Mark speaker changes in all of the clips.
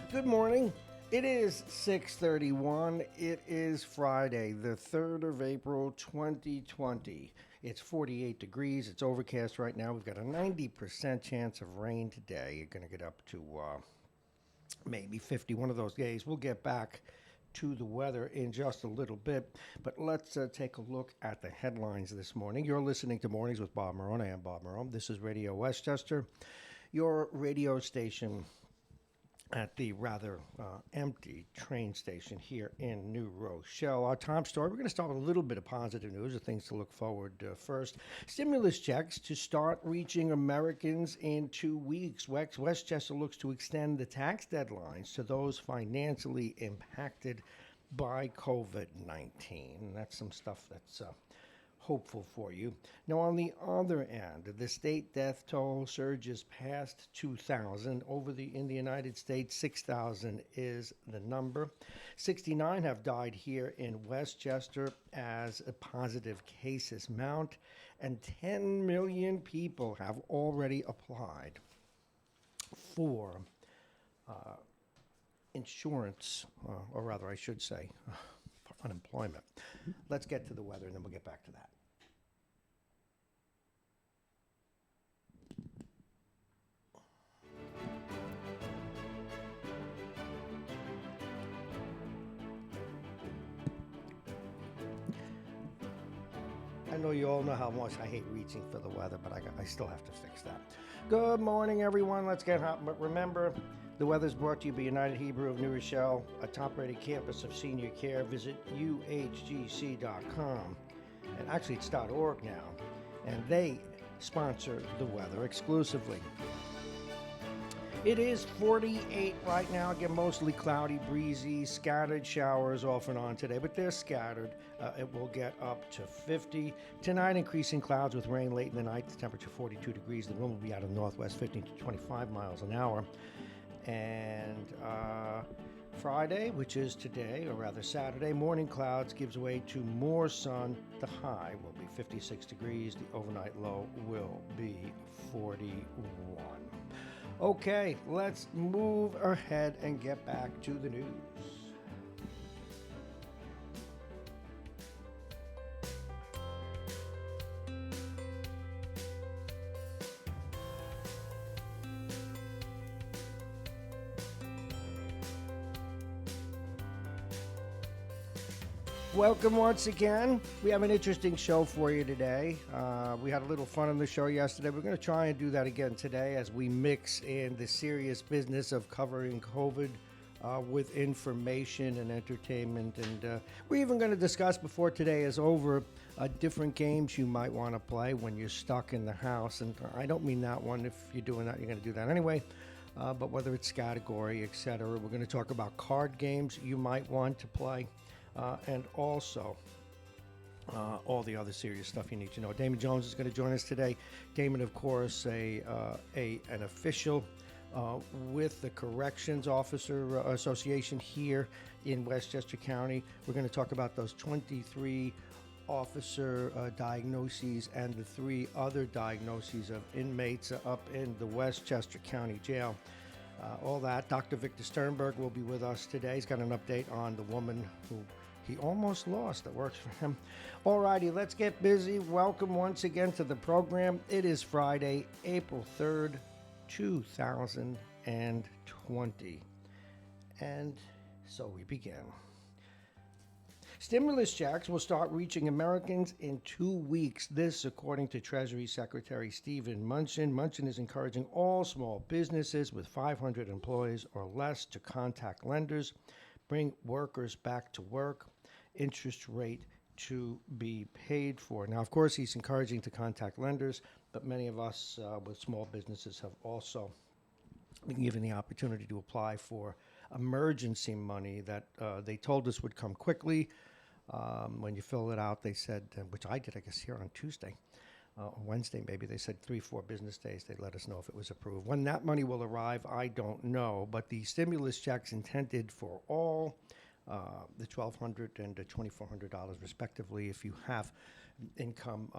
Speaker 1: Good morning. It is 6:31. It is Friday, the 3rd of April, 2020. It's 48 degrees. It's overcast right now. We've got a 90% chance of rain today. You're going to get up to maybe 50 one of those days. We'll get back to the weather in just a little bit, but let's take a look at the headlines this morning. You're listening to Mornings with Bob Marrone. I am Bob Marrone. This is Radio Westchester, your radio station at the rather empty train station here in New Rochelle. Our top story, we're going to start with a little bit of positive news, of things to look forward first. Stimulus checks to start reaching Americans in 2 weeks. Westchester looks to extend the tax deadlines to those financially impacted by COVID-19. That's some stuff that's hopeful for you. Now, on the other end, the state death toll surges past 2,000. In the United States, 6,000 is the number. 69 have died here in Westchester as positive cases mount, and 10 million people have already applied for insurance, or rather, I should say, for unemployment. Let's get to the weather, and then we'll get back to that. I know you all know how much I hate reaching for the weather, but I still have to fix that. Good morning, everyone. Let's get hot. But remember, the weather's brought to you by United Hebrew of New Rochelle, a top-rated campus of senior care. Visit uhgc.com. And actually, it's .org now. And they sponsor the weather exclusively. It is 48 right now. Again, mostly cloudy, breezy, scattered showers off and on today, but they're scattered. It will get up to 50. Tonight, increasing clouds with rain late in the night. The temperature 42 degrees. The wind will be out of the northwest, 15 to 25 miles an hour. And Friday, which is today, or rather Saturday, morning clouds gives way to more sun. The high will be 56 degrees. The overnight low will be 41. Okay, let's move ahead and get back to the news. Welcome once again. We have an interesting show for you today. We had a little fun on the show yesterday. We're going to try and do that again today as we mix in the serious business of covering COVID with information and entertainment. And we're even going to discuss before today is over different games you might want to play when you're stuck in the house. And I don't mean that one. If you're doing that, you're going to do that anyway. But whether it's category, etc., we're going to talk about card games you might want to play. And also all the other serious stuff you need to know. Damon Jones is going to join us today. Damon, of course, an official with the Corrections Officer Association here in Westchester County. We're going to talk about those 23 officer diagnoses and the 3 other diagnoses of inmates up in the Westchester County Jail. All that. Dr. Victor Sternberg will be with us today. He's got an update on the woman who he almost lost that works for him. All righty, let's get busy. Welcome once again to the program. It is Friday, April 3rd, 2020. And so we begin. Stimulus checks will start reaching Americans in 2 weeks. This, according to Treasury Secretary Stephen Mnuchin. Mnuchin is encouraging all small businesses with 500 employees or less to contact lenders, bring workers back to work, interest rate to be paid for. Now, of course, he's encouraging to contact lenders, but many of us with small businesses have also been given the opportunity to apply for emergency money that they told us would come quickly. When you fill it out, they said, which I did, I guess, here on Tuesday, Wednesday maybe, they said 3-4 business days. They'd let us know if it was approved. When that money will arrive, I don't know. But the stimulus checks intended for all, the $1,200 and the $2,400 respectively, if you have income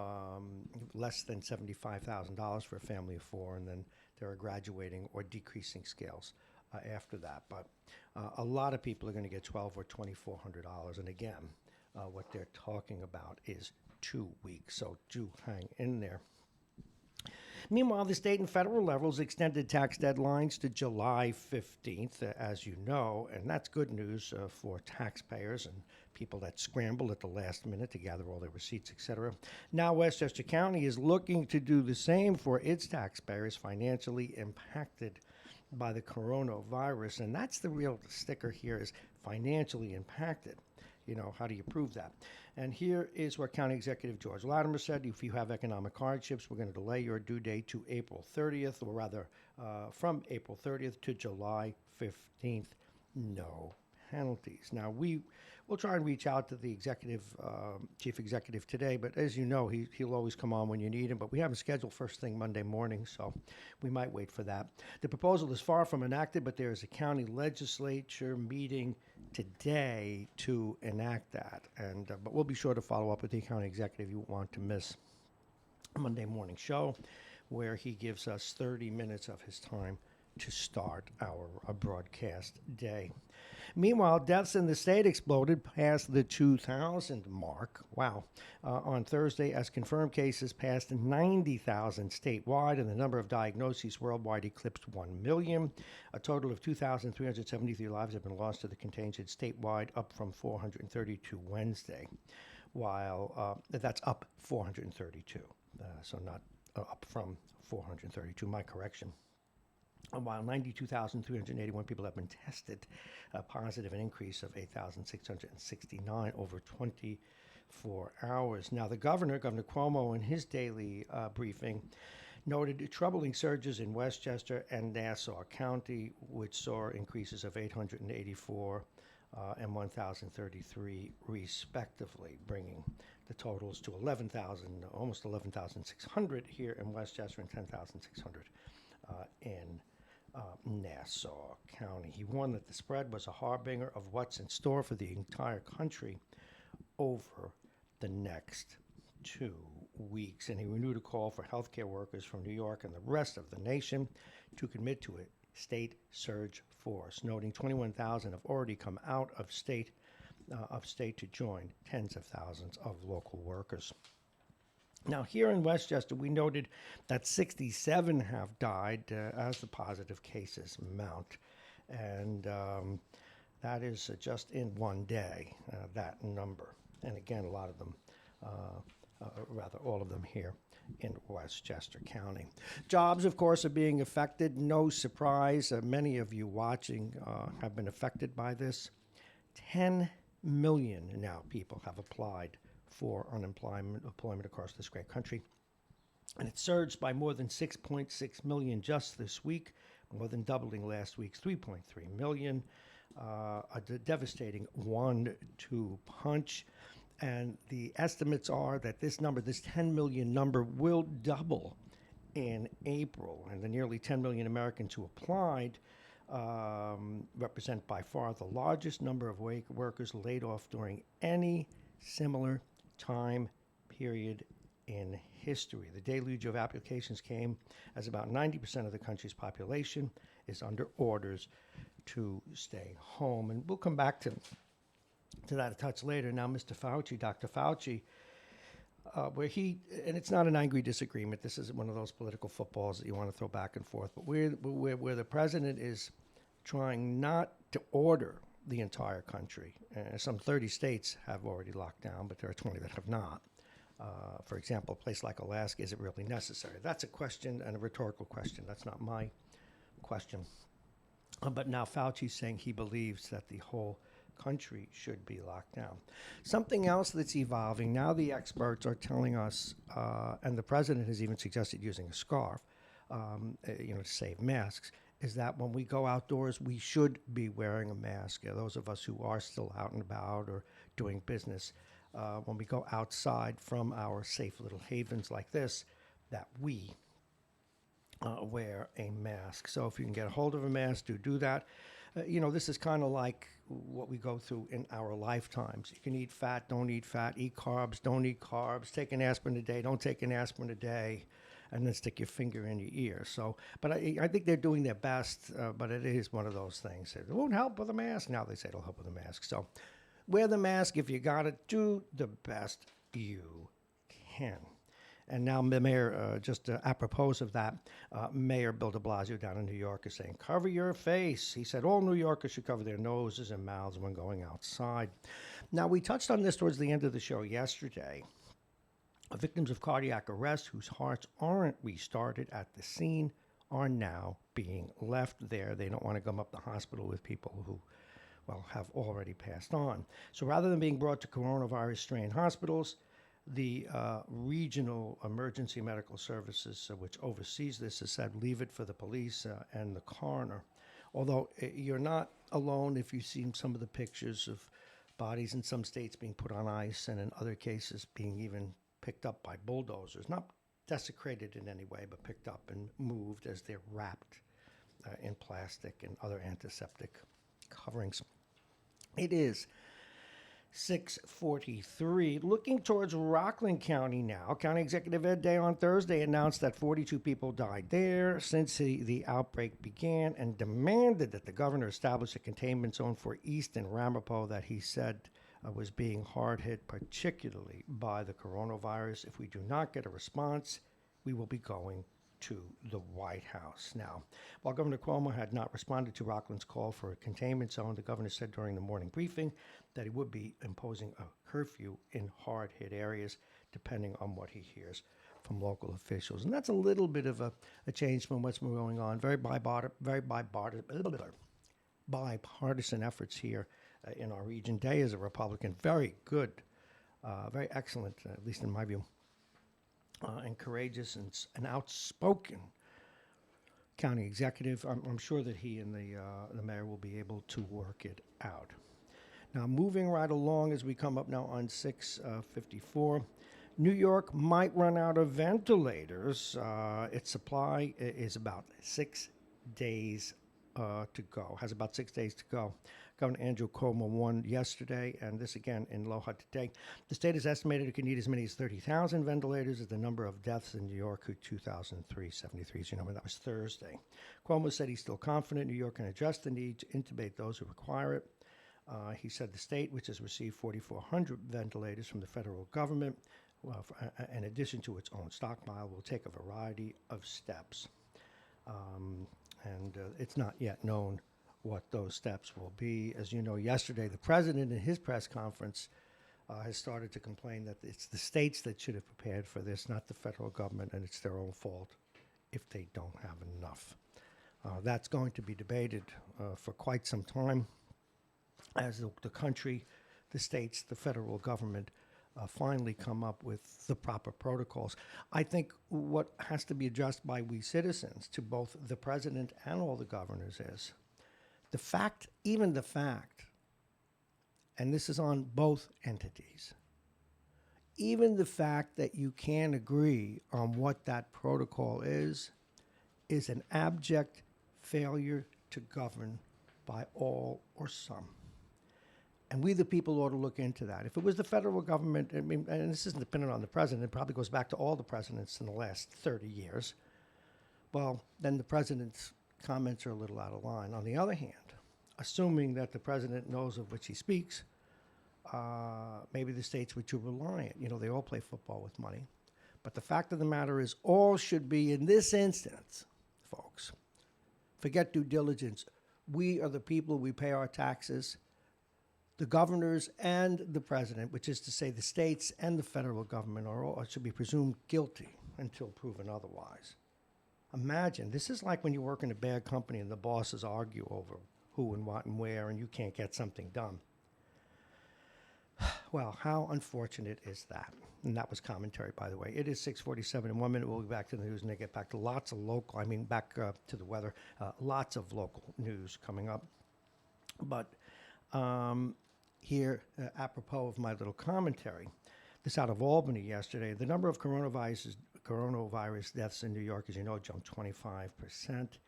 Speaker 1: less than $75,000 for a family of 4, and then there are graduating or decreasing scales after that. But a lot of people are going to get $1,200 or $2,400. And again, what they're talking about is 2 weeks. So do hang in there. Meanwhile, the state and federal levels extended tax deadlines to July 15th, as you know, and that's good news for taxpayers and people that scramble at the last minute to gather all their receipts, etc. Now, Westchester County is looking to do the same for its taxpayers financially impacted by the coronavirus, and that's the real sticker here is financially impacted. You know, how do you prove that? And here is what County Executive George Latimer said. If you have economic hardships, we're going to delay your due date to April 30th, or rather from April 30th to July 15th. No penalties. Now, we'll try and reach out to the chief executive today, but as you know, he'll always come on when you need him, but we have him scheduled first thing Monday morning, so we might wait for that. The proposal is far from enacted, but there is a county legislature meeting today to enact that, and but we'll be sure to follow up with the county executive. You won't want to miss a Monday morning show where he gives us 30 minutes of his time to start our broadcast day. Meanwhile, deaths in the state exploded past the 2,000 mark. Wow. On Thursday, as confirmed cases passed 90,000 statewide, and the number of diagnoses worldwide eclipsed 1 million. A total of 2,373 lives have been lost to the contagion statewide, up from 432 Wednesday. While that's up 432, so not up from 432, my correction. While 92,381 people have been tested positive, an increase of 8,669 over 24 hours. Now, the Governor Cuomo, in his daily briefing, noted troubling surges in Westchester and Nassau County, which saw increases of 884 and 1,033 respectively, bringing the totals to 11,000, almost 11,600 here in Westchester and 10,600 in Nassau County. He warned that the spread was a harbinger of what's in store for the entire country over the next 2 weeks. And he renewed a call for healthcare workers from New York and the rest of the nation to commit to a state surge force, noting 21,000 have already come out of state to join tens of thousands of local workers. Now, here in Westchester, we noted that 67 have died as the positive cases mount. And that is just in one day, that number. And again, a lot of them, rather all of them here in Westchester County. Jobs, of course, are being affected. No surprise. Many of you watching have been affected by this. 10 million now people have applied for employment across this great country. And it surged by more than 6.6 million just this week, more than doubling last week's 3.3 million. A devastating 1-2 punch. And the estimates are that this number, this 10 million number, will double in April. And the nearly 10 million Americans who applied represent by far the largest number of workers laid off during any similar time period in history. The deluge of applications came as about 90% of the country's population is under orders to stay home. And we'll come back to that a touch later. Now, Mr. Fauci, Dr. Fauci, where and it's not an angry disagreement. This isn't one of those political footballs that you want to throw back and forth, but where the president is trying not to order the entire country. Some 30 states have already locked down, but there are 20 that have not. For example, a place like Alaska, is it really necessary? That's a question and a rhetorical question. That's not my question. But now Fauci's saying he believes that the whole country should be locked down. Something else that's evolving, now the experts are telling us, and the president has even suggested using a scarf, to save masks, is that when we go outdoors, we should be wearing a mask. Those of us who are still out and about or doing business, when we go outside from our safe little havens like this, that we wear a mask. So if you can get a hold of a mask, do that. This is kind of like what we go through in our lifetimes. You can eat fat, don't eat fat, eat carbs, don't eat carbs, take an aspirin a day, don't take an aspirin a day. and then stick your finger in your ear. So, but I think they're doing their best, but it is one of those things. It won't help with a mask. Now they say it'll help with a mask. So wear the mask if you got it. Do the best you can. And now the mayor, just apropos of that, Mayor Bill de Blasio down in New York is saying, cover your face. He said all New Yorkers should cover their noses and mouths when going outside. Now, we touched on this towards the end of the show yesterday. Victims of cardiac arrest whose hearts aren't restarted at the scene are now being left there. They don't want to come up the hospital with people who, well, have already passed on. So rather than being brought to coronavirus strain hospitals, the regional emergency medical services, which oversees this, has said leave it for the police and the coroner. Although you're not alone if you've seen some of the pictures of bodies in some states being put on ice and in other cases being even picked up by bulldozers, not desecrated in any way, but picked up and moved as they're wrapped in plastic and other antiseptic coverings. It is 6:43. Looking towards Rockland County now. County Executive Ed Day on Thursday announced that 42 people died there since the outbreak began and demanded that the governor establish a containment zone for East and Ramapo that he said was being hard hit, particularly by the coronavirus. If we do not get a response, we will be going to the White House. Now, while Governor Cuomo had not responded to Rockland's call for a containment zone, the governor said during the morning briefing that he would be imposing a curfew in hard-hit areas, depending on what he hears from local officials. And that's a little bit of a change from what's been going on. Very bipartisan efforts here in our region. Day is a Republican, very good, very excellent, at least in my view, and courageous and outspoken county executive. I'm sure that he and the mayor will be able to work it out. Now, moving right along as we come up now on 6:54, New York might run out of ventilators. Its supply is about 6 days to go, has about 6 days to go. Governor Andrew Cuomo warned yesterday, and this again in Aloha today. The state is estimated it could need as many as 30,000 ventilators as the number of deaths in New York, who 2,373. So, that was Thursday. Cuomo said he's still confident New York can adjust the need to intubate those who require it. He said the state, which has received 4,400 ventilators from the federal government, in addition to its own stockpile, will take a variety of steps. And it's not yet known what those steps will be. As you know, yesterday, the president in his press conference has started to complain that it's the states that should have prepared for this, not the federal government, and it's their own fault if they don't have enough. That's going to be debated for quite some time as the country, the states, the federal government finally come up with the proper protocols. I think what has to be addressed by we citizens to both the president and all the governors is the fact, and this is on both entities, even the fact that you can't agree on what that protocol is an abject failure to govern by all or some. And we, the people, ought to look into that. If it was the federal government, I mean, and this isn't dependent on the president, it probably goes back to all the presidents in the last 30 years, well, then the president's comments are a little out of line. On the other hand, assuming that the president knows of which he speaks, maybe the states were too reliant. They all play football with money. But the fact of the matter is, all should be, in this instance, folks, forget due diligence. We are the people, we pay our taxes. The governors and the president, which is to say the states and the federal government, should be presumed guilty until proven otherwise. Imagine, this is like when you work in a bad company and the bosses argue over who and what and where, and you can't get something done. Well, how unfortunate is that? And that was commentary, by the way. It is 6:47. In 1 minute, we'll be back to the news and then get back to lots of local, back to the weather, lots of local news coming up. But here, apropos of my little commentary, this out of Albany yesterday, the number of coronavirus deaths in New York, as you know, jumped 25%.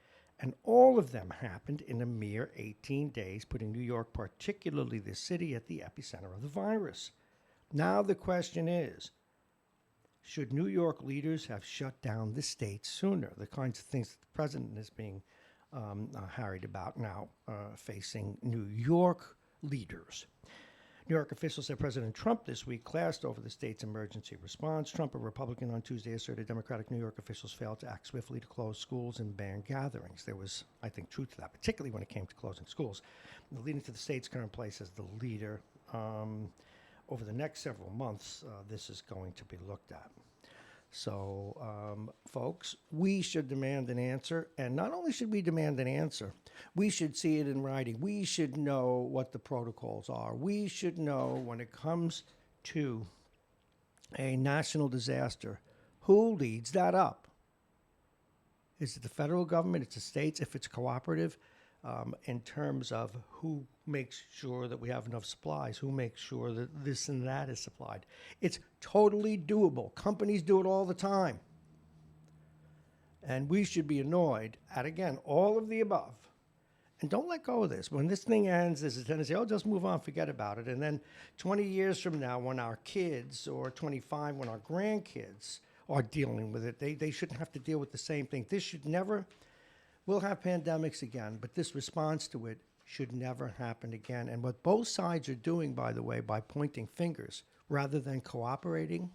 Speaker 1: And all of them happened in a mere 18 days, putting New York, particularly the city, at the epicenter of the virus. Now the question is, Should New York leaders have shut down the state sooner? The kinds of things that the president is being harried about now, facing New York leaders. New York officials said President Trump this week clashed over the state's emergency response. Trump, a Republican, on Tuesday asserted Democratic New York officials failed to act swiftly to close schools and ban gatherings. There was, I think, truth to that, particularly when it came to closing schools. Leading to the state's current place as the leader. Over the next several months, this is going to be looked at. So, folks, we should demand an answer. And not only should we demand an answer, we should see it in writing. We should know what the protocols are. We should know when it comes to a national disaster, who leads that up? Is it the federal government? It's the states, if it's cooperative, in terms of who makes sure that we have enough supplies, who makes sure that this and that is supplied. It's totally doable. Companies do it all the time. And we should be annoyed at, again, all of the above. And don't let go of this. When this thing ends, there's a tendency, oh, just move on, forget about it. And then 20 years from now, when our kids, or 25, when our grandkids are dealing with it, they shouldn't have to deal with the same thing. This should never... We'll have pandemics again, but this response to it should never happen again. And what both sides are doing, by the way, by pointing fingers rather than cooperating,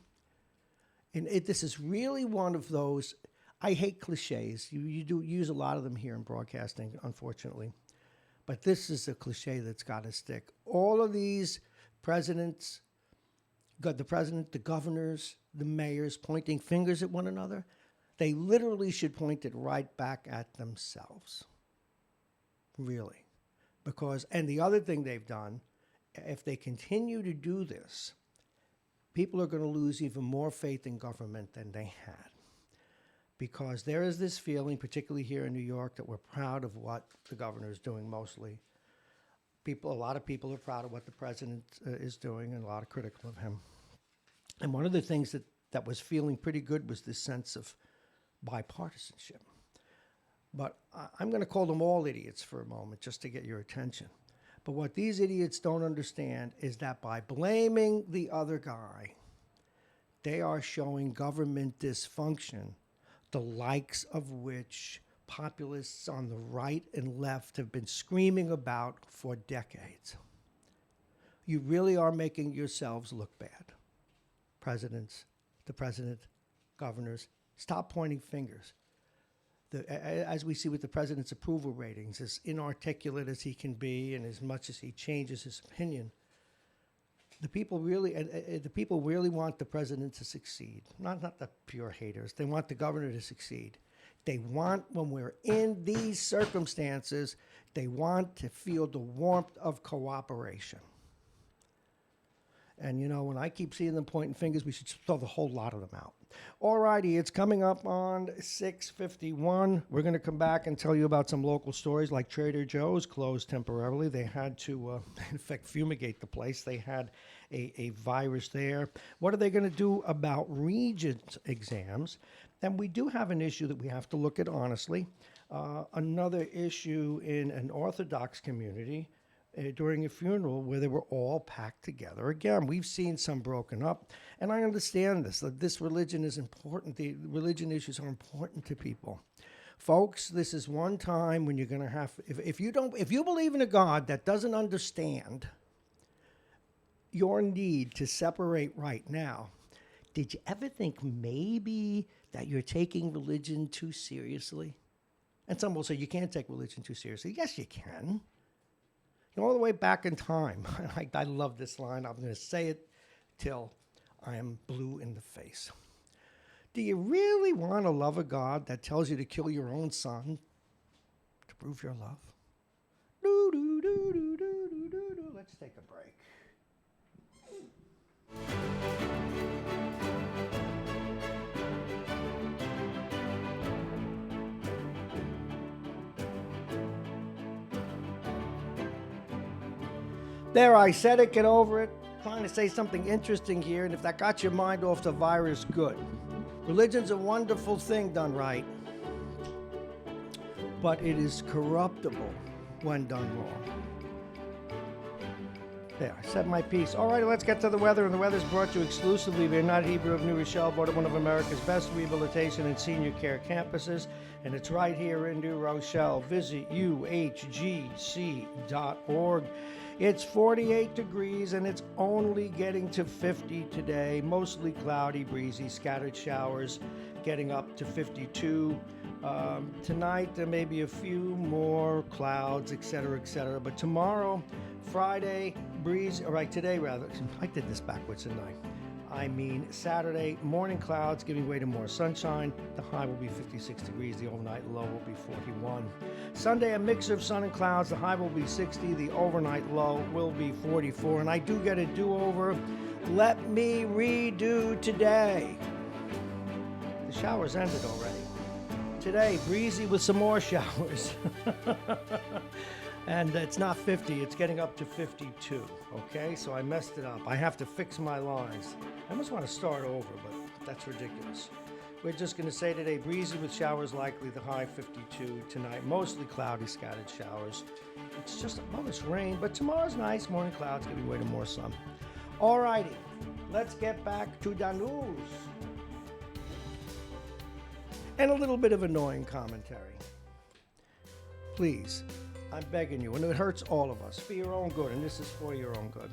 Speaker 1: and this is really one of those, I hate cliches. You do use a lot of them here in broadcasting, unfortunately. But this is a cliche that's got to stick. All of these presidents, the president, the governors, the mayors pointing fingers at one another, they literally should point it right back at themselves. Really. Because, and the other thing they've done, if they continue to do this, people are going to lose even more faith in government than they had. Because there is this feeling, particularly here in New York, that we're proud of what the governor is doing mostly. A lot of people are proud of what the president is doing, and a lot are critical of him. And one of the things that was feeling pretty good was this sense of bipartisanship. But I'm going to call them all idiots for a moment just to get your attention. But what these idiots don't understand is that by blaming the other guy, they are showing government dysfunction, the likes of which populists on the right and left have been screaming about for decades. You really are making yourselves look bad. Presidents, the president, governors, stop pointing fingers. As we see with the president's approval ratings, as inarticulate as he can be and as much as he changes his opinion, the people really want the president to succeed. Not the pure haters. They want the governor to succeed. They want, when we're in these circumstances, they want to feel the warmth of cooperation. And, you know, when I keep seeing them pointing fingers, we should throw the whole lot of them out. All righty, it's coming up on 6:51. We're going to come back and tell you about some local stories like Trader Joe's closed temporarily. They had to, in fact, fumigate the place. They had a virus there. What are they going to do about Regents exams? And we do have an issue that we have to look at honestly. Another issue in an Orthodox community during a funeral where they were all packed together. Again, we've seen some broken up, and I understand this, that this religion is important. The religion issues are important to people. Folks, this is one time when you're going to have, if you believe in a God that doesn't understand your need to separate right now, did you ever think maybe that you're taking religion too seriously? And some will say, you can't take religion too seriously. Yes, you can. All the way back in time. I love this line. I'm going to say it till I am blue in the face. Do you really want to love a God that tells you to kill your own son to prove your love? Do, do, do, do, do, do, do, do. Let's take a break. There, I said it, get over it. Trying to say something interesting here, and if that got your mind off the virus, good. Religion's a wonderful thing done right, but it is corruptible when done wrong. There, I said my piece. All right, let's get to the weather, and the weather's brought to you exclusively by United Hebrew of New Rochelle, voted one of America's best rehabilitation and senior care campuses, and it's right here in New Rochelle. Visit uhgc.org. It's 48 degrees, and it's only getting to 50 today. Mostly cloudy, breezy, scattered showers, getting up to 52. Tonight, there may be a few more clouds, etc., etc. But tomorrow, Friday, today rather. I did this backwards, didn't I mean Saturday, morning clouds giving way to more sunshine. The high will be 56 degrees. The overnight low will be 41. Sunday, a mix of sun and clouds. The high will be 60. The overnight low will be 44. And I do get a do-over. Let me redo today. The showers ended already. Today, breezy with some more showers. And it's not 50, it's getting up to 52, okay? So I messed it up. I have to fix my lines. I almost want to start over, but that's ridiculous. We're just going to say today, breezy with showers likely, the high 52. Tonight, mostly cloudy, scattered showers. It's just a bonus rain, but tomorrow's nice. Morning clouds giving way to more sun. All righty, let's get back to the news. And a little bit of annoying commentary. Please, I'm begging you, and it hurts all of us, for your own good, and this is for your own good.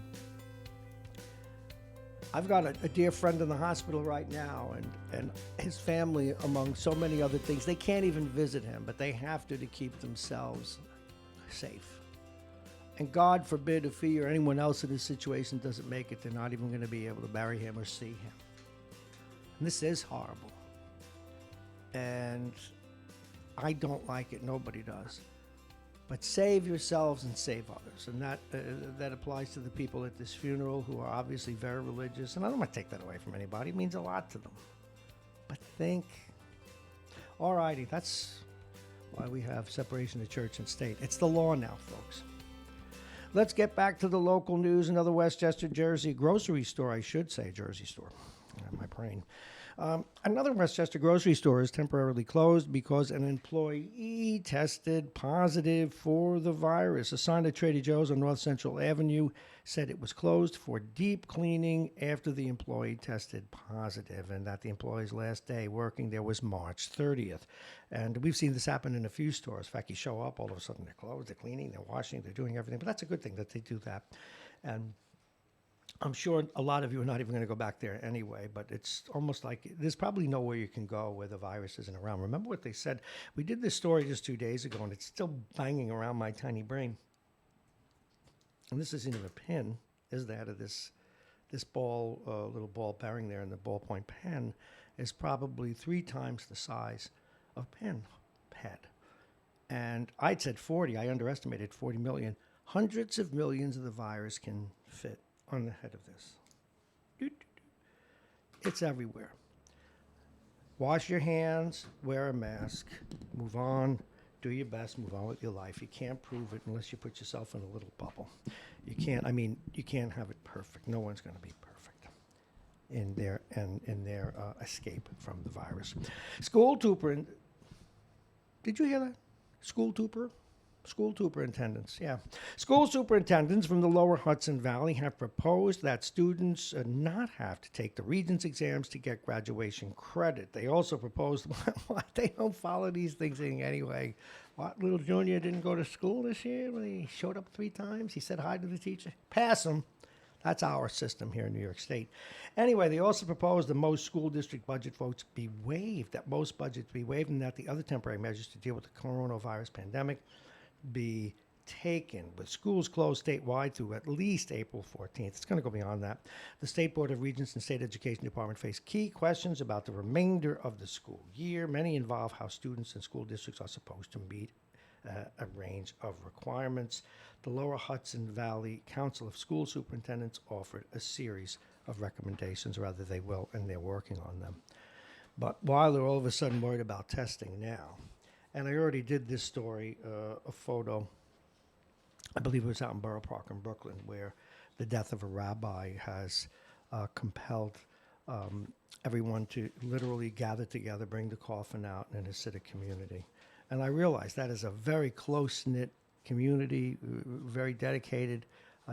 Speaker 1: I've got a dear friend in the hospital right now, and his family, among so many other things, they can't even visit him, but they have to keep themselves safe. And God forbid if he or anyone else in this situation doesn't make it, they're not even going to be able to bury him or see him. And this is horrible. And I don't like it. Nobody does. But save yourselves and save others. And that applies to the people at this funeral who are obviously very religious. And I don't want to take that away from anybody. It means a lot to them. But think. All righty, that's why we have separation of church and state. It's the law now, folks. Let's get back to the local news. Another Westchester, Jersey grocery store, I should say Jersey store. My brain. Another Westchester grocery store is temporarily closed because an employee tested positive for the virus. A sign at Trader Joe's on North Central Avenue said it was closed for deep cleaning after the employee tested positive, and that the employee's last day working there was March 30th. And we've seen this happen in a few stores. In fact, you show up, all of a sudden they're closed, they're cleaning, they're washing, they're doing everything. But that's a good thing that they do that. And I'm sure a lot of you are not even going to go back there anyway, but it's almost like there's probably nowhere you can go where the virus isn't around. Remember what they said? We did this story just 2 days ago, and it's still banging around my tiny brain. And this isn't even a pin, is that? Of this ball, little ball bearing there in the ballpoint pen is probably 3 times the size of pen head. And I'd said 40. I underestimated 40 million. Hundreds of millions of the virus can fit on the head of this. It's everywhere. Wash your hands, wear a mask, move on, do your best, move on with your life. You can't prove it unless you put yourself in a little bubble. You can't have it perfect. No one's going to be perfect in their escape from the virus. Did you hear that? School superintendents, yeah. School superintendents from the lower Hudson Valley have proposed that students not have to take the Regents exams to get graduation credit. They also proposed why they don't follow these things anyway. What, little Junior didn't go to school this year when he showed up 3 times? He said hi to the teacher. Pass him. That's our system here in New York State. Anyway, they also proposed that most school district budget votes be waived, and that the other temporary measures to deal with the coronavirus pandemic be taken, with schools closed statewide through at least April 14th. It's going to go beyond that. The State Board of Regents and State Education Department face key questions about the remainder of the school year. Many involve how students and school districts are supposed to meet a range of requirements. The Lower Hudson Valley Council of School Superintendents offered a series of recommendations, rather they will, and they're working on them. But while they're all of a sudden worried about testing now, and I already did this story, a photo, I believe it was out in Borough Park in Brooklyn, where the death of a rabbi has compelled everyone to literally gather together, bring the coffin out in a Hasidic community. And I realized that is a very close-knit community, very dedicated.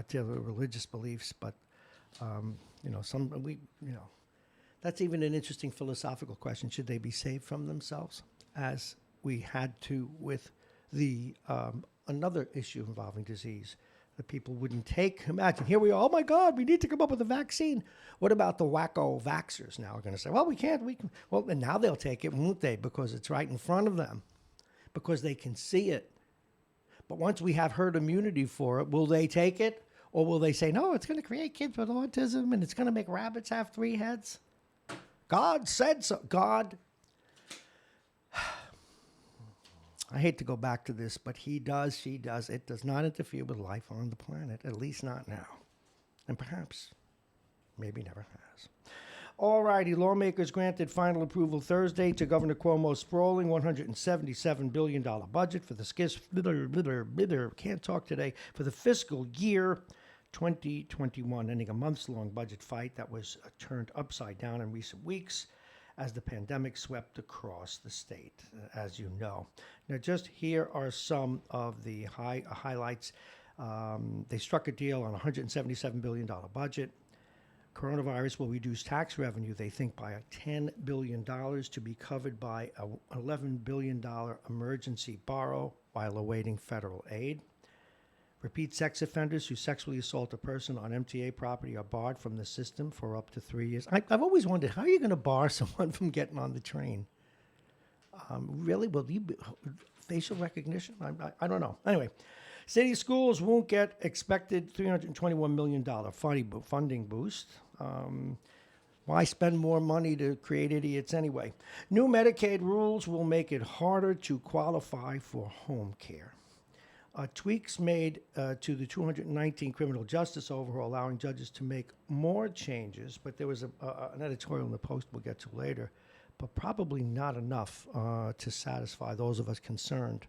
Speaker 1: to their religious beliefs. But some that's even an interesting philosophical question. Should they be saved from themselves, as we had to with the another issue involving disease that people wouldn't take? Imagine, here we are, oh my God, we need to come up with a vaccine. What about the wacko vaxxers now are going to say, well, we can't, we can. Well, and now they'll take it, won't they? Because it's right in front of them, because they can see it. But once we have herd immunity for it, will they take it? Or will they say, no, it's going to create kids with autism and it's going to make rabbits have 3 heads? God said so. God, I hate to go back to this, but he does, she does. It does not interfere with life on the planet, at least not now. And perhaps, maybe never has. All righty, lawmakers granted final approval Thursday to Governor Cuomo's sprawling $177 billion budget for the can't talk today, for the fiscal year 2021, ending a months-long budget fight that was turned upside down in recent weeks as the pandemic swept across the state, as you know. Now, just here are some of the highlights. They struck a deal on a $177 billion budget. Coronavirus will reduce tax revenue, they think, by $10 billion to be covered by an $11 billion emergency borrow while awaiting federal aid. Repeat sex offenders who sexually assault a person on MTA property are barred from the system for up to 3 years. I've always wondered, how are you going to bar someone from getting on the train? Really? Will you be, facial recognition? I don't know. Anyway, city schools won't get expected $321 million funding boost. Why spend more money to create idiots anyway? New Medicaid rules will make it harder to qualify for home care. Tweaks made to the 219 criminal justice overhaul, allowing judges to make more changes, but there was an editorial in the Post we'll get to later, but probably not enough to satisfy those of us concerned.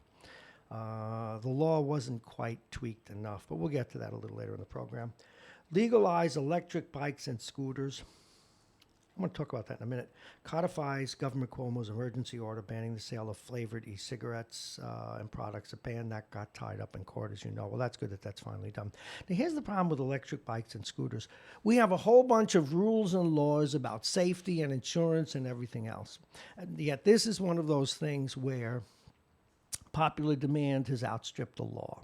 Speaker 1: The law wasn't quite tweaked enough, but we'll get to that a little later in the program. Legalize electric bikes and scooters. I'm going to talk about that in a minute. Codifies Governor Cuomo's emergency order banning the sale of flavored e-cigarettes and products, a ban that got tied up in court, as you know. Well, that's good that that's finally done. Now, here's the problem with electric bikes and scooters. We have a whole bunch of rules and laws about safety and insurance and everything else. And yet this is one of those things where popular demand has outstripped the law.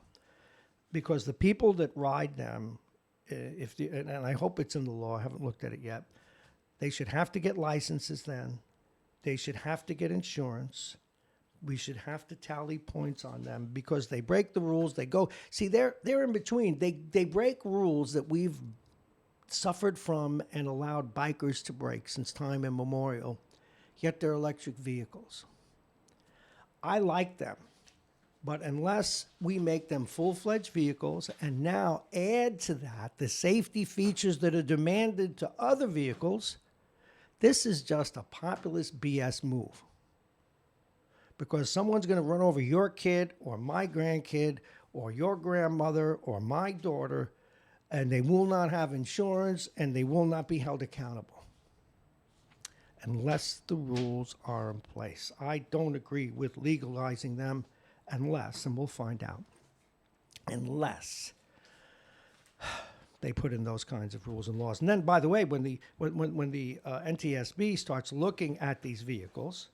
Speaker 1: Because the people that ride them, and I hope it's in the law, I haven't looked at it yet, they should have to get licenses then. They should have to get insurance. We should have to tally points on them because they break the rules. They go, see, they're in between. They break rules that we've suffered from and allowed bikers to break since time immemorial, yet they're electric vehicles. I like them, but unless we make them full-fledged vehicles and now add to that the safety features that are demanded to other vehicles, this is just a populist BS move. Because someone's going to run over your kid or my grandkid or your grandmother or my daughter, and they will not have insurance and they will not be held accountable unless the rules are in place. I don't agree with legalizing them unless, and we'll find out, unless they put in those kinds of rules and laws. And then, by the way, when the NTSB starts looking at these vehicles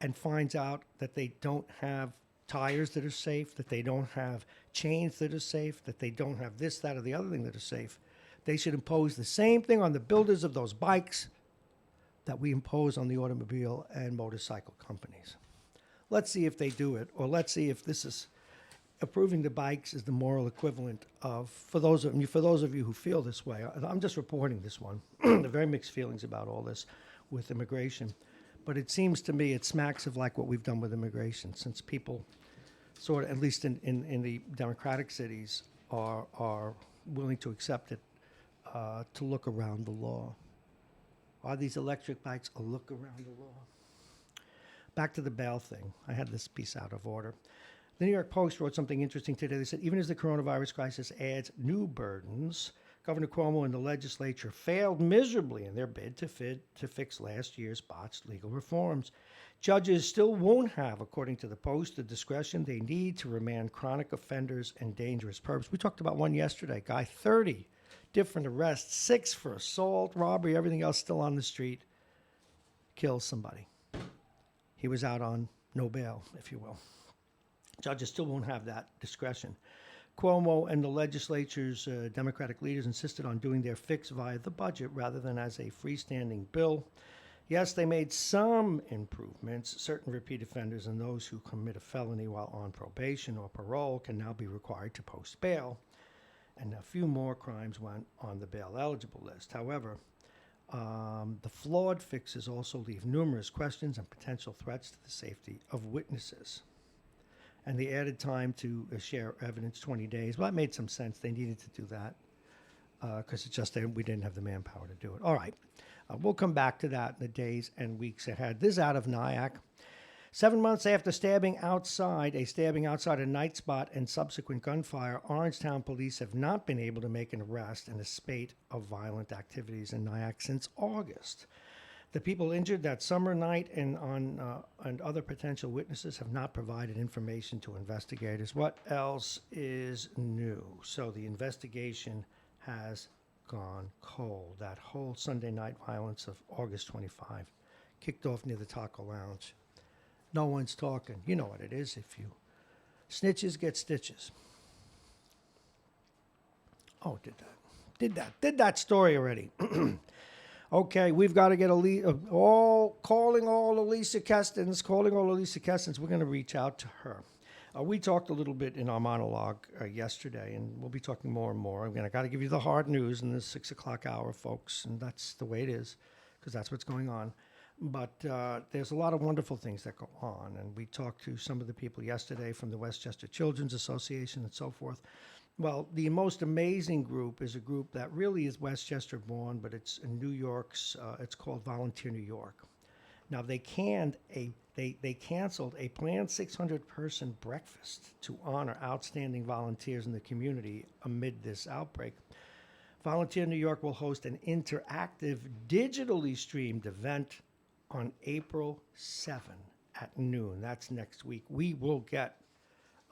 Speaker 1: and finds out that they don't have tires that are safe, that they don't have chains that are safe, that they don't have this, that, or the other thing that are safe, they should impose the same thing on the builders of those bikes that we impose on the automobile and motorcycle companies. Let's see if they do it, or let's see if this is approving the bikes is the moral equivalent of, for those of you who feel this way. I'm just reporting this one. There are very mixed feelings about all this with immigration. But it seems to me it smacks of like what we've done with immigration, since people sort of, at least in the democratic cities, are willing to accept it to look around the law. Are these electric bikes a look around the law? Back to the bail thing. I had this piece out of order. The New York Post wrote something interesting today. They said, even as the coronavirus crisis adds new burdens, Governor Cuomo and the legislature failed miserably in their bid to fix last year's botched legal reforms. Judges still won't have, according to the Post, the discretion they need to remand chronic offenders and dangerous perps. We talked about one yesterday. Guy, 30 different arrests, 6 for assault, robbery, everything else still on the street. Kills somebody. He was out on no bail, if you will. Judges still won't have that discretion. Cuomo and the legislature's Democratic leaders insisted on doing their fix via the budget rather than as a freestanding bill. Yes, they made some improvements. Certain repeat offenders and those who commit a felony while on probation or parole can now be required to post bail. And a few more crimes went on the bail-eligible list. However, the flawed fixes also leave numerous questions and potential threats to the safety of witnesses. And the added time to share evidence, 20 days. Well, that made some sense. They needed to do that because it's just we didn't have the manpower to do it. All right. We'll come back to that in the days and weeks ahead. This is out of Nyack. 7 months after a stabbing outside a night spot and subsequent gunfire, Orangetown police have not been able to make an arrest in a spate of violent activities in Nyack since August. The people injured that summer night and other potential witnesses have not provided information to investigators. What else is new? So the investigation has gone cold. That whole Sunday night violence of August 25 kicked off near the Taco Lounge. No one's talking. You know what it is. If you snitches get stitches. Oh, did that story already. Okay, we've got to get calling all Elisa Kestens. We're going to reach out to her. We talked a little bit in our monologue yesterday, and we'll be talking more and more. Again, I got to give you the hard news in the 6 o'clock hour, folks, and that's the way it is, because that's what's going on. But there's a lot of wonderful things that go on, and we talked to some of the people yesterday from the Westchester Children's Association and so forth. Well, the most amazing group is a group that really is Westchester born, but it's in New York's. It's called Volunteer New York. Now they canceled a planned 600-person breakfast to honor outstanding volunteers in the community amid this outbreak. Volunteer New York will host an interactive, digitally streamed event on April 7 at noon. That's next week. We will get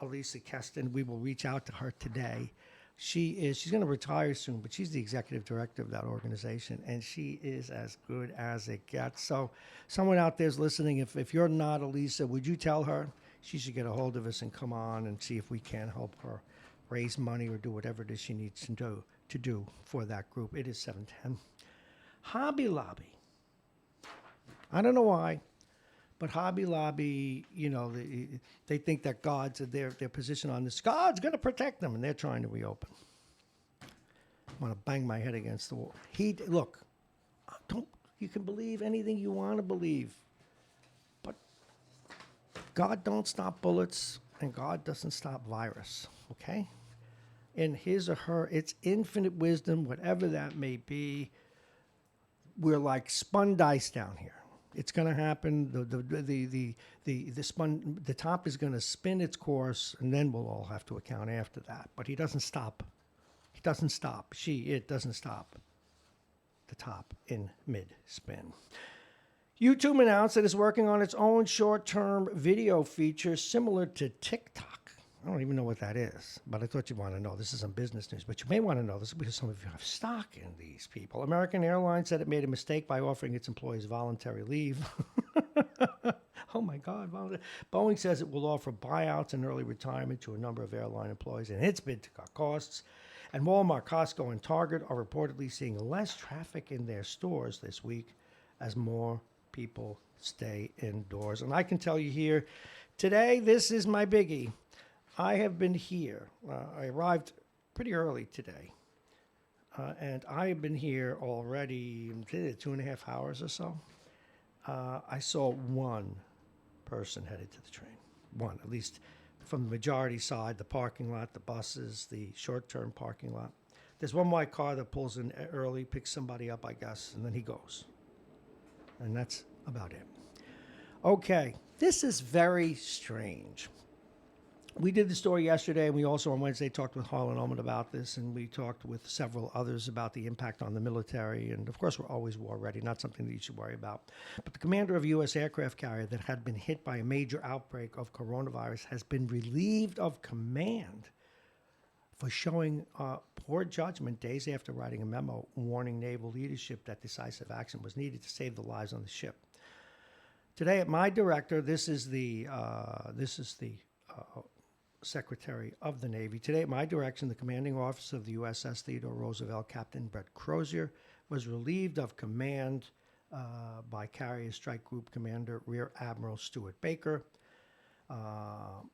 Speaker 1: Elisa Kesten. We will reach out to her today. She's going to retire soon, but she's the executive director of that organization, and she is as good as it gets. So someone out there's listening, if you're not Elisa, would you tell her she should get a hold of us and come on and see if we can help her raise money or do whatever it is she needs to do for that group. It is 7:10. Hobby Lobby. I don't know why, but Hobby Lobby, they think that God's their position on this. God's going to protect them, and they're trying to reopen. I want to bang my head against the wall. You can believe anything you want to believe, but God don't stop bullets, and God doesn't stop virus, okay? In his or her, it's infinite wisdom, whatever that may be. We're like spun dice down here. It's going to happen. The top is going to spin its course, and then we'll all have to account after that. But he doesn't stop. It doesn't stop. The top in mid-spin. YouTube announced that it's working on its own short-term video feature similar to TikTok. I don't even know what that is, but I thought you'd want to know. This is some business news, but you may want to know this because some of you have stock in these people. American Airlines said it made a mistake by offering its employees voluntary leave. Oh, my God. Boeing says it will offer buyouts and early retirement to a number of airline employees in its bid to cut costs. And Walmart, Costco, and Target are reportedly seeing less traffic in their stores this week as more people stay indoors. And I can tell you here, today, this is my biggie. I have been here. I arrived pretty early today. And I have been here already 2.5 hours or so. I saw one person headed to the train. One, at least from the majority side, the parking lot, the buses, the short-term parking lot. There's one white car that pulls in early, picks somebody up, I guess, and then he goes. And that's about it. Okay, this is very strange. We did the story yesterday, and we also on Wednesday talked with Harlan Ullman about this, and we talked with several others about the impact on the military. And of course, we're always war ready, not something that you should worry about. But the commander of a U.S. aircraft carrier that had been hit by a major outbreak of coronavirus has been relieved of command for showing poor judgment days after writing a memo warning naval leadership that decisive action was needed to save the lives on the ship. Today, at my director, this is the Secretary of the Navy. Today, at my direction, the commanding officer of the USS Theodore Roosevelt, Captain Brett Crozier, was relieved of command by Carrier Strike Group Commander Rear Admiral Stuart Baker.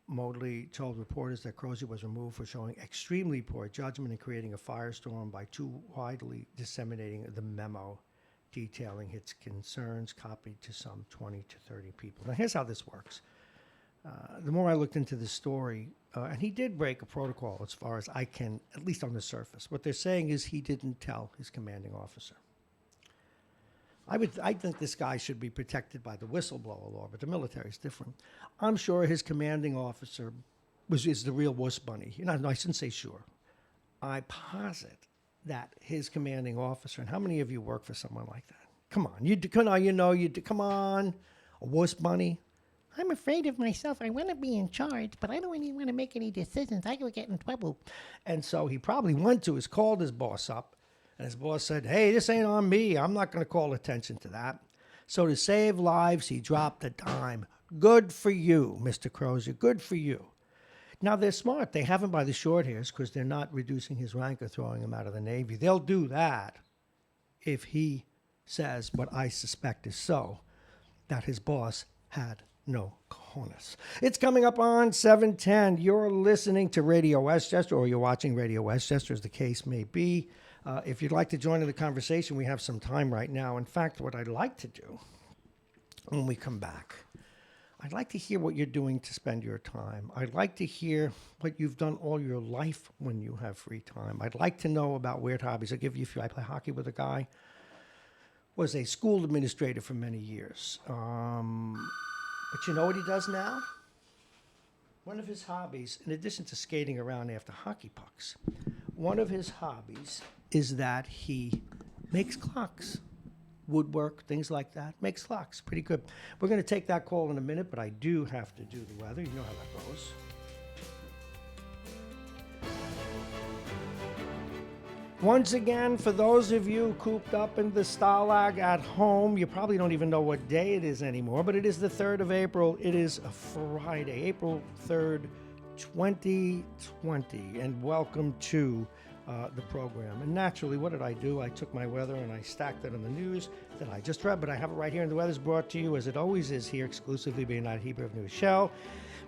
Speaker 1: Modley told reporters that Crozier was removed for showing extremely poor judgment and creating a firestorm by too widely disseminating the memo detailing its concerns, copied to some 20 to 30 people. Now, here's how this works. The more I looked into this story, and he did break a protocol as far as I can, at least on the surface. What they're saying is he didn't tell his commanding officer. I think this guy should be protected by the whistleblower law, but the military is different. I'm sure his commanding officer is the real wuss bunny. No, I shouldn't say sure. I posit that his commanding officer, and how many of you work for someone like that? Come on, come on, a wuss bunny.
Speaker 2: I'm afraid of myself. I want to be in charge, but I don't really want to make any decisions. I could get in trouble.
Speaker 1: And so he probably called his boss up, and his boss said, hey, this ain't on me. I'm not going to call attention to that. So to save lives, he dropped a dime. Good for you, Mr. Crozier. Good for you. Now, they're smart. They have him by the short hairs because they're not reducing his rank or throwing him out of the Navy. They'll do that if he says what I suspect is so, that his boss had no cojones. It's coming up on 7:10. You're listening to Radio Westchester, or you're watching Radio Westchester, as the case may be. If you'd like to join in the conversation, we have some time right now. In fact, what I'd like to do when we come back, I'd like to hear what you're doing to spend your time. I'd like to hear what you've done all your life when you have free time. I'd like to know about weird hobbies. I'll give you a few. I play hockey with a guy, was a school administrator for many years. But you know what he does now? One of his hobbies, in addition to skating around after hockey pucks, one of his hobbies is that he makes clocks. Woodwork, things like that. Makes clocks. Pretty good. We're going to take that call in a minute, but I do have to do the weather. You know how that goes. Once again, for those of you cooped up in the Stalag at home, you probably don't even know what day it is anymore, but it is the 3rd of April. It is a Friday, April 3rd, 2020, and welcome to the program. And naturally, what did I do? I took my weather and I stacked it on the news that I just read, but I have it right here, and the weather's brought to you, as it always is here, exclusively by United Hebrew of New Rochelle.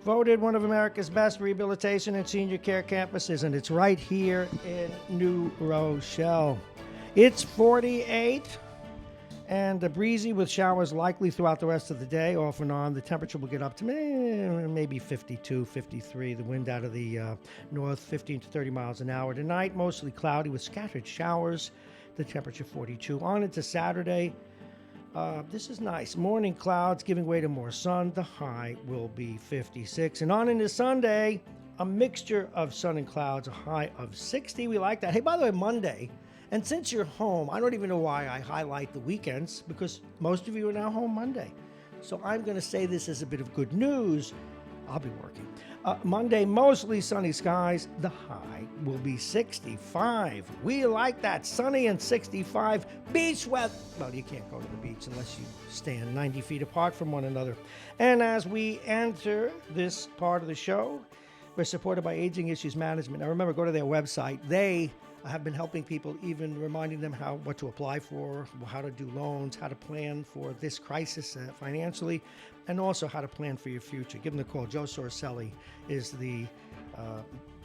Speaker 1: Voted one of America's best rehabilitation and senior care campuses, and it's right here in New Rochelle. It's 48 and breezy with showers likely throughout the rest of the day, off and on. The temperature will get up to maybe 52, 53. The wind out of the north, 15 to 30 miles an hour. Tonight, mostly cloudy with scattered showers. The temperature 42. On into Saturday. This is nice. Morning clouds giving way to more sun. The high will be 56. And on into Sunday, a mixture of sun and clouds, a high of 60. We like that. Hey, by the way, Monday, and since you're home, I don't even know why I highlight the weekends, because most of you are now home Monday. So I'm going to say this as a bit of good news. I'll be working. Monday, mostly sunny skies. The high will be 65. We like that. Sunny and 65. Beach weather. Well, you can't go to the beach unless you stand 90 feet apart from one another. And as we enter this part of the show, we're supported by Aging Issues Management. Now remember, go to their website. They have been helping people, even reminding them what to apply for, how to do loans, how to plan for this crisis financially, and also how to plan for your future. Give them a call. Joe Sorcelli is the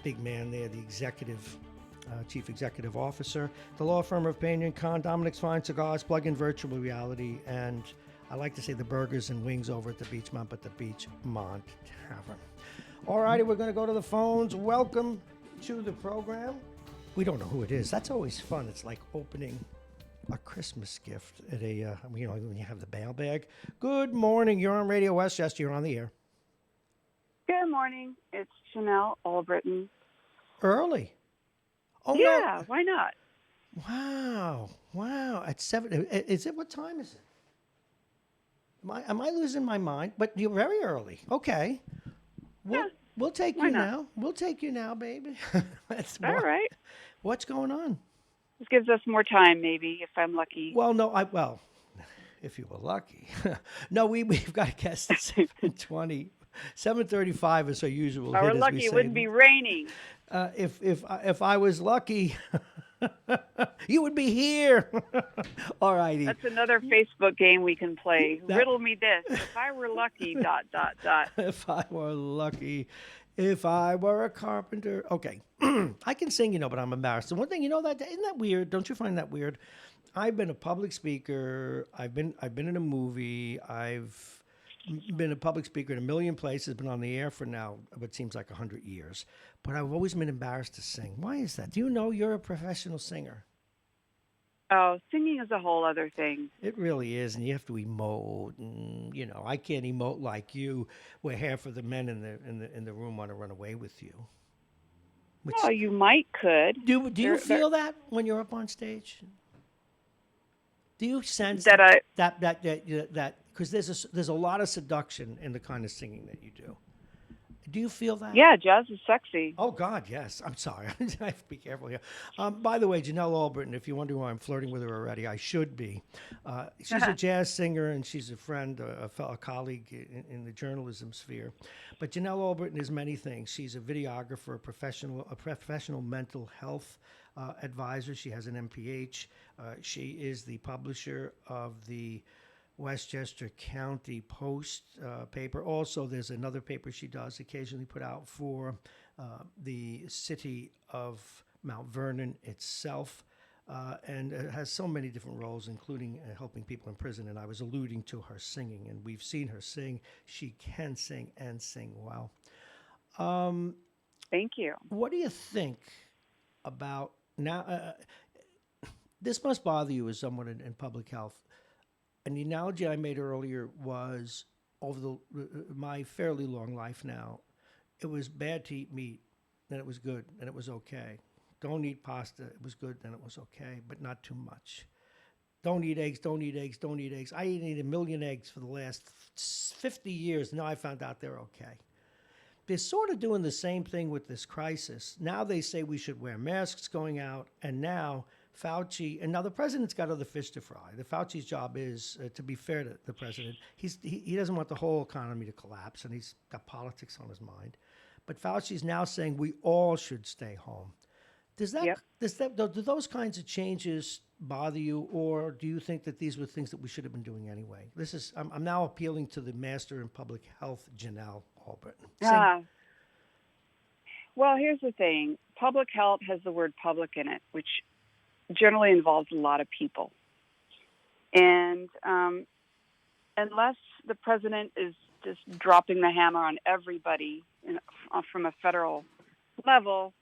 Speaker 1: big man there, the chief executive officer. The law firm of Payne & Con, Dominic's Fine Cigars, plug-in virtual reality, and I like to say the burgers and wings over at the Beachmont, but the Beachmont Tavern. All righty, we're going to go to the phones. Welcome to the program. We don't know who it is. That's always fun. It's like opening a Christmas gift at when you have the mail bag. Good morning. You're on Radio Westchester. You're on the air.
Speaker 3: Good morning. It's Chanel Albritton.
Speaker 1: Early. Oh no!
Speaker 3: Yeah, why not?
Speaker 1: Wow, wow! At 7, is it? What time is it? Am I losing my mind? But you're very early. Okay, we'll
Speaker 3: Yeah,
Speaker 1: we'll take
Speaker 3: why
Speaker 1: you
Speaker 3: not?
Speaker 1: now. We'll take you now, baby. That's
Speaker 3: All
Speaker 1: what.
Speaker 3: right.
Speaker 1: What's going on?
Speaker 3: This gives us more time, maybe, if I'm lucky.
Speaker 1: Well, no, if you were lucky. No, we've got a guest at 7:20. 7:35 is our usual
Speaker 3: If I
Speaker 1: hit,
Speaker 3: were
Speaker 1: as we
Speaker 3: lucky, it
Speaker 1: say.
Speaker 3: wouldn't be raining.
Speaker 1: If I was lucky, you would be here. All righty.
Speaker 3: That's another Facebook game we can play.
Speaker 1: That
Speaker 3: Riddle me this. If I were lucky, dot, dot, dot.
Speaker 1: if I were lucky, if I were a carpenter. Okay, I can sing, but I'm embarrassed. And one thing, that isn't that weird? Don't you find that weird? I've been a public speaker. I've been in a movie. I've been a public speaker in a million places. Been on the air for now what seems like 100 years. But I've always been embarrassed to sing. Why is that? Do you know you're a professional singer?
Speaker 3: Oh, singing is a whole other thing.
Speaker 1: It really is, and you have to emote. And I can't emote like you, where half of the men in the room want to run away with you. Which
Speaker 3: Well, you might could.
Speaker 1: do you
Speaker 3: There,
Speaker 1: feel that when you're up on stage? Do you sense
Speaker 3: that I,
Speaker 1: that because there's a lot of seduction in the kind of singing that you do? Do you feel that?
Speaker 3: yeah, jazz is sexy.
Speaker 1: Oh God, yes. I'm sorry. I have to be careful here. By the way, Janelle Albritton, if you're wondering why I'm flirting with her already, I should be. She's a jazz singer and she's a friend, a fellow colleague in the journalism sphere. But Janelle Albritton is many things. She's a videographer, a professional mental health advisor. She has an MPH. She is the publisher of the Westchester County Post paper. Also, there's another paper she does occasionally put out for the city of Mount Vernon itself, and it has so many different roles, including helping people in prison. And I was alluding to her singing, and we've seen her sing. She can sing and sing well.
Speaker 3: Thank you.
Speaker 1: What do you think about now? This must bother you as someone in public health. And the analogy I made earlier was over my fairly long life now, it was bad to eat meat, then it was good, then it was okay. Don't eat pasta, it was good, then it was okay, but not too much. Don't eat eggs, don't eat eggs, don't eat eggs. I ate 1 million eggs for the last 50 years. Now I found out they're okay. They're sort of doing the same thing with this crisis. Now they say we should wear masks going out, and now Fauci, and now the president's got other fish to fry. The Fauci's job is, to be fair to the president, he doesn't want the whole economy to collapse, and he's got politics on his mind. But Fauci's now saying we all should stay home.
Speaker 3: Yep.
Speaker 1: Do those kinds of changes bother you, or do you think that these were things that we should have been doing anyway? I'm now appealing to the master in public health, Janelle Albritton.
Speaker 3: Well, here's the thing. Public health has the word public in it, which generally involves a lot of people. And unless the president is just dropping the hammer on everybody from a federal level,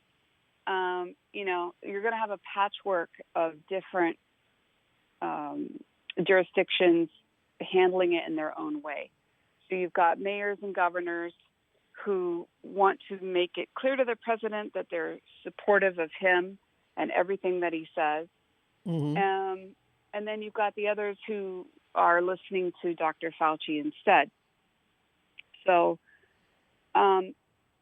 Speaker 3: you're going to have a patchwork of different jurisdictions handling it in their own way. So you've got mayors and governors who want to make it clear to the president that they're supportive of him and everything that he says.
Speaker 1: Mm-hmm.
Speaker 3: And then you've got the others who are listening to Dr. Fauci instead. So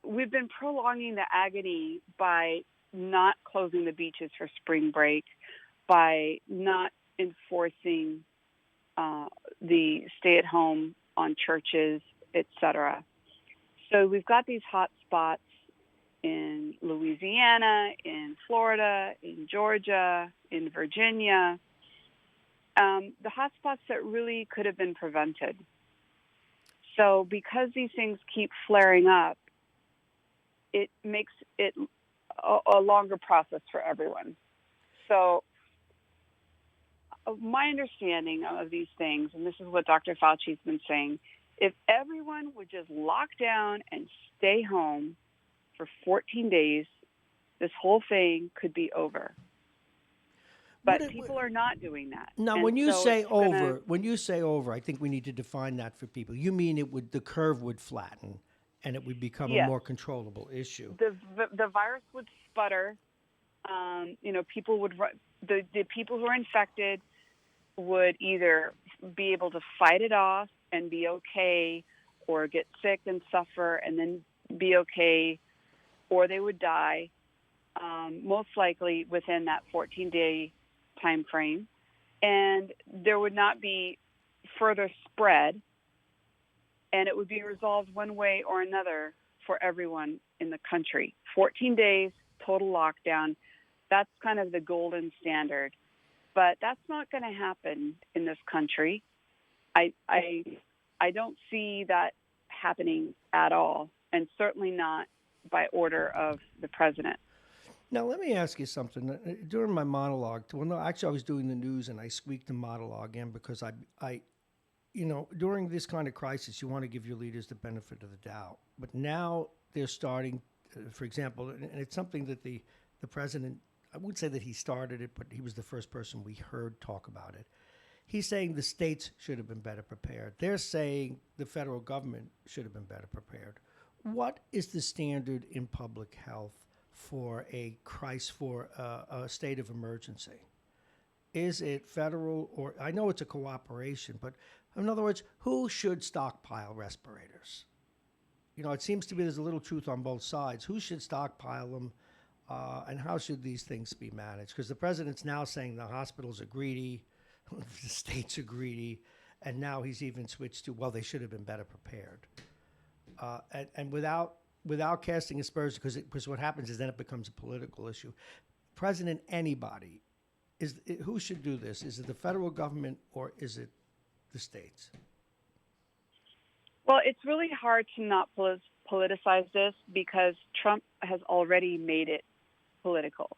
Speaker 3: we've been prolonging the agony by not closing the beaches for spring break, by not enforcing the stay-at-home on churches, etc. So we've got these hot spots in Louisiana, in Florida, in Georgia, in Virginia, the hotspots that really could have been prevented. So because these things keep flaring up, it makes it a longer process for everyone. So my understanding of these things, and this is what Dr. Fauci's been saying, if everyone would just lock down and stay home for 14 days, this whole thing could be over. But people are not doing that.
Speaker 1: Now,
Speaker 3: and
Speaker 1: when you
Speaker 3: so
Speaker 1: say over, I think we need to define that for people. You mean the curve would flatten, and it would become a
Speaker 3: Yes.
Speaker 1: more controllable issue.
Speaker 3: The virus would sputter. People would the people who are infected would either be able to fight it off and be okay, or get sick and suffer and then be okay, or they would die, most likely within that 14-day time frame, and there would not be further spread, and it would be resolved one way or another for everyone in the country. 14 days, total lockdown, that's kind of the golden standard. But that's not going to happen in this country. I don't see that happening at all, and certainly not by order of the president.
Speaker 1: Now, let me ask you something. During my monologue, actually, I was doing the news and I squeaked the monologue in because during this kind of crisis, you want to give your leaders the benefit of the doubt. But now they're starting, for example, and it's something that the president, I would say that he started it, but he was the first person we heard talk about it. He's saying the states should have been better prepared. They're saying the federal government should have been better prepared. What is the standard in public health for a state of emergency? Is it federal, or I know it's a cooperation, but in other words, who should stockpile respirators? It seems to me there's a little truth on both sides. Who should stockpile them? And how should these things be managed? Because the president's now saying the hospitals are greedy, the states are greedy, and now he's even switched to, well, they should have been better prepared. And without casting aspersions, because what happens is then it becomes a political issue. President, anybody, who should do this? Is it the federal government or is it the states?
Speaker 3: Well, it's really hard to not politicize this because Trump has already made it political.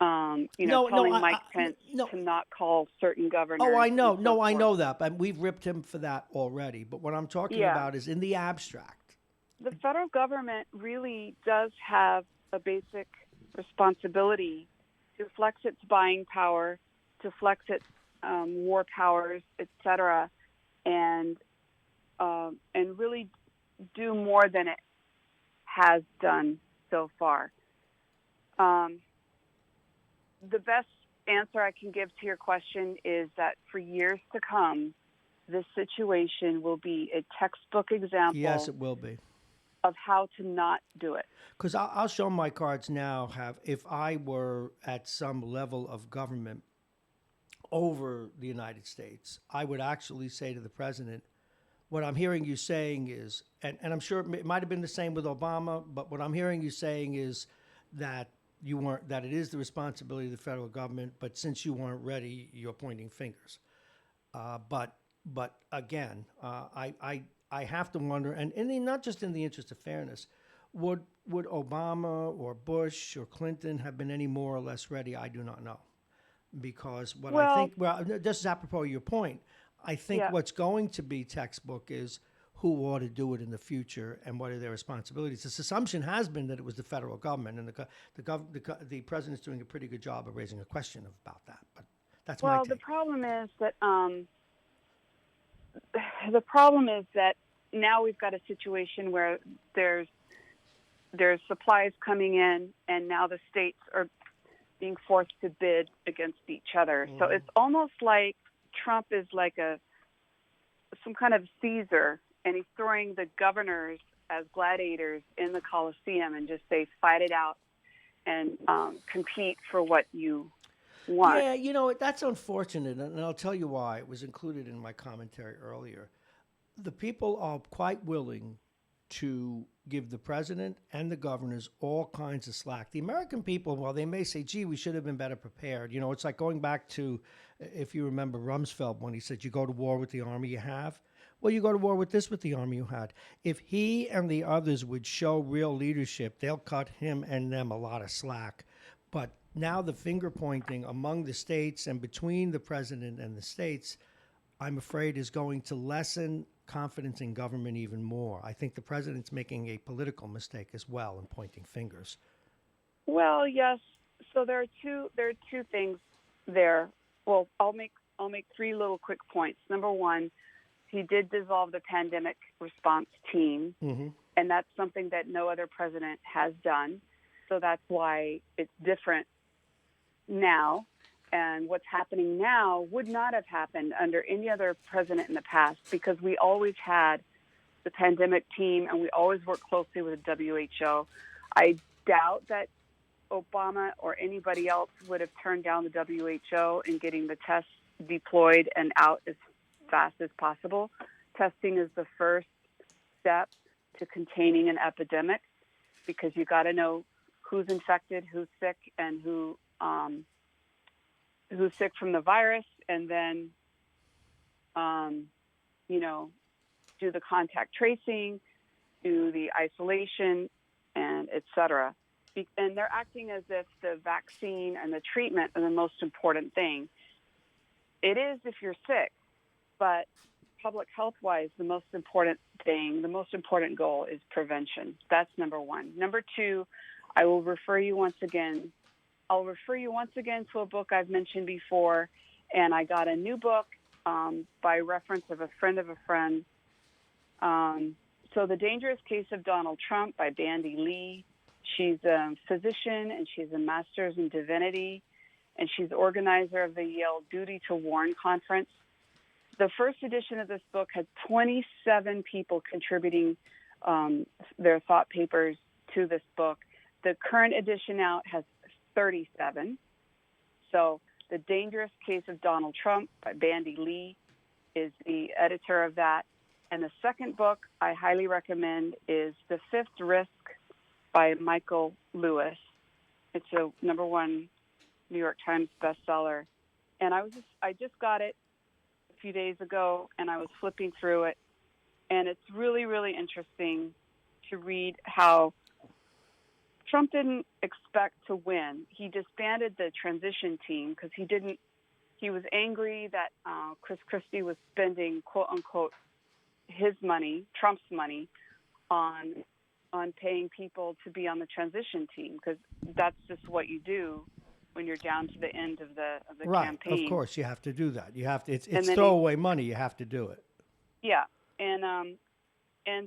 Speaker 3: Telling Mike Pence to not call certain governors.
Speaker 1: Oh, I know.
Speaker 3: So
Speaker 1: I know that. But we've ripped him for that already. But what I'm talking about is in the abstract.
Speaker 3: The federal government really does have a basic responsibility to flex its buying power, to flex its war powers, etc., and really do more than it has done so far. The best answer I can give to your question is that for years to come, this situation will be a textbook example.
Speaker 1: Yes, it will be.
Speaker 3: Of how to not do it.
Speaker 1: Because I'll show my cards now. If I were at some level of government over the United States, I would actually say to the president, what I'm hearing you saying is, and I'm sure it might have been the same with Obama, but what I'm hearing you saying is that that it is the responsibility of the federal government, but since you weren't ready, you're pointing fingers. But again, I have to wonder, and not just in the interest of fairness, would Obama or Bush or Clinton have been any more or less ready? I do not know, because I think, this is apropos of your point. I think what's going to be textbook is who ought to do it in the future and what are their responsibilities. This assumption has been that it was the federal government, and the president's doing a pretty good job of raising a question about that. But that's my take.
Speaker 3: Well, the problem is that now we've got a situation where there's supplies coming in, and now the states are being forced to bid against each other. Mm-hmm. So it's almost like Trump is like some kind of Caesar, and he's throwing the governors as gladiators in the Coliseum and just say, fight it out and compete for what you want.
Speaker 1: Yeah, that's unfortunate, and I'll tell you why. It was included in my commentary earlier. The people are quite willing to give the president and the governors all kinds of slack. The American people, while they may say, gee, we should have been better prepared, it's like going back to, if you remember Rumsfeld, when he said, you go to war with the army you have. Well, you go to war with the army you had. If he and the others would show real leadership, they'll cut him and them a lot of slack. But now the finger pointing among the states and between the president and the states, I'm afraid, is going to lessen confidence in government even more. I think the president's making a political mistake as well in pointing fingers.
Speaker 3: Well, yes. So there are two things there. Well, I'll make three little quick points. Number one, he did dissolve the pandemic response team,
Speaker 1: Mm-hmm.
Speaker 3: and that's something that no other president has done. So that's why it's different now. And what's happening now would not have happened under any other president in the past, because we always had the pandemic team and we always worked closely with the WHO. I doubt that Obama or anybody else would have turned down the WHO in getting the tests deployed and out as fast as possible. Testing is the first step to containing an epidemic, because you got to know who's infected, who's sick, and who's sick from the virus, and then do the contact tracing, do the isolation, and et cetera. And they're acting as if the vaccine and the treatment are the most important thing. It is if you're sick, but public health-wise, the most important thing, the most important goal is prevention. That's number one. Number two, I'll refer you once again to a book I've mentioned before, and I got a new book by reference of a friend of a friend. So The Dangerous Case of Donald Trump by Bandy Lee. She's a physician, and she's a master's in divinity, and she's organizer of the Yale Duty to Warn conference. The first edition of this book had 27 people contributing their thought papers to this book. The current edition out has 37. So The Dangerous Case of Donald Trump by Bandy Lee is the editor of that. And the second book I highly recommend is The Fifth Risk by Michael Lewis. It's a #1 New York Times bestseller. And I just got it a few days ago, and I was flipping through it. And it's really, really interesting to read how Trump didn't expect to win. He disbanded the transition team because he was angry that Chris Christie was spending, quote unquote, his money, Trump's money, on paying people to be on the transition team, because that's just what you do when you're down to the end of the
Speaker 1: Right.
Speaker 3: campaign.
Speaker 1: Of course, you have to do that. You have to. It's
Speaker 3: then
Speaker 1: throwaway money. You have to do it.
Speaker 3: Yeah, and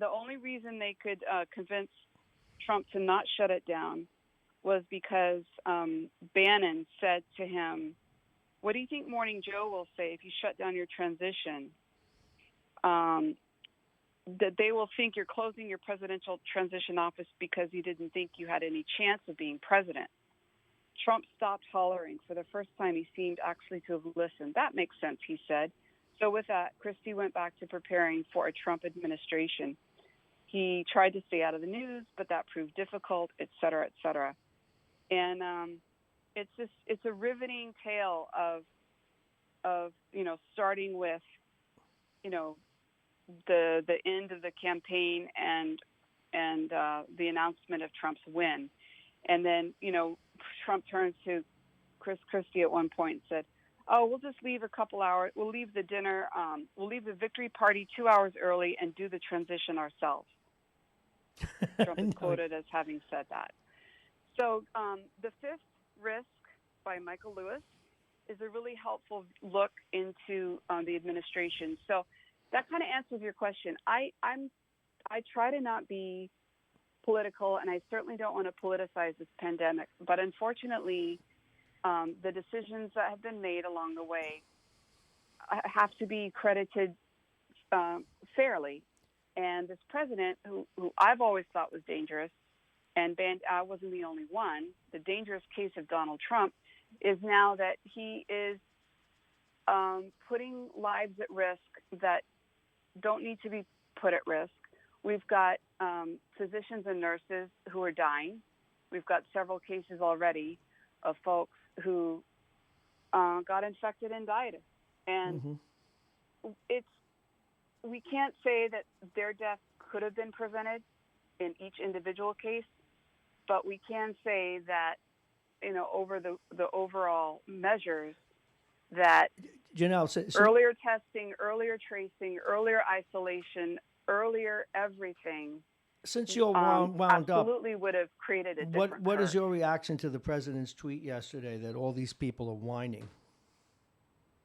Speaker 3: the only reason they could convince Trump to not shut it down was because Bannon said to him, "What do you think Morning Joe will say if you shut down your transition? That they will think you're closing your presidential transition office because you didn't think you had any chance of being president." Trump stopped hollering. For the first time, he seemed actually to have listened. "That makes sense," he said. So with that, Christie went back to preparing for a Trump administration. He tried to stay out of the news, but that proved difficult, et cetera, et cetera. And it's a riveting tale of starting with, the end of the campaign and the announcement of Trump's win. And then, Trump turns to Chris Christie at one point and said, "Oh, we'll just leave a couple hours. We'll leave the dinner. We'll leave the victory party 2 hours early and do the transition ourselves." Trump is quoted as having said that. So The Fifth Risk by Michael Lewis is a really helpful look into the administration. So that kind of answers your question. I try to not be political, and I certainly don't want to politicize this pandemic. But unfortunately, the decisions that have been made along the way have to be credited fairly. And this president, who I've always thought was dangerous, and I wasn't the only one, the dangerous case of Donald Trump is now that he is putting lives at risk that don't need to be put at risk. We've got physicians and nurses who are dying. We've got several cases already of folks who got infected and died. And we can't say that their death could have been prevented in each individual case, but we can say that, over the overall measures, that earlier testing, earlier tracing, earlier isolation, earlier everything.
Speaker 1: Since you're wound up,
Speaker 3: absolutely would have created a different
Speaker 1: What is
Speaker 3: curve.
Speaker 1: your reaction to the president's tweet yesterday that all these people are whining?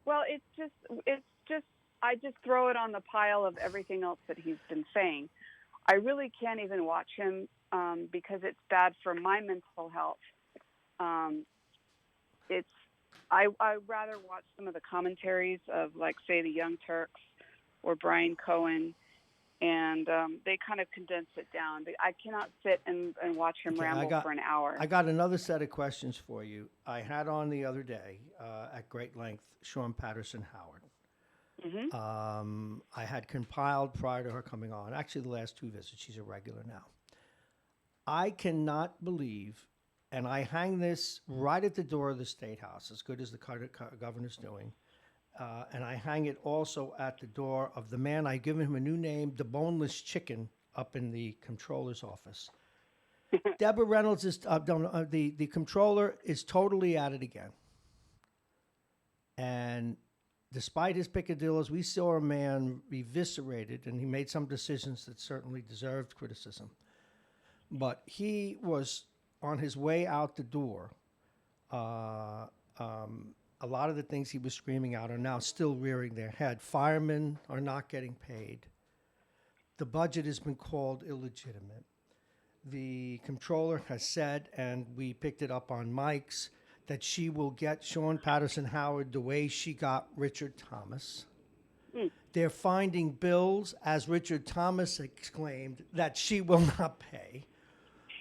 Speaker 3: Well, it's just I just throw it on the pile of everything else that he's been saying. I really can't even watch him because it's bad for my mental health. It's I'd rather watch some of the commentaries of, like, say, the Young Turks or Brian Cohen, and they kind of condense it down. But I cannot sit and watch him ramble for an hour.
Speaker 1: I got another set of questions for you. I had on the other day at great length Sean Patterson Howard. I had compiled prior to her coming on, actually the last 2 visits. She's a regular now. I cannot believe, and I hang this right at the door of the State House, as good as the governor's doing, and I hang it also at the door of the man, I've given him a new name, the Boneless Chicken, up in the comptroller's office. Deborah Reynolds is, the comptroller is totally at it again. And despite his peccadillos, we saw a man eviscerated, and he made some decisions that certainly deserved criticism. But he was on his way out the door. A lot of the things he was screaming out are now still rearing their head. Firemen are not getting paid. The budget has been called illegitimate. The comptroller has said, and we picked it up on Mike's, that she will get Sean Patterson Howard the way she got Richard Thomas. They're finding bills, as Richard Thomas exclaimed, that she will not pay.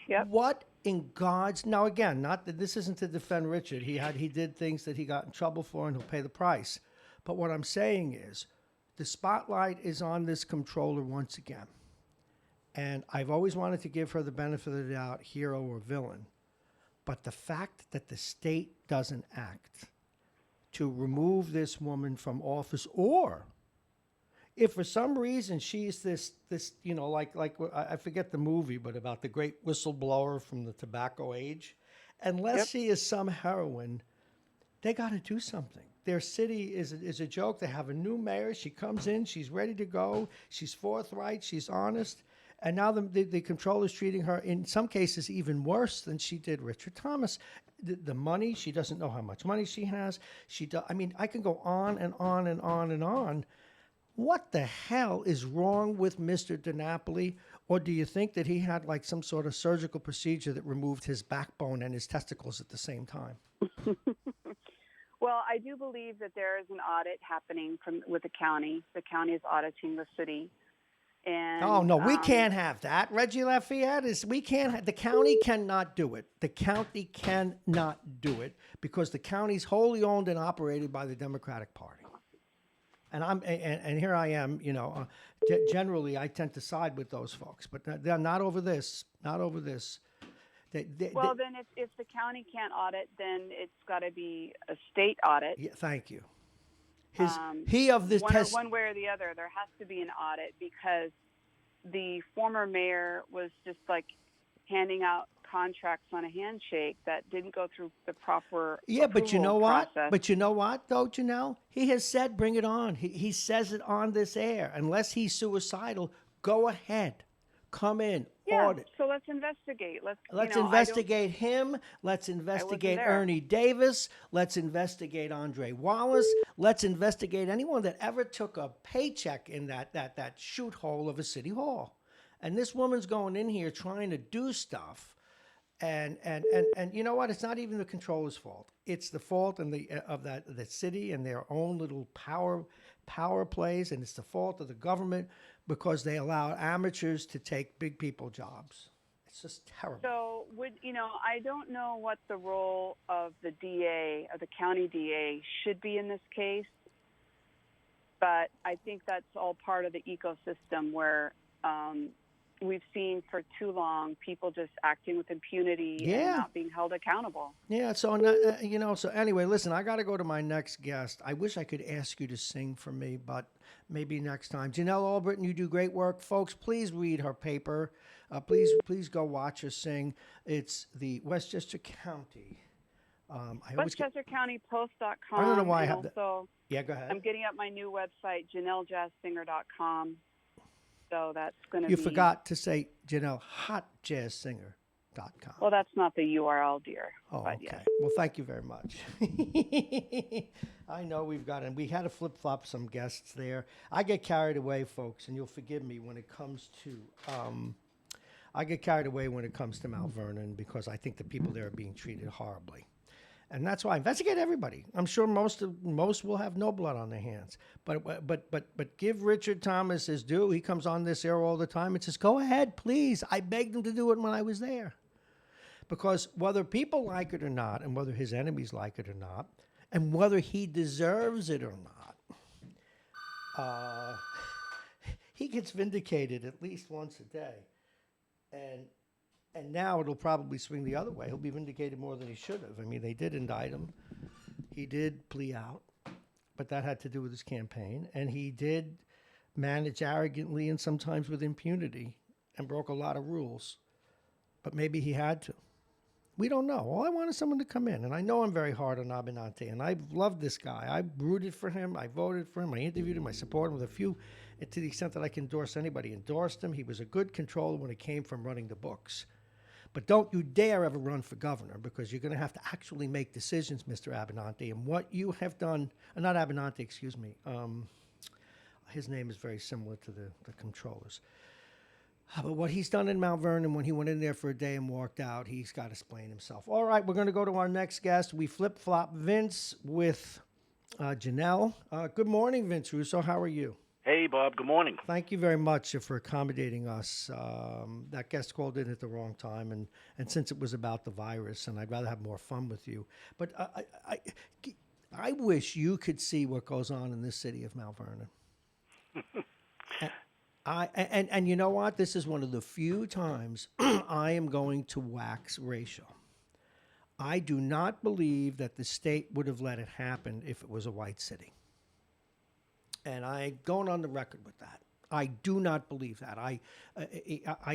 Speaker 3: Yep.
Speaker 1: What in God's... Now, again, not that this isn't to defend Richard. He did things that he got in trouble for, and he'll pay the price. But what I'm saying is the spotlight is on this comptroller once again. And I've always wanted to give her the benefit of the doubt, hero or villain. But the fact that the state doesn't act to remove this woman from office, or if for some reason she's this like I forget the movie, but about the great whistleblower from the tobacco age, unless she is some heroine, they got to do something. Their city is a joke. They have a new mayor. She comes in. She's ready to go. She's forthright. She's honest. And now the comptroller's treating her, in some cases, even worse than she did Richard Thomas. The money, she doesn't know how much money she has. I can go on and on and on and on. What the hell is wrong with Mr. DiNapoli? Or do you think that he had like some sort of surgical procedure that removed his backbone and his testicles at the same time?
Speaker 3: Well, I do believe that there is an audit happening with the county. The county is auditing the city. And,
Speaker 1: oh, no, we can't have that. Reggie Lafayette the county cannot do it. The county cannot do it because the county's wholly owned and operated by the Democratic Party. And here I am, generally I tend to side with those folks, but they're not over this, not over this.
Speaker 3: Then if the county can't audit, then it's got to be a state audit.
Speaker 1: Yeah, thank you.
Speaker 3: One way or the other, there has to be an audit because the former mayor was just like handing out contracts on a handshake that didn't go through the proper
Speaker 1: but you know what?
Speaker 3: process.
Speaker 1: But you know what, though, Janelle? He has said, bring it on. He says it on this air. Unless he's suicidal, go ahead. Come in, audit.
Speaker 3: So let's investigate.
Speaker 1: Let's investigate him. Let's investigate Ernie Davis. Let's investigate Andre Wallace. Let's investigate anyone that ever took a paycheck in that shoot hole of a city hall. And this woman's going in here trying to do stuff. And you know what? It's not even the controller's fault. It's the fault of the city and their own little power plays, and it's the fault of the government because they allow amateurs to take big people jobs. It's just terrible.
Speaker 3: So I don't know what the role of the DA, of the county DA, should be in this case, but I think that's all part of the ecosystem where we've seen for too long people just acting with impunity and not being held accountable.
Speaker 1: Yeah. So So anyway, listen. I got to go to my next guest. I wish I could ask you to sing for me, but maybe next time. Janelle Albritton, you do great work, folks. Please read her paper. Please go watch her sing. It's the Westchester County.
Speaker 3: WestchesterCountyPost.com.
Speaker 1: I don't know why I have
Speaker 3: that.
Speaker 1: Yeah, go ahead.
Speaker 3: I'm getting up my new website, JanelleJazzSinger.com. So that's going to be...
Speaker 1: You forgot to say Janelle, hot jazz singer.
Speaker 3: Well, that's not the URL, dear.
Speaker 1: Oh,
Speaker 3: But
Speaker 1: okay.
Speaker 3: yes.
Speaker 1: Well, thank you very much. I know we had to flip flop some guests there. I get carried away, folks, and you'll forgive me when it comes to. I get carried away when it comes to Mount Vernon because I think the people there are being treated horribly. And that's why I investigate everybody. I'm sure most will have no blood on their hands. But give Richard Thomas his due. He comes on this air all the time and says, "Go ahead, please." I begged him to do it when I was there. Because whether people like it or not, and whether his enemies like it or not, and whether he deserves it or not, he gets vindicated at least once a day. And now it'll probably swing the other way. He'll be vindicated more than he should have. I mean, they did indict him. He did plea out, but that had to do with his campaign. And he did manage arrogantly and sometimes with impunity and broke a lot of rules. But maybe he had to. We don't know. All I want is someone to come in. And I know I'm very hard on Abenante, and I've loved this guy. I rooted for him. I voted for him. I interviewed him. I supported him with a few, and to the extent that I can endorse anybody, endorsed him. He was a good controller when it came from running the books. But don't you dare ever run for governor, because you're going to have to actually make decisions, Mr. Abenante. And what you have done, not Abenante, excuse me. His name is very similar to the controllers. But what he's done in Mount Vernon, when he went in there for a day and walked out, he's got to explain himself. All right, we're going to go to our next guest. We flip-flop Vince with Janelle. Good morning, Vince Russo. How are you?
Speaker 4: Hey, Bob. Good morning.
Speaker 1: Thank you very much for accommodating us. That guest called in at the wrong time, and since it was about the virus, and I'd rather have more fun with you. But I wish you could see what goes on in this city of Mount Vernon. And you know what? This is one of the few times I am going to wax racial. I do not believe that the state would have let it happen if it was a white city. And I'm going on the record with that. I do not believe that. I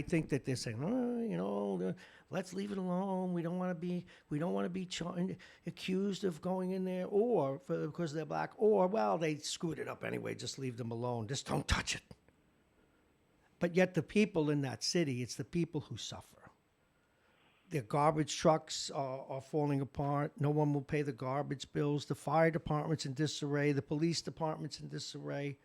Speaker 1: think that they're saying, let's leave it alone. We don't want to be accused of going in there, or because they're black, or well, they screwed it up anyway. Just leave them alone. Just don't touch it. But yet the people in that city, it's the people who suffer. Their garbage trucks are falling apart. No one will pay the garbage bills. The fire department's in disarray. The police department's in disarray.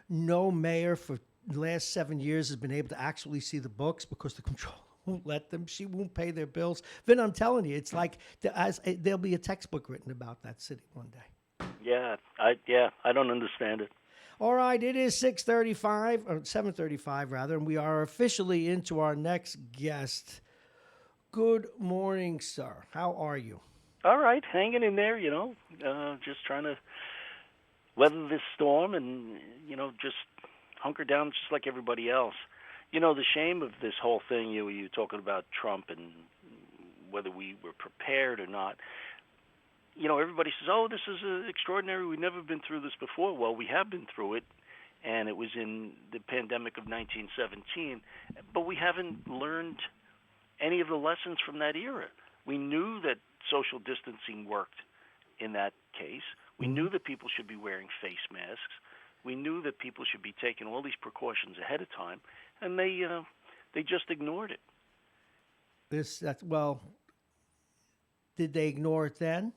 Speaker 1: No mayor for the last 7 years has been able to actually see the books because the controller won't let them. She won't pay their bills. Vin, I'm telling you, it's like there'll be a textbook written about that city one day.
Speaker 4: Yeah, I don't understand it.
Speaker 1: All right, it is 6:35, or 7:35 rather, and we are officially into our next guest. Good morning, sir. How are you?
Speaker 4: All right, hanging in there, just trying to weather this storm and, just hunker down just like everybody else. The shame of this whole thing, you talking about Trump and whether we were prepared or not. Everybody says, oh, this is extraordinary. We've never been through this before. Well, we have been through it, and it was in the pandemic of 1917, but we haven't learned any of the lessons from that era. We knew that social distancing worked in that case. We knew that people should be wearing face masks. We knew that people should be taking all these precautions ahead of time, and they just ignored it.
Speaker 1: Did they ignore it then?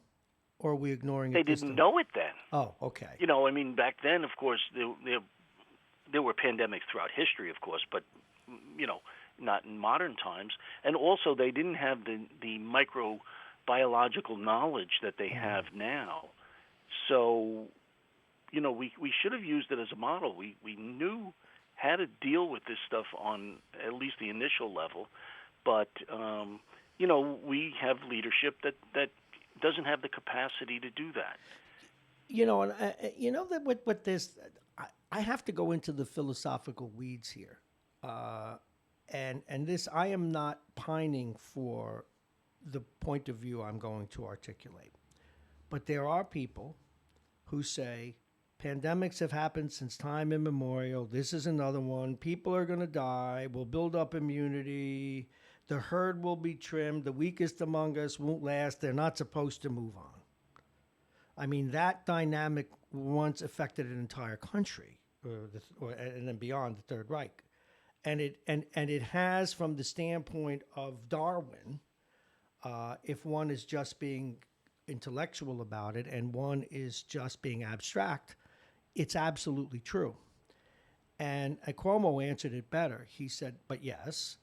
Speaker 1: Or are we ignoring it?
Speaker 4: They didn't know it then.
Speaker 1: Oh, okay.
Speaker 4: Back then, of course, there were pandemics throughout history, of course, but, not in modern times. And also, they didn't have the microbiological knowledge that they have now. So, we should have used it as a model. We knew how to deal with this stuff on at least the initial level, but, we have leadership that doesn't have the capacity to do that.
Speaker 1: That with this, I have to go into the philosophical weeds here, and this, I am not pining for the point of view I'm going to articulate, but there are people who say pandemics have happened since time immemorial. This is another one. People are going to die. We'll build up immunity. The herd will be trimmed. The weakest among us won't last. They're not supposed to move on. I mean, that dynamic once affected an entire country, and then beyond the Third Reich. and it has from the standpoint of Darwin, if one is just being intellectual about it and one is just being abstract, it's absolutely true. And Cuomo answered it better. He said, but yes,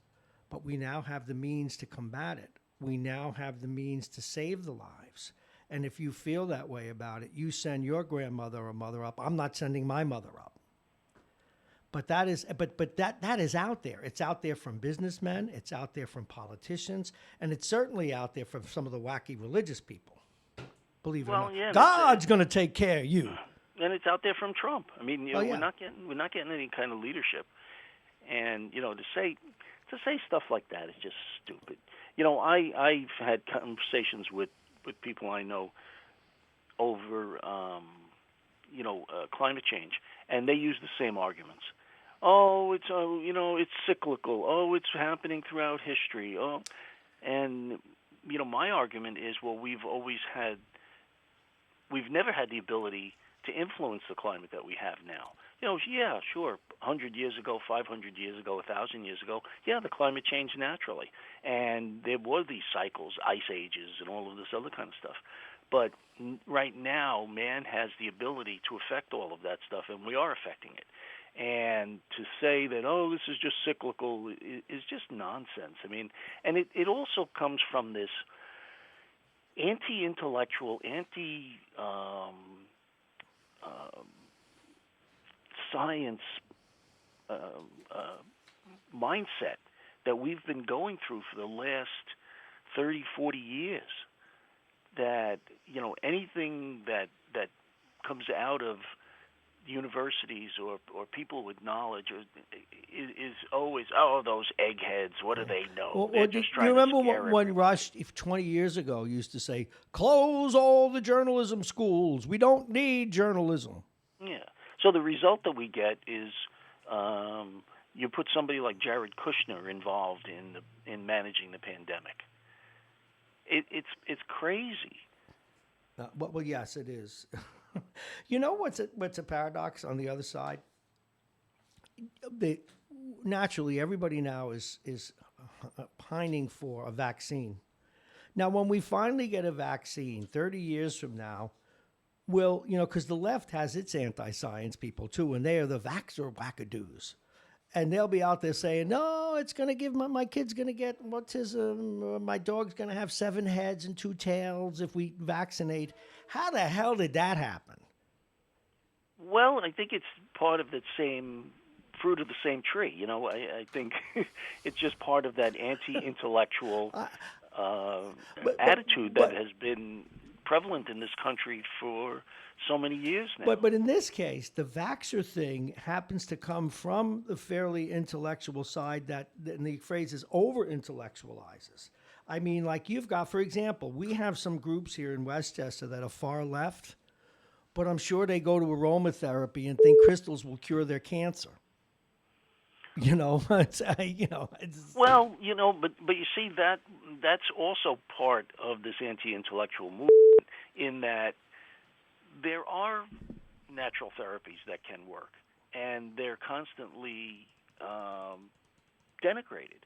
Speaker 1: but we now have the means to combat it. We now have the means to save the lives. And if you feel that way about it, you send your grandmother or mother up. I'm not sending my mother up. But that is that is out there. It's out there from businessmen, it's out there from politicians, and it's certainly out there from some of the wacky religious people. Believe it or not.
Speaker 4: Yeah,
Speaker 1: God's going to take care of you.
Speaker 4: And it's out there from Trump. I mean,
Speaker 1: Oh, yeah.
Speaker 4: we're not getting any kind of leadership. And to say stuff like that is just stupid. I've had conversations with people I know over climate change, and they use the same arguments. Oh, it's cyclical. Oh, it's happening throughout history. Oh, and my argument is, well, we've never had the ability to influence the climate that we have now. Yeah, sure, 100 years ago, 500 years ago, 1,000 years ago, yeah, the climate changed naturally, and there were these cycles, ice ages, and all of this other kind of stuff. But right now, man has the ability to affect all of that stuff, and we are affecting it. And to say that, oh, this is just cyclical is just nonsense. I mean, and it also comes from this anti-intellectual, science mindset that we've been going through for the last 30, 40 years. That, anything that comes out of universities or people with knowledge is always, oh, those eggheads, what do they know? They're just trying
Speaker 1: you remember
Speaker 4: to scare
Speaker 1: when Rush, 20 years ago, used to say, close all the journalism schools. We don't need journalism.
Speaker 4: Yeah. So the result that we get is you put somebody like Jared Kushner involved in managing the pandemic. It's crazy.
Speaker 1: Well, yes, it is. You know what's a paradox on the other side? Naturally, everybody now is pining for a vaccine. Now, when we finally get a vaccine, 30 years from now, because the left has its anti-science people too, and they are the vaxxer wackadoos. And they'll be out there saying, no, it's going to give my kid's going to get, my dog's going to have 7 heads and 2 tails if we vaccinate. How the hell did that happen?
Speaker 4: Well, I think it's part of the same fruit of the same tree. I think it's just part of that anti-intellectual attitude that has been prevalent in this country for so many years now.
Speaker 1: But in this case, the vaxxer thing happens to come from the fairly intellectual side that, and the phrase is over-intellectualizes. I mean, like you've got, for example, we have some groups here in Westchester that are far left, but I'm sure they go to aromatherapy and think crystals will cure their cancer. It's.
Speaker 4: Well, but you see that's also part of this anti-intellectual movement in that there are natural therapies that can work, and they're constantly denigrated.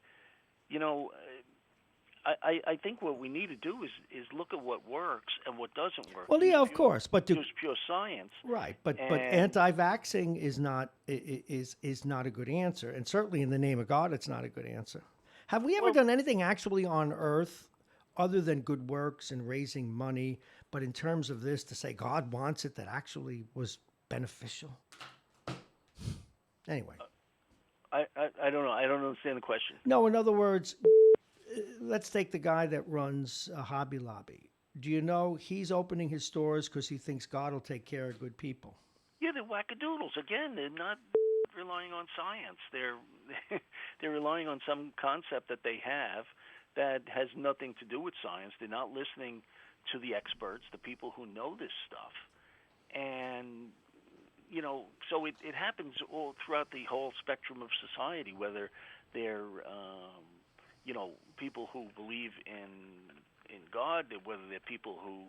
Speaker 4: I think what we need to do is look at what works and what doesn't work.
Speaker 1: Well, yeah, of course, but
Speaker 4: use pure science.
Speaker 1: Right, but anti-vaxxing is not a good answer, and certainly in the name of God, it's not a good answer. Have we ever done anything actually on Earth other than good works and raising money, but in terms of this to say God wants it, that actually was beneficial? Anyway,
Speaker 4: I don't know. I don't understand the question.
Speaker 1: No, in other words, let's take the guy that runs Hobby Lobby. Do you know he's opening his stores because he thinks God will take care of good people?
Speaker 4: Yeah, they're wackadoodles. Again, they're not relying on science. They're relying on some concept that they have that has nothing to do with science. They're not listening to the experts, the people who know this stuff. And, so it happens all throughout the whole spectrum of society, whether they're people who believe in God, whether they're people who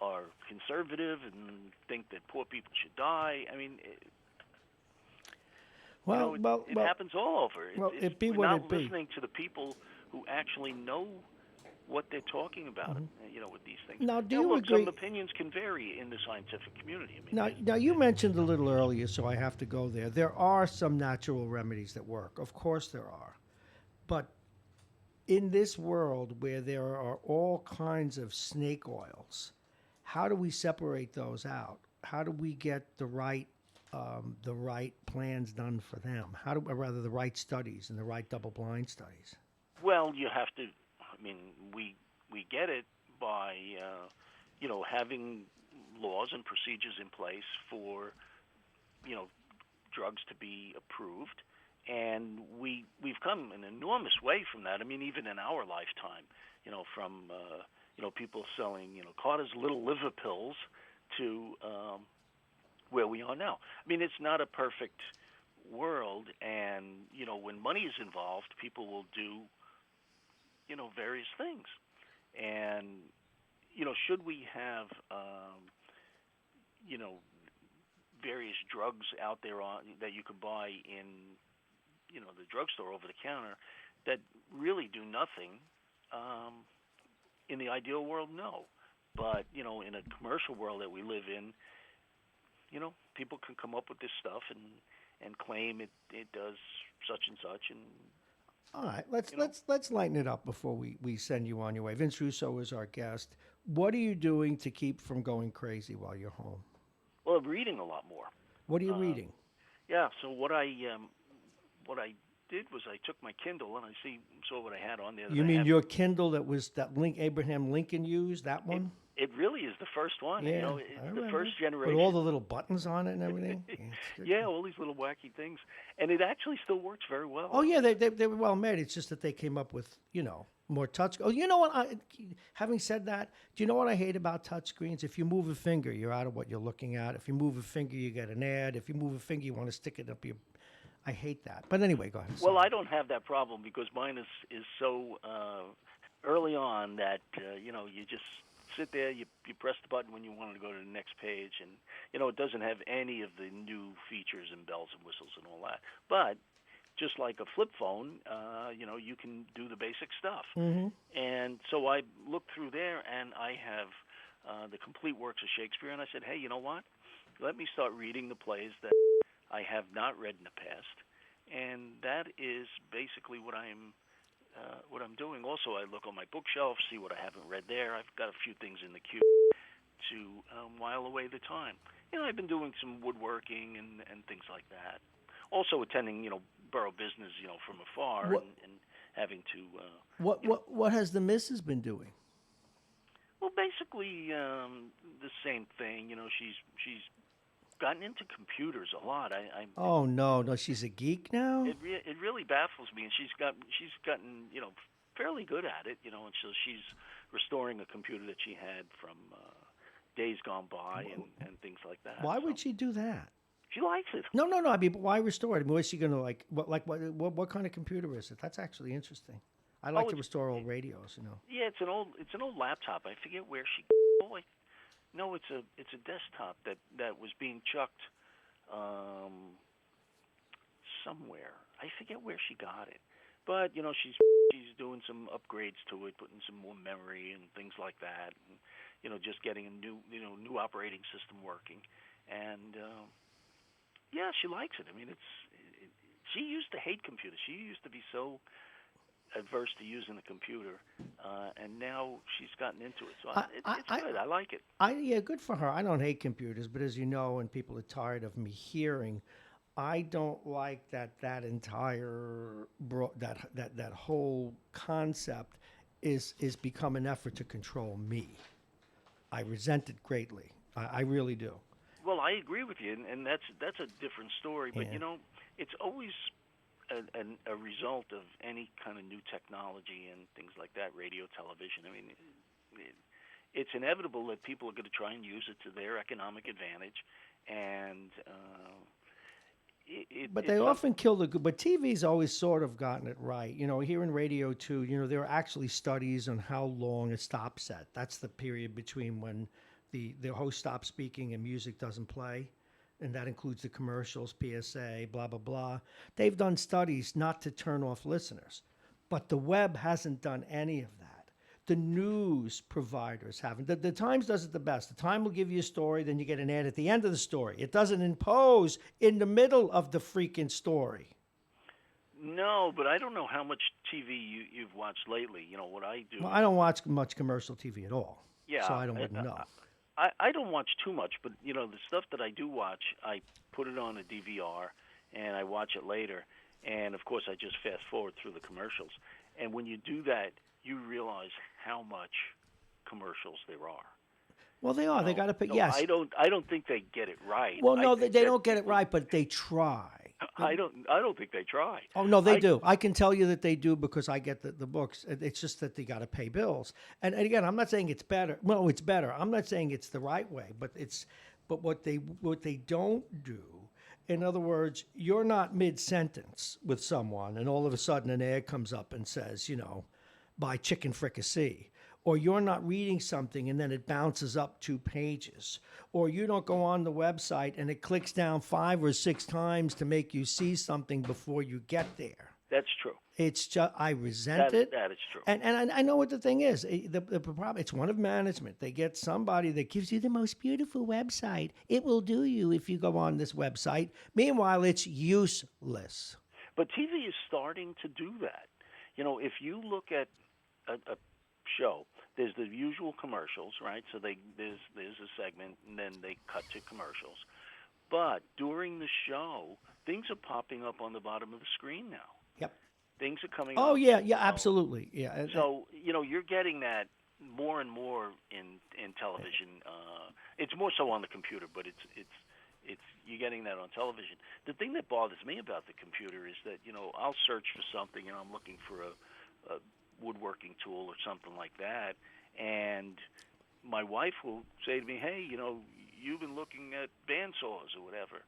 Speaker 4: are conservative and think that poor people should die. I mean,
Speaker 1: Well,
Speaker 4: It happens all over.
Speaker 1: Well, it be
Speaker 4: we're
Speaker 1: what
Speaker 4: not
Speaker 1: it be.
Speaker 4: listening to the people who actually know what they're talking about, with these things.
Speaker 1: Now, do
Speaker 4: Now,
Speaker 1: you
Speaker 4: look,
Speaker 1: agree?
Speaker 4: some opinions can vary in the scientific community. I mean,
Speaker 1: Now, you mentioned a little earlier, so I have to go there. There are some natural remedies that work. Of course, there are. But in this world where there are all kinds of snake oils, how do we separate those out? How do we get the right plans done for them? Or rather, the right studies and the right double-blind studies?
Speaker 4: well, you have to. I mean, we get it by having laws and procedures in place for drugs to be approved, and we've come an enormous way from that. I mean, even in our lifetime, from people selling Carter's little liver pills to where we are now. I mean, it's not a perfect world, and when money is involved, people will do various things, and should we have various drugs out there that you could buy in the drugstore over the counter that really do nothing? In the ideal world, no. But in a commercial world that we live in, people can come up with this stuff and claim it does such and such. And
Speaker 1: All right, let's lighten it up before we send you on your way. Vince Russo is our guest. What are you doing to keep from going crazy while you're home?
Speaker 4: well, I'm reading a lot more.
Speaker 1: What are you reading?
Speaker 4: Yeah. So what I did was I took my Kindle and I saw what I had on there.
Speaker 1: You mean your Kindle that Abraham Lincoln used, that one?
Speaker 4: It really is the first one.
Speaker 1: Yeah,
Speaker 4: It's the first generation.
Speaker 1: With all the little buttons on it and everything?
Speaker 4: Yeah, all these little wacky things. And it actually still works very well.
Speaker 1: Oh, yeah, they were well made. It's just that they came up with, more touch. Oh, you know what? Having said that, do you know what I hate about touch screens? If you move a finger, you're out of what you're looking at. If you move a finger, you get an ad. If you move a finger, you want to stick it up your... I hate that. But anyway, go ahead.
Speaker 4: Well, I don't have that problem because mine is so early on that, you just sit there, you press the button when you want to go to the next page, and, it doesn't have any of the new features and bells and whistles and all that. But just like a flip phone, you can do the basic stuff.
Speaker 1: Mm-hmm.
Speaker 4: And so I looked through there, and I have the complete works of Shakespeare, and I said, hey, you know what? Let me start reading the plays that I have not read in the past, and that is basically what I'm doing. Also, I look on my bookshelf, see what I haven't read there. I've got a few things in the queue to while away the time. I've been doing some woodworking and things like that. Also attending, borough business, from afar and having to.
Speaker 1: What has the missus been doing?
Speaker 4: Well, basically the same thing. She's gotten into computers a lot.
Speaker 1: Oh no, she's a geek now.
Speaker 4: It really baffles me, and she's gotten fairly good at it, and so she's restoring a computer that she had from days gone by and things like that.
Speaker 1: Why would she do that?
Speaker 4: She likes it.
Speaker 1: No. I mean, but why restore it? I mean, was she going to what kind of computer is it? That's actually interesting. I like to restore old radios.
Speaker 4: Yeah, it's an old laptop. I forget where she. No, it's a desktop that was being chucked somewhere. I forget where she got it, but she's doing some upgrades to it, putting some more memory and things like that, and just getting a new operating system working, and yeah, she likes it. I mean, she used to hate computers. She used to be so adverse to using the computer, and now she's gotten into it. So it's good. I like it.
Speaker 1: Yeah, good for her. I don't hate computers, but as you know, and people are tired of me hearing, I don't like that entire that whole concept is become an effort to control me. I resent it greatly. I really do.
Speaker 4: Well, I agree with you, and that's a different story. But it's always a result of any kind of new technology and things like that, radio, television. I mean, it's inevitable that people are going to try and use it to their economic advantage, and
Speaker 1: but they often kill the good. But TV's always sort of gotten it right. Here in radio too, there are actually studies on how long a stop set. That's the period between when the host stops speaking and music doesn't play. and that includes the commercials, PSA, blah, blah, blah. They've done studies not to turn off listeners, but the web hasn't done any of that. The news providers haven't. The Times does it the best. The Time will give you a story, then you get an ad at the end of the story. It doesn't impose in the middle of the freaking story.
Speaker 4: No, but I don't know how much TV you've watched lately. You know what I do.
Speaker 1: Well, I don't watch much commercial TV at all,
Speaker 4: Yeah,
Speaker 1: so I don't wouldn't know.
Speaker 4: I don't watch too much, but you know the stuff that I do watch, I put it on a DVR and I watch it later. And of course, I just fast forward through the commercials. And when you do that, you realize how much commercials there are.
Speaker 1: Well, they are. They got to pay.
Speaker 4: So
Speaker 1: Yes.
Speaker 4: I don't think they get it right.
Speaker 1: Well, no,
Speaker 4: I
Speaker 1: they
Speaker 4: think that
Speaker 1: don't get it
Speaker 4: people-
Speaker 1: right, but they try.
Speaker 4: I don't think they try.
Speaker 1: Oh no, they do. I can tell you that they do because I get the books. It's just that they got to pay bills. And again, I'm not saying it's better. Well, it's better. I'm not saying it's the right way, but what they don't do. In other words, you're not mid-sentence with someone, and all of a sudden an ad comes up and says, buy chicken fricassee. Or you're not reading something and then it bounces up 2 pages. Or you don't go on the website and it clicks down 5 or 6 times to make you see something before you get there.
Speaker 4: That's true.
Speaker 1: It's just, I resent it.
Speaker 4: That is true.
Speaker 1: And I know what the thing is. The problem, it's one of management. They get somebody that gives you the most beautiful website. It will do you if you go on this website. Meanwhile, it's useless.
Speaker 4: But TV is starting to do that. If you look at a show, there's the usual commercials, right? So there's a segment, and then they cut to commercials. But during the show, things are popping up on the bottom of the screen now.
Speaker 1: Yep.
Speaker 4: Things are coming
Speaker 1: Oh,
Speaker 4: up.
Speaker 1: yeah, absolutely. Yeah.
Speaker 4: So, you're getting that more and more in television. It's more so on the computer, but it's you're getting that on television. The thing that bothers me about the computer is that, I'll search for something, and I'm looking for a woodworking tool or something like that, and my wife will say to me, hey, you've been looking at bandsaws or whatever.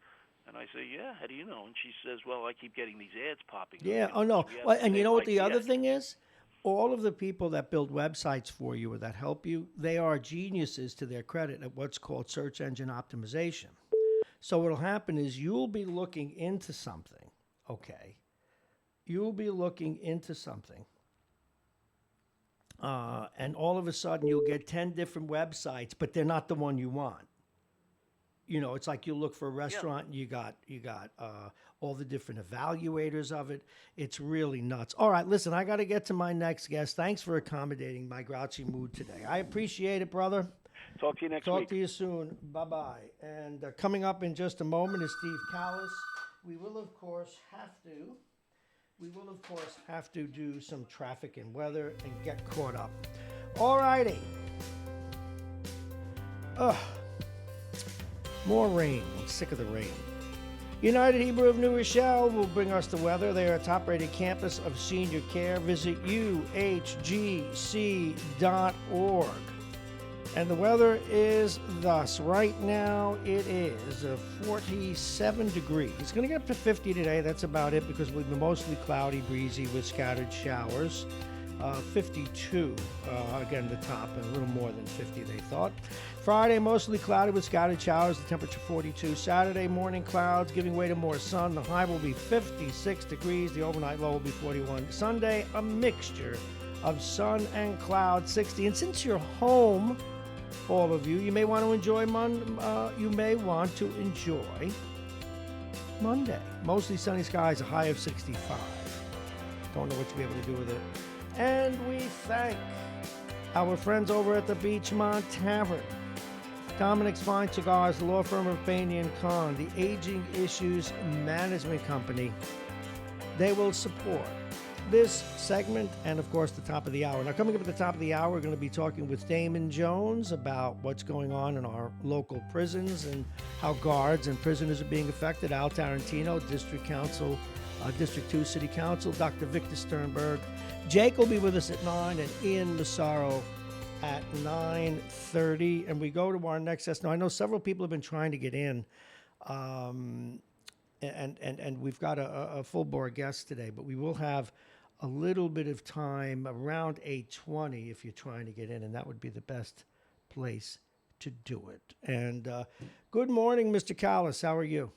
Speaker 4: And I say, yeah, how do you know? And she says, well, I keep getting these ads popping up.
Speaker 1: Yeah, oh no. Well, and you know what the other thing is? All of the people that build websites for you or that help you, they are geniuses to their credit at what's called search engine optimization. So what'll happen is you'll be looking into something, okay? You'll be looking into something. And all of a sudden you'll get 10 different websites, but they're not the one you want. It's like you look for a restaurant and you got all the different evaluators of it. It's really nuts. All right, listen, I got to get to my next guest. Thanks for accommodating my grouchy mood today. I appreciate it, brother.
Speaker 4: Talk to you next week.
Speaker 1: Talk to you soon. Bye-bye. And coming up in just a moment is Steve Callis. We will, of course, have to do some traffic and weather and get caught up. All righty. More rain. I'm sick of the rain. United Hebrew of New Rochelle will bring us the weather. They are a top-rated campus of senior care. Visit uhgc.org. And the weather is thus. Right now, it is 47 degrees. It's going to get up to 50 today. That's about it because we've been mostly cloudy, breezy with scattered showers. 52, again, the top, and a little more than 50, they thought. Friday, mostly cloudy with scattered showers, the temperature 42. Saturday, morning clouds, giving way to more sun. The high will be 56 degrees. The overnight low will be 41. Sunday, a mixture of sun and cloud, 60. And since you're home, all of you, you may want to enjoy Monday. Mostly sunny skies, a high of 65. Don't know what you'll be able to do with it. And we thank our friends over at the Beachmont Tavern, Dominic's Fine Cigars, the law firm of Bainey & Kahn, the Aging Issues Management Company. They will support this segment and, of course, the top of the hour. Now, coming up at the top of the hour, we're going to be talking with Damon Jones about what's going on in our local prisons and how guards and prisoners are being affected. Al Tarantino, District 2 City Council, Dr. Victor Sternberg. Jake will be with us at 9 and Ian Massaro at 9:30. And we go to our next guest. Now, I know several people have been trying to get in, and we've got a full-bore guest today, but we will have a little bit of time around 8:20 if you're trying to get in, and that would be the best place to do it. And good morning, Mr. Callis. How are you?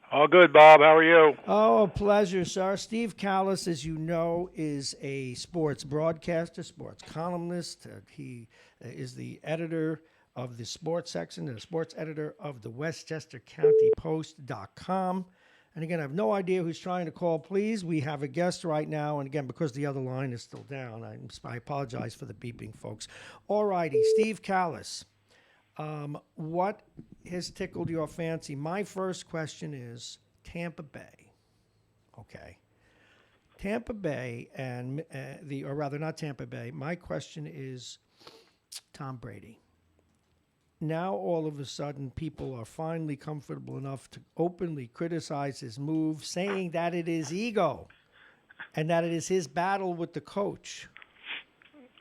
Speaker 5: All good, Bob. How are you?
Speaker 1: Oh, a pleasure, sir. Steve Callis, as you know, is a sports broadcaster, sports columnist. He is the editor of the sports section and the sports editor of the Westchester County Post.com. And again, I have no idea who's trying to call. Please, we have a guest right now. And again, because the other line is still down, I apologize for the beeping, folks. All righty, Steve Callis. What has tickled your fancy? My first question is Tampa Bay. Okay. Tampa Bay and or rather not Tampa Bay. My question is Tom Brady. Now all of a sudden people are finally comfortable enough to openly criticize his move, saying that it is ego and that it is his battle with the coach.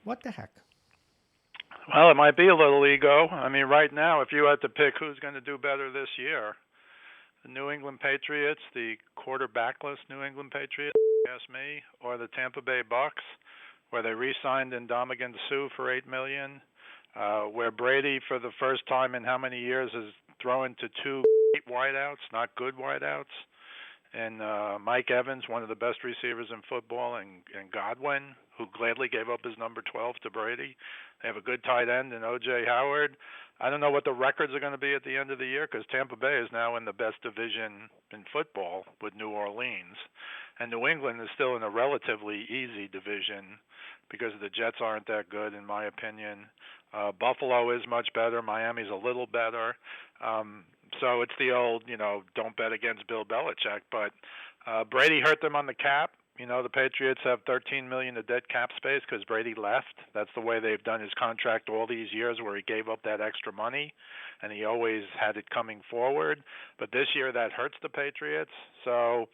Speaker 1: What the heck?
Speaker 5: Well, it might be a little ego. I mean, right now, if you had to pick who's going to do better this year, the New England Patriots, the quarterbackless New England Patriots, if you ask me, or the Tampa Bay Bucks, where they re-signed Ndamukong Suh for $8 million, where Brady, for the first time in how many years, is throwing to two great wideouts, not good wideouts, and Mike Evans, one of the best receivers in football, and Godwin, who gladly gave up his number 12 to Brady. They have a good tight end in O.J. Howard. I don't know what the records are going to be at the end of the year because Tampa Bay is now in the best division in football with New Orleans. And New England is still in a relatively easy division because the Jets aren't that good, in my opinion. Buffalo is much better. Miami's a little better. So it's the old, don't bet against Bill Belichick. But Brady hurt them on the cap. The Patriots have $13 million of dead cap space because Brady left. That's the way they've done his contract all these years, where he gave up that extra money, and he always had it coming forward. But this year that hurts the Patriots. So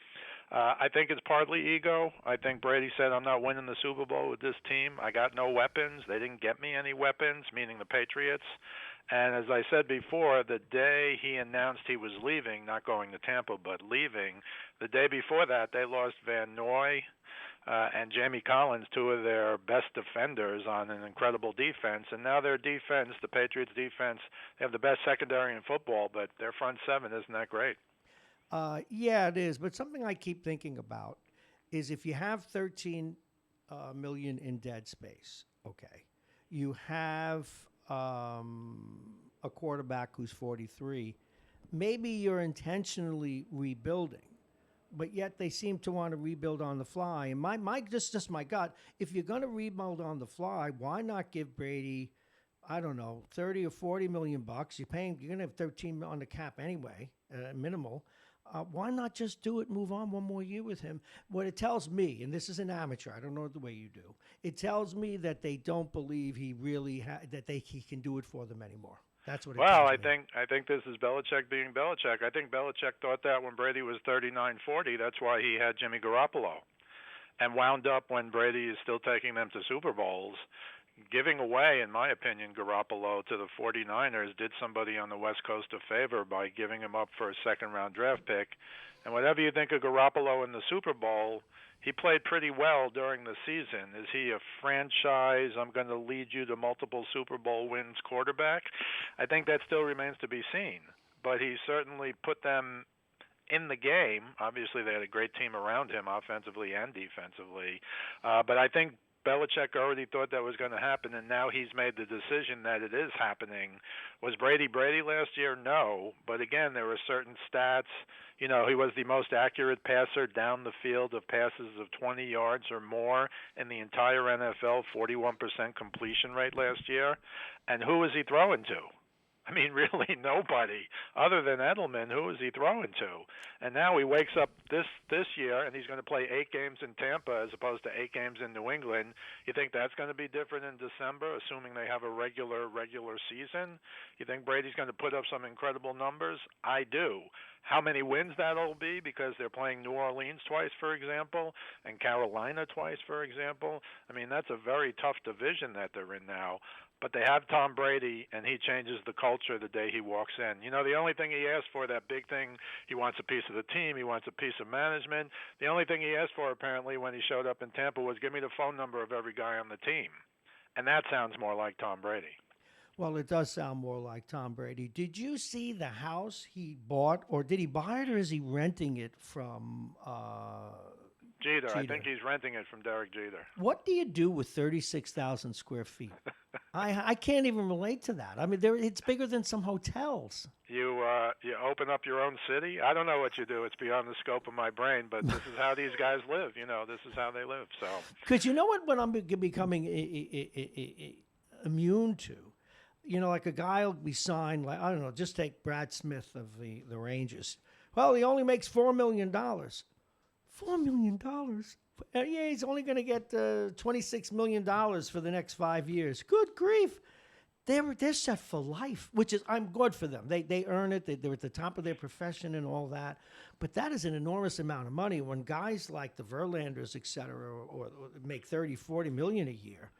Speaker 5: I think it's partly ego. I think Brady said, I'm not winning the Super Bowl with this team. I got no weapons. They didn't get me any weapons, meaning the Patriots. And as I said before, the day he announced he was leaving, not going to Tampa, but leaving, the day before that, they lost Van Noy and Jamie Collins, two of their best defenders on an incredible defense. And now their defense, the Patriots' defense, they have the best secondary in football, but their front seven isn't that great.
Speaker 1: Yeah, it is. But something I keep thinking about is if you have 13 million in dead space, okay, you have a quarterback who's 43, maybe you're intentionally rebuilding, but yet they seem to want to rebuild on the fly. And just my gut, if you're going to rebuild on the fly, why not give Brady, I don't know, 30 or 40 million bucks? You're going to have 13 on the cap anyway, minimal. Why not just do it, move on one more year with him? What it tells me, and this is an amateur, I don't know the way you do, it tells me that they don't believe he really he can do it for them anymore. That's what it tells me.
Speaker 5: I think this is Belichick being Belichick. I think Belichick thought that when Brady was 39, 40, that's why he had Jimmy Garoppolo, and wound up when Brady is still taking them to Super Bowls, giving away, in my opinion, Garoppolo to the 49ers did somebody on the West Coast a favor by giving him up for a second-round draft pick. And whatever you think of Garoppolo in the Super Bowl, he played pretty well during the season. Is he a franchise, I'm going to lead you to multiple Super Bowl wins quarterback? I think that still remains to be seen. But he certainly put them in the game. Obviously, they had a great team around him offensively and defensively. But I think Belichick already thought that was going to happen, and now he's made the decision that it is happening. Was Brady last year? No. But again, there were certain stats. He was the most accurate passer down the field of passes of 20 yards or more in the entire NFL, 41% completion rate last year. And who was he throwing to? I mean, really nobody other than Edelman. Who is he throwing to? And now he wakes up this year, and he's going to play 8 games in Tampa as opposed to 8 games in New England. You think that's going to be different in December, assuming they have a regular season? You think Brady's going to put up some incredible numbers? I do. How many wins that'll be, because they're playing New Orleans twice, for example, and Carolina twice, for example. I mean, that's a very tough division that they're in now. But they have Tom Brady, and he changes the culture the day he walks in. The only thing he asked for, that big thing, he wants a piece of the team, he wants a piece of management. The only thing he asked for, apparently, when he showed up in Tampa was, give me the phone number of every guy on the team. And that sounds more like Tom Brady.
Speaker 1: Well, it does sound more like Tom Brady. Did you see the house he bought, or did he buy it, or is he renting it from
Speaker 5: Jeter. I
Speaker 1: Jeter?
Speaker 5: think he's renting it from Derek Jeter.
Speaker 1: What do you do with 36,000 square feet? I can't even relate to that. I mean, it's bigger than some hotels.
Speaker 5: You open up your own city. I don't know what you do. It's beyond the scope of my brain, but this is how these guys live. This is how they live. So,
Speaker 1: because you know what I'm becoming immune to, like a guy will be signed, like, I don't know, just take Brad Smith of the Rangers. Well, he only makes $4 million. $4 million. Yeah, he's only going to get $26 million for the next 5 years. Good grief. They're set for life, which is, I'm good for them. They earn it. They're at the top of their profession and all that. But that is an enormous amount of money when guys like the Verlanders, et cetera, or make 30, 40 million a year.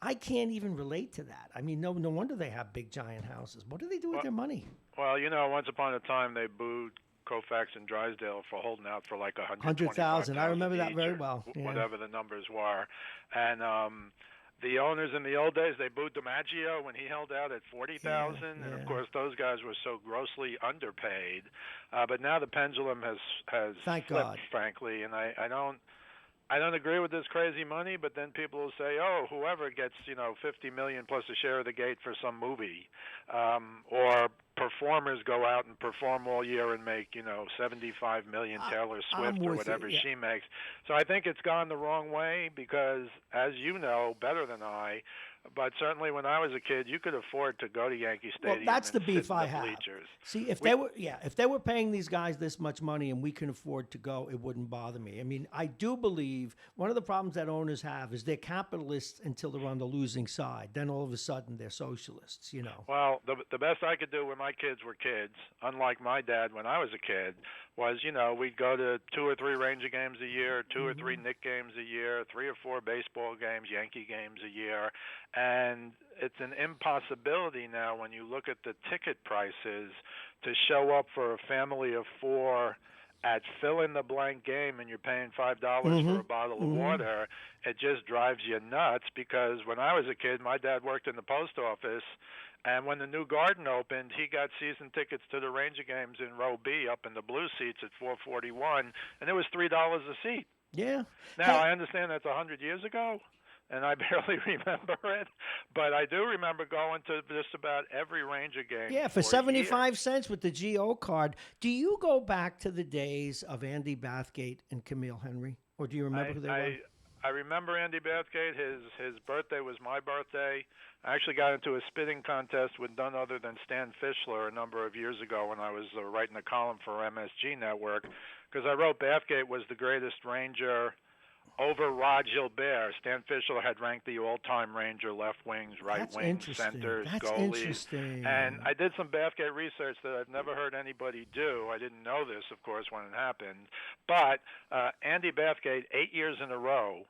Speaker 1: I can't even relate to that. I mean, no wonder they have big, giant houses. What do they do with their money?
Speaker 5: Well, once upon a time they booed Koufax and Drysdale for holding out for like
Speaker 1: 100,000. I remember that very well. Yeah.
Speaker 5: Whatever the numbers were, and the owners in the old days, they booed DiMaggio when he held out at 40,000, and of course those guys were so grossly underpaid. But now the pendulum has
Speaker 1: Thank
Speaker 5: flipped,
Speaker 1: God.
Speaker 5: frankly, and I don't agree with this crazy money, but then people will say, "Oh, whoever gets 50 million plus a share of the gate for some movie, or performers go out and perform all year and make 75 million, Taylor Swift or whatever she makes." So I think it's gone the wrong way because, as you know better than I, but certainly when I was a kid, you could afford to go to Yankee Stadium.
Speaker 1: Well, that's the
Speaker 5: and
Speaker 1: beef
Speaker 5: sit in
Speaker 1: I
Speaker 5: the
Speaker 1: have.
Speaker 5: bleachers.
Speaker 1: See, if they were paying these guys this much money and we can afford to go, it wouldn't bother me. I mean, I do believe one of the problems that owners have is they're capitalists until they're on the losing side. Then all of a sudden they're socialists.
Speaker 5: Well, the best I could do when my kids were kids, unlike my dad when I was a kid, was we'd go to 2 or 3 Ranger games a year, 2 or 3 Knick games a year, 3 or 4 baseball games, Yankee games a year, and it's an impossibility now when you look at the ticket prices to show up for a family of 4 at fill-in-the-blank game and you're paying $5 for a bottle of water. It just drives you nuts because when I was a kid, my dad worked in the post office, and when the new Garden opened, he got season tickets to the Ranger games in row B up in the blue seats at 441, and it was $3 a seat.
Speaker 1: Yeah.
Speaker 5: Now, I understand that's 100 years ago, and I barely remember it, but I do remember going to just about every Ranger game.
Speaker 1: Yeah, for 75 cents with the GO card. Do you go back to the days of Andy Bathgate and Camille Henry, or do you remember who they were?
Speaker 5: I remember Andy Bathgate. His birthday was my birthday. I actually got into a spitting contest with none other than Stan Fischler a number of years ago when I was writing a column for MSG Network, because I wrote Bathgate was the greatest Ranger over Rod Gilbert. Stan Fischler had ranked the all-time Ranger left wings, right wings, centers, goalies. And I did some Bathgate research that I've never heard anybody do. I didn't know this, of course, when it happened. But Andy Bathgate, 8 years in a row,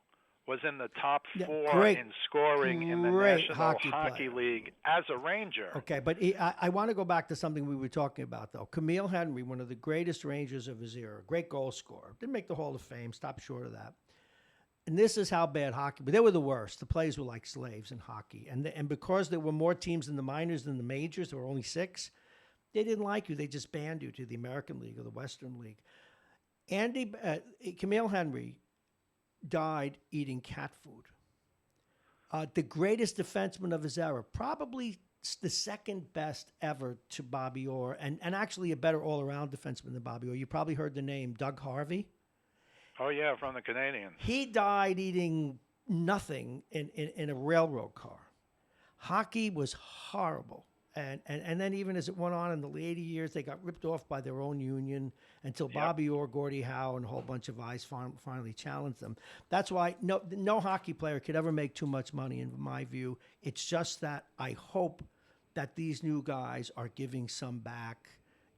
Speaker 5: was in the top 4 in scoring in the National Hockey League as a Ranger.
Speaker 1: Okay, but I want to go back to something we were talking about, though. Camille Henry, one of the greatest Rangers of his era, great goal scorer. Didn't make the Hall of Fame, stopped short of that. And this is how bad hockey, but they were the worst. The players were like slaves in hockey. And because there were more teams in the minors than the majors, there were only 6, they didn't like you. They just banned you to the American League or the Western League. Camille Henry died eating cat food. The greatest defenseman of his era, probably the second best ever to Bobby Orr, and actually a better all-around defenseman than Bobby Orr. You probably heard the name Doug Harvey.
Speaker 5: Oh, yeah, from the Canadiens.
Speaker 1: He died eating nothing in a railroad car. Hockey was horrible. And then even as it went on in the later years, they got ripped off by their own union until Bobby Orr, Gordie Howe, and a whole bunch of guys finally challenged them. That's why no hockey player could ever make too much money, in my view. It's just that I hope that these new guys are giving some back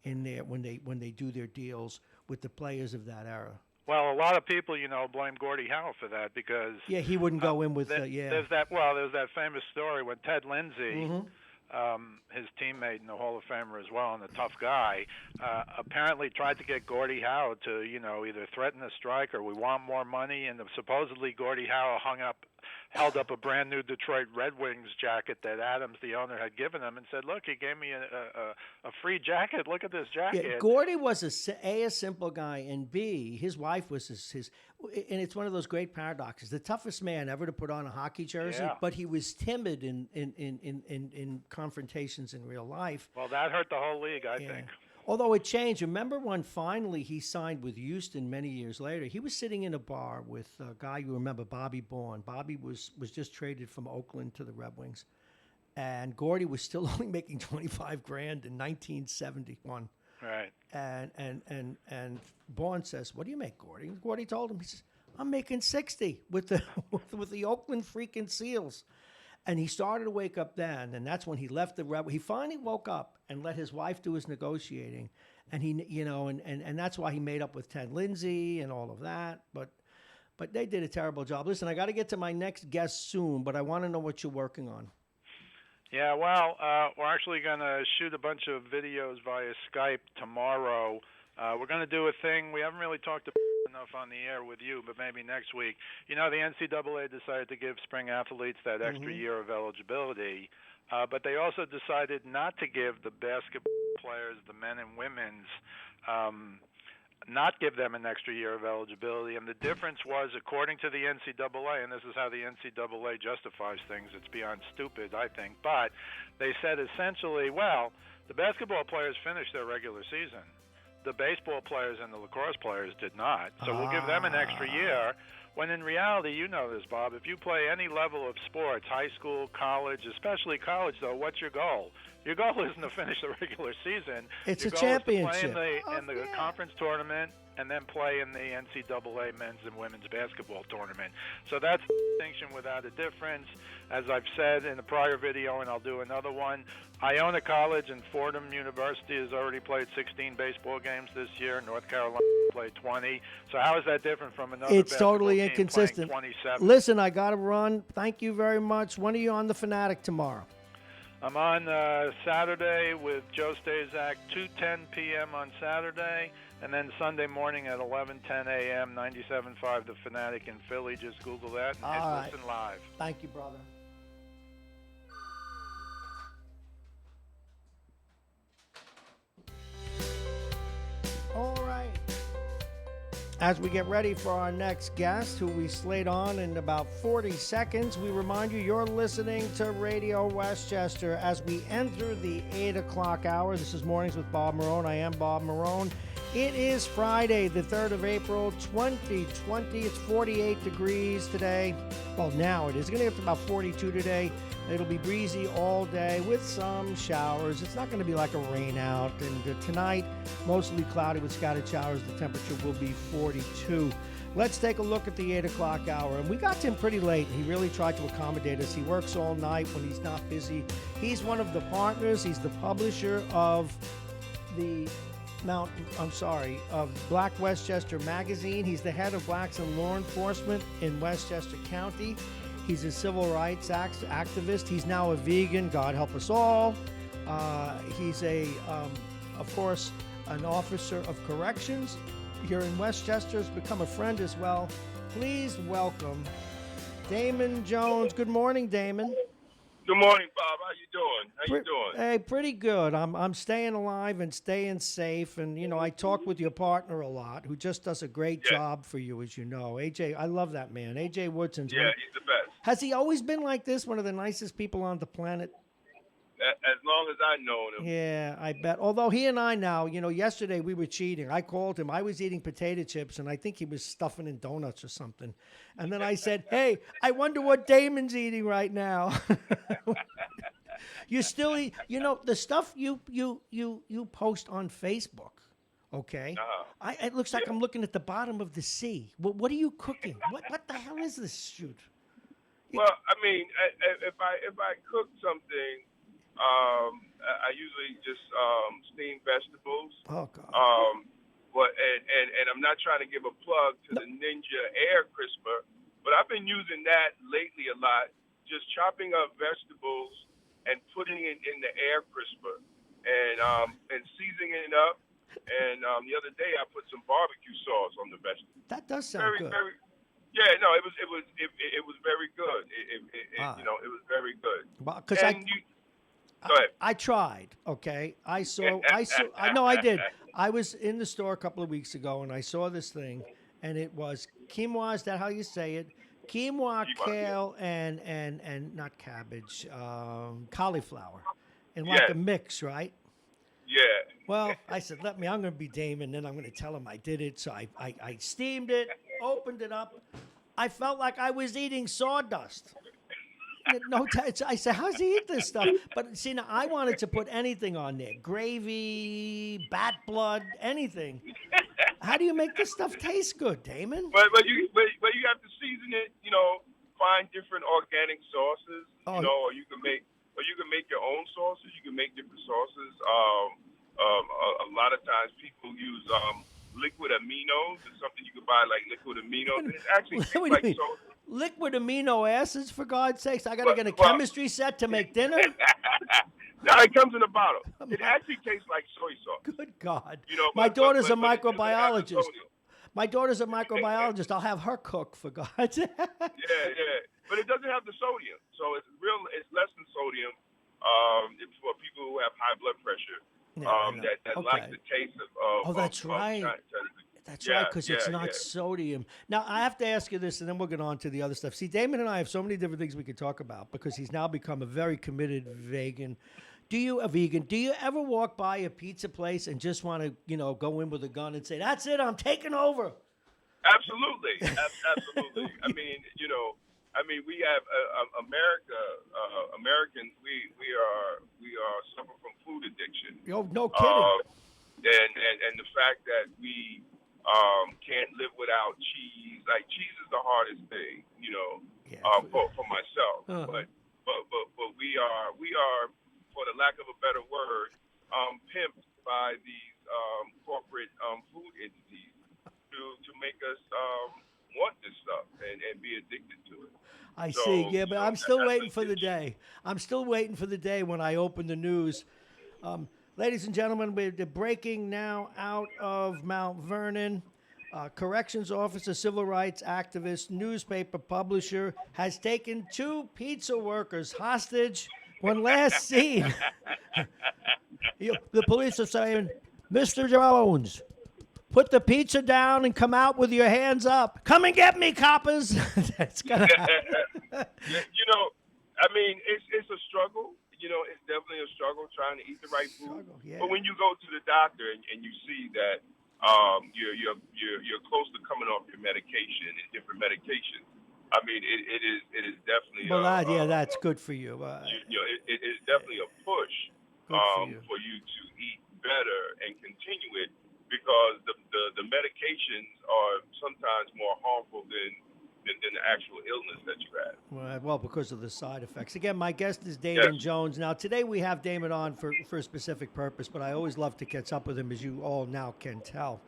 Speaker 1: in there when they do their deals with the players of that era.
Speaker 5: Well, a lot of people, blame Gordie Howe for that because
Speaker 1: he wouldn't go in with
Speaker 5: There's that famous story when Ted Lindsay, his teammate and the Hall of Famer as well, and a tough guy, apparently tried to get Gordie Howe to either threaten a strike or we want more money, and supposedly Gordie Howe held up a brand new Detroit Red Wings jacket that Adams, the owner, had given him, and said, "Look, he gave me a free jacket. Look at this jacket."
Speaker 1: Yeah, Gordy was a simple guy, and B, his wife was his, and it's one of those great paradoxes. The toughest man ever to put on a hockey jersey,
Speaker 5: Yeah.
Speaker 1: but he was timid in confrontations in real life.
Speaker 5: Well, that hurt the whole league, I think.
Speaker 1: Although it changed. Remember when finally he signed with Houston many years later? He was sitting in a bar with a guy you remember, Bobby Bourne. Bobby was just traded from Oakland to the Red Wings. And Gordy was still only making $25,000 in 1971.
Speaker 5: Right.
Speaker 1: And Bourne says, "What do you make, Gordy?" Gordy told him, he says, "I'm making 60 with the with the Oakland freaking Seals." And he started to wake up then, and that's when he left the Red. He finally woke up and let his wife do his negotiating, and and that's why he made up with Ted Lindsay and all of that. But they did a terrible job. Listen, I got to get to my next guest soon, but I want to know what you're working on.
Speaker 5: Yeah, well, we're actually going to shoot a bunch of videos via Skype tomorrow. We're going to do a thing. We haven't really talked enough on the air with you, but maybe next week. You know, the NCAA decided to give spring athletes that extra year of eligibility, but they also decided not to give the basketball players, the men and women's, not give them an extra year of eligibility. And the difference was, according to the NCAA, and this is how the NCAA justifies things, it's beyond stupid, I think, but they said essentially, well, the basketball players finished their regular season. The baseball players and the lacrosse players did not. So we'll give them an extra year, when in reality, you know this, Bob, if you play any level of sports, high school, college, especially college, though, what's your goal? Your goal isn't to finish the regular season.
Speaker 1: It's
Speaker 5: your
Speaker 1: a
Speaker 5: goal
Speaker 1: championship.
Speaker 5: Is to play in the conference tournament and then play in the NCAA men's and women's basketball tournament. So that's the distinction without a difference. As I've said in a prior video, and I'll do another one, Iona College and Fordham University has already played 16 baseball games this year. North Carolina played 20. So how is that different from another
Speaker 1: It's
Speaker 5: basketball
Speaker 1: totally
Speaker 5: team
Speaker 1: inconsistent.
Speaker 5: playing 27?
Speaker 1: Listen, I got to run. Thank you very much. When are you on The Fanatic tomorrow?
Speaker 5: I'm on Saturday with Joe Stazak, 2:10 p.m. on Saturday, and then Sunday morning at 11:10 a.m., 97.5 The Fanatic in Philly. Just Google that and listen live.
Speaker 1: Thank you, brother. All right. As we get ready for our next guest, who we slate on in about 40 seconds, we remind you you're listening to Radio Westchester as we enter the 8 o'clock hour. This is Mornings with Bob Marrone. I am Bob Marrone. It is Friday, the 3rd of April, 2020. It's 48 degrees today. Well, now it is. It's going to get to about 42 today. It'll be breezy all day with some showers. It's not going to be like a rain out. And tonight, mostly cloudy with scattered showers. The temperature will be 42. Let's take a look at the 8 o'clock hour. And we got to him pretty late. He really tried to accommodate us. He works all night when he's not busy. He's one of the partners. He's the publisher of of Black Westchester magazine. He's the head of Blacks in Law Enforcement in Westchester County. He's a civil rights activist. He's now a vegan. God help us all. He's of course, an officer of corrections here in Westchester. Has become a friend as well. Please welcome Damon Jones. Good morning, Damon.
Speaker 6: Good morning, Bob. How you doing? How you doing?
Speaker 1: Hey, pretty good. I'm staying alive and staying safe. And, I talk with your partner a lot, who just does a great job for you, as you know. AJ, I love that man. AJ Woodson's
Speaker 6: he's the best.
Speaker 1: Has he always been like this, one of the nicest people on the planet?
Speaker 6: As long as I've known him.
Speaker 1: Yeah, I bet. Although he and I now, yesterday we were cheating. I called him. I was eating potato chips, and I think he was stuffing in donuts or something. And then I said, hey, I wonder what Damon's eating right now. You still eat, the stuff you post on Facebook, okay? It looks like I'm looking at the bottom of the sea. What are you cooking? What the hell is this shoot?
Speaker 6: Well, I mean, if I cook something, I usually just steam vegetables.
Speaker 1: Oh God.
Speaker 6: And I'm not trying to give a plug to the Ninja Air Crisper, but I've been using that lately a lot. Just chopping up vegetables and putting it in the air crisper and seasoning it up. And the other day I put some barbecue sauce on the vegetables.
Speaker 1: That does sound good.
Speaker 6: Yeah, no, it was very good.
Speaker 1: All right.
Speaker 6: It was very good.
Speaker 1: Well, because
Speaker 6: And you go ahead.
Speaker 1: I tried. Okay, I know I did. I was in the store a couple of weeks ago and I saw this thing, and it was quinoa. Is that how you say it? Quinoa,
Speaker 6: Yeah.
Speaker 1: kale, and not cabbage, cauliflower, in like a
Speaker 6: Yes.
Speaker 1: mix, right?
Speaker 6: Yeah.
Speaker 1: Well, I said, let me. I'm going to be Damon, then I'm going to tell him I did it. So I steamed it, opened it up. I felt like I was eating sawdust. No, I said, how's he eat this stuff? But see, now I wanted to put anything on there, gravy, bat blood, anything. How do you make this stuff taste good, Damon?
Speaker 6: But you have to season it. Find different organic sauces.
Speaker 1: Oh,
Speaker 6: Or you can make your own sauces. You can make different sauces. A lot of times people use liquid aminos. It's something you can buy like liquid aminos, and it actually tastes
Speaker 1: what do you
Speaker 6: like
Speaker 1: mean?
Speaker 6: sauce.
Speaker 1: Liquid amino acids, for God's sakes! I got to get a
Speaker 6: Well,
Speaker 1: chemistry set to make dinner.
Speaker 6: no, it comes in a bottle. It actually tastes like soy sauce.
Speaker 1: Good God!
Speaker 6: But
Speaker 1: My daughter's a
Speaker 6: but it doesn't have the
Speaker 1: microbiologist.
Speaker 6: sodium.
Speaker 1: My daughter's a microbiologist. I'll have her cook, for God's sake.
Speaker 6: Yeah. But it doesn't have the sodium, so it's less than sodium. It's for people who have high blood pressure.
Speaker 1: Yeah,
Speaker 6: That
Speaker 1: okay.
Speaker 6: like the taste of.
Speaker 1: Oh, that's right. That's right, because it's not sodium. Now, I have to ask you this, and then we'll get on to the other stuff. See, Damon and I have so many different things we could talk about because he's now become a very committed vegan. Do you ever walk by a pizza place and just want to, go in with a gun and say, "That's it, I'm taking over"?
Speaker 6: Absolutely. We have Americans. We are suffer from food addiction.
Speaker 1: Oh, no kidding.
Speaker 6: And the fact that we can't live without cheese. Like cheese is the hardest thing, for myself.
Speaker 1: Uh-huh.
Speaker 6: But we are, for the lack of a better word, pimped by these corporate food entities to make us want this stuff and be addicted to it.
Speaker 1: I see. Yeah, but I'm still waiting for the day. I'm still waiting for the day when I open the news. Ladies and gentlemen, we're breaking now out of Mount Vernon. Corrections officer, civil rights activist, newspaper publisher has taken 2 pizza workers hostage when last seen. The police are saying, "Mr. Jones, put the pizza down and come out with your hands up. Come and get me, coppers." That's gonna happen.
Speaker 6: It's a struggle. It's definitely a struggle trying to eat the right food.
Speaker 1: Yeah.
Speaker 6: But when you go to the doctor and you see that you're close to coming off your medication and different medications, it is definitely.
Speaker 1: Well, that's good for you.
Speaker 6: It is definitely a push
Speaker 1: for
Speaker 6: you to eat better and continue it because the medications are sometimes more harmful than the actual illness that you have.
Speaker 1: Well, because of the side effects. Again, my guest is Damon
Speaker 6: Yes.
Speaker 1: Jones. Now, today we have Damon on for a specific purpose, but I always love to catch up with him, as you all now can tell.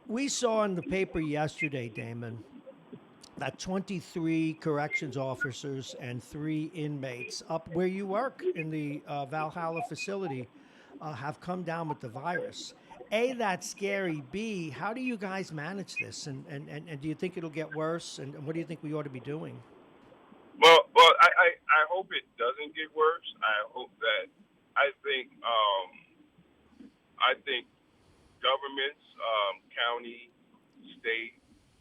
Speaker 1: We saw in the paper yesterday, Damon, that 23 corrections officers and 3 inmates up where you work in the Valhalla facility have come down with the virus. A, that's scary. B, how do you guys manage this? And do you think it'll get worse? And what do you think we ought to be doing?
Speaker 6: Well, I hope it doesn't get worse. I think governments, county, state,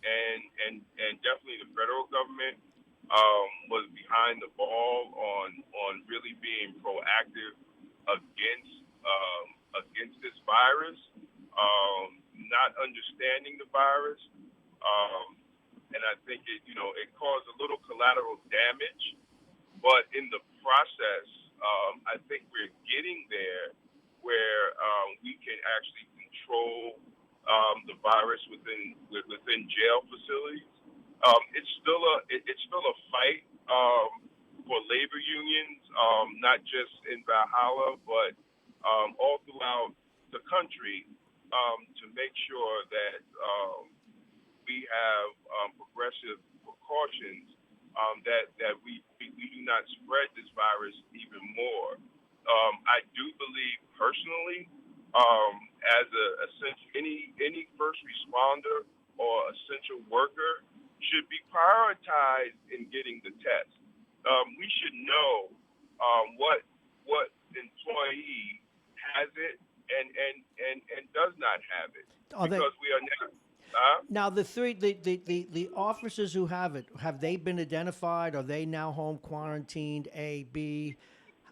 Speaker 6: and definitely the federal government was behind the ball on really being proactive against this virus, not understanding the virus, and I think it caused a little collateral damage, but in the process, I think we're getting there where we can actually control the virus within jail facilities. It's still a fight for labor unions, not just in Valhalla, but all throughout the country, to make sure that we have progressive precautions that we do not spread this virus even more. I do believe personally, as any first responder or essential worker should be prioritized in getting the test. We should know what employee has it and does not have it,
Speaker 1: Are they
Speaker 6: because we are now.
Speaker 1: now the officers who have it? Have they been identified? Are they now home quarantined? A, B.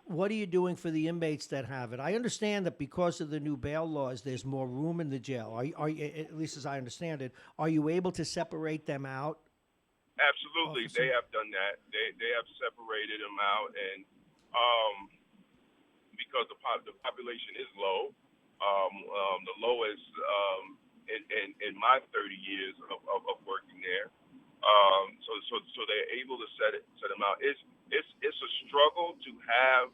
Speaker 1: What are you doing for the inmates that have it? I understand that because of the new bail laws, there's more room in the jail. At least as I understand it, are you able to separate them out?
Speaker 6: Absolutely,
Speaker 1: Officer?
Speaker 6: they have done that. They have separated them out, and um, because the population is low, the lowest in my 30 years of working there. So they're able to set them out. It's a struggle to have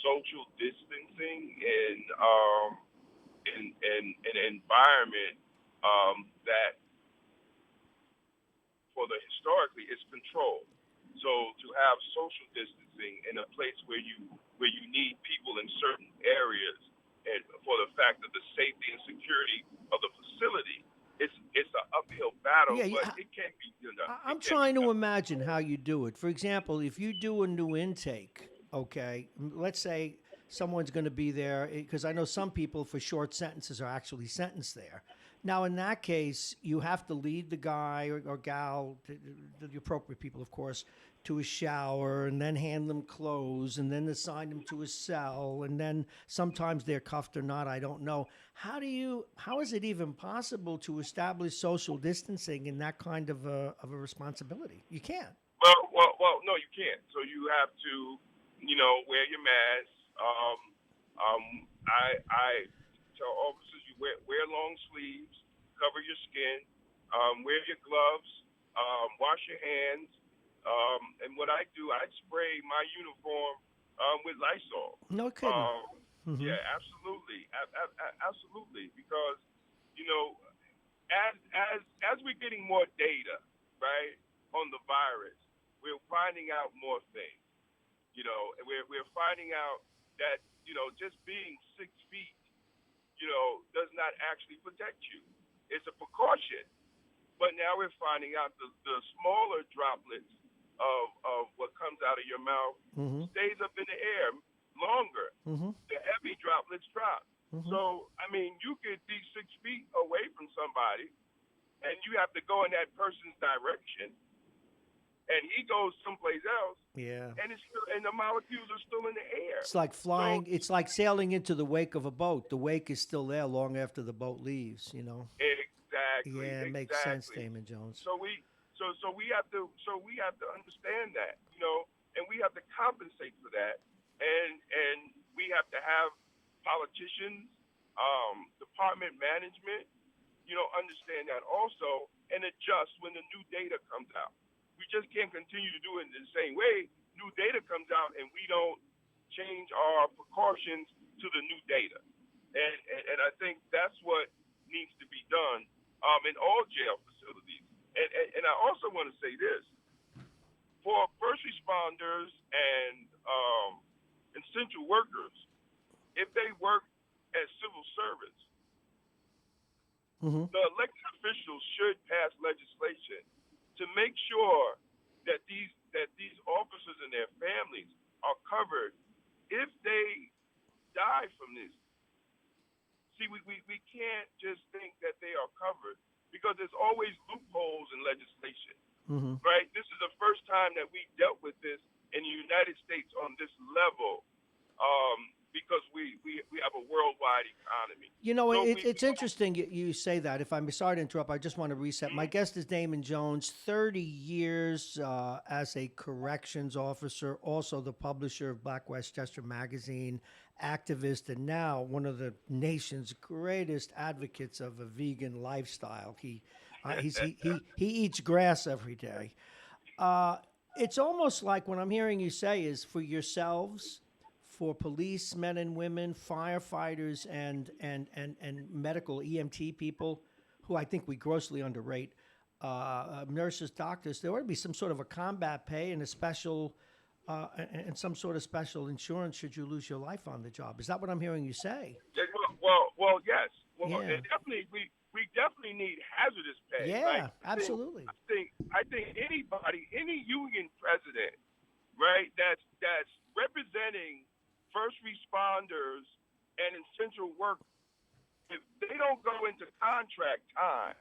Speaker 6: social distancing in an environment that for the historically it's controlled. So to have social distancing in a place where you need people in certain areas, and for the fact of the safety and security of the facility, it's an uphill battle,
Speaker 1: Yeah,
Speaker 6: but it can be done.
Speaker 1: I'm trying to imagine how you do it. For example, if you do a new intake, okay, let's say someone's going to be there, because I know some people for short sentences are actually sentenced there. Now, in that case, you have to lead the guy or gal, the appropriate people, of course, to a shower, and then hand them clothes, and then assign them to a cell, and then sometimes they're cuffed or not, I don't know. How is it even possible to establish social distancing in that kind of a responsibility? You can't.
Speaker 6: Well, no, you can't. So you have to, wear your mask. I tell officers you wear long sleeves, cover your skin, wear your gloves, wash your hands. And what I do, I spray my uniform with Lysol.
Speaker 1: No kidding.
Speaker 6: Yeah, absolutely, absolutely. Because as we're getting more data, right, on the virus, we're finding out more things. We're finding out that just being 6 feet, does not actually protect you. It's a precaution. But now we're finding out the smaller droplets of what comes out of your mouth stays up in the air longer. The heavy droplets drop. So, you could be 6 feet away from somebody, and you have to go in that person's direction, and he goes someplace else.
Speaker 1: Yeah.
Speaker 6: And the molecules are still in the air.
Speaker 1: It's like flying. It's like sailing into the wake of a boat. The wake is still there long after the boat leaves.
Speaker 6: Exactly.
Speaker 1: Yeah, it makes sense, Damon Jones.
Speaker 6: So we have to understand that, and we have to compensate for that, and we have to have politicians, department management, understand that also, and adjust when the new data comes out. We just can't continue to do it in the same way. New data comes out and we don't change our precautions to the new data. And I think that's what needs to be done in all jail facilities. And I also want to say this. For first responders and essential workers, if they work as civil servants, the elected officials should pass legislation to make sure that these officers and their families are covered if they die from this. See, we can't just think that they are covered, because there's always loopholes in legislation, right? This is the first time that we dealt with this in the United States on this level, because we have a worldwide economy.
Speaker 1: It's interesting you say that. If I'm sorry to interrupt, I just want to reset. My guest is Damon Jones, 30 years as a corrections officer, also the publisher of Black Westchester magazine, activist, and now one of the nation's greatest advocates of a vegan lifestyle. He eats grass every day. It's almost like what I'm hearing you say is for yourselves, for police men and women, firefighters, and medical EMT people, who I think we grossly underrate, nurses, doctors. There ought to be some sort of a combat pay and a special, and some sort of special insurance should you lose your life on the job. Is that what I'm hearing you say?
Speaker 6: Well, yes. Well,
Speaker 1: Yeah.
Speaker 6: definitely, we definitely need hazardous pay.
Speaker 1: Yeah, absolutely.
Speaker 6: I think I think anybody, any union president, right, that's representing first responders and essential workers, if they don't go into contract time,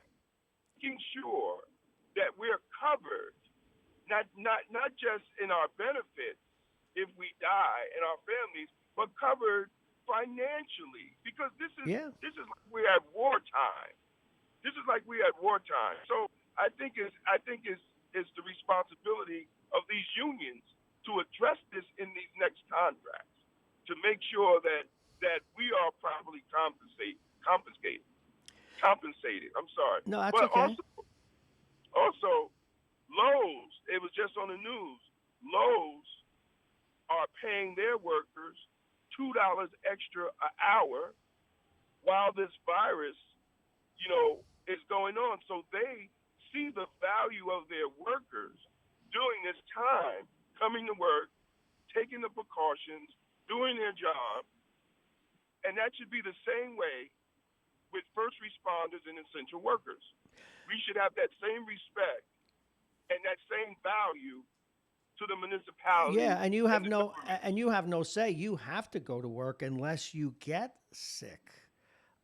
Speaker 6: making sure that we're covered, not just in our benefits if we die and our families, but covered financially, because
Speaker 1: Yeah.
Speaker 6: this is like we're at wartime. This is like we at wartime. So I think it's the responsibility of these unions to address this in these next contracts, to make sure that we are properly compensated. I'm sorry.
Speaker 1: No, that's
Speaker 6: But
Speaker 1: okay.
Speaker 6: also Lowe's, it was just on the news. Lowe's are paying their workers $2 extra an hour while this virus, is going on. So they see the value of their workers during this time, coming to work, taking the precautions, doing their job, and that should be the same way with first responders and essential workers. We should have that same respect and that same value to the municipality.
Speaker 1: Yeah, and you have
Speaker 6: the
Speaker 1: no
Speaker 6: government.
Speaker 1: and you have no say. You have to go to work unless you get sick.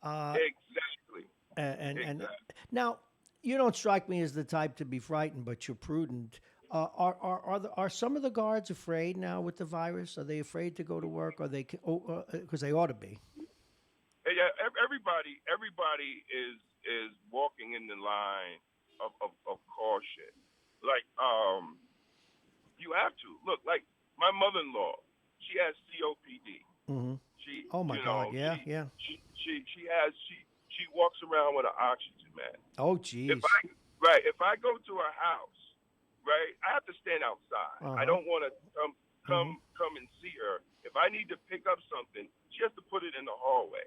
Speaker 1: Uh,
Speaker 6: Exactly.
Speaker 1: and
Speaker 6: Exactly.
Speaker 1: now you don't strike me as the type to be frightened, but you're prudent. Are some of the guards afraid now with the virus? Are they afraid to go to work? Or they because they ought to be.
Speaker 6: Yeah, everybody is walking in the line of caution. Like you have to look. Like my mother-in-law, she has COPD.
Speaker 1: Hmm.
Speaker 6: She,
Speaker 1: Oh my God! Yeah,
Speaker 6: she
Speaker 1: yeah.
Speaker 6: she walks around with an oxygen mask.
Speaker 1: Oh,
Speaker 6: If
Speaker 1: geez.
Speaker 6: if I go to her house, right, I have to stand outside. I
Speaker 1: Uh-huh.
Speaker 6: don't want to come and see her. If I need to pick up something, she has to put it in the hallway.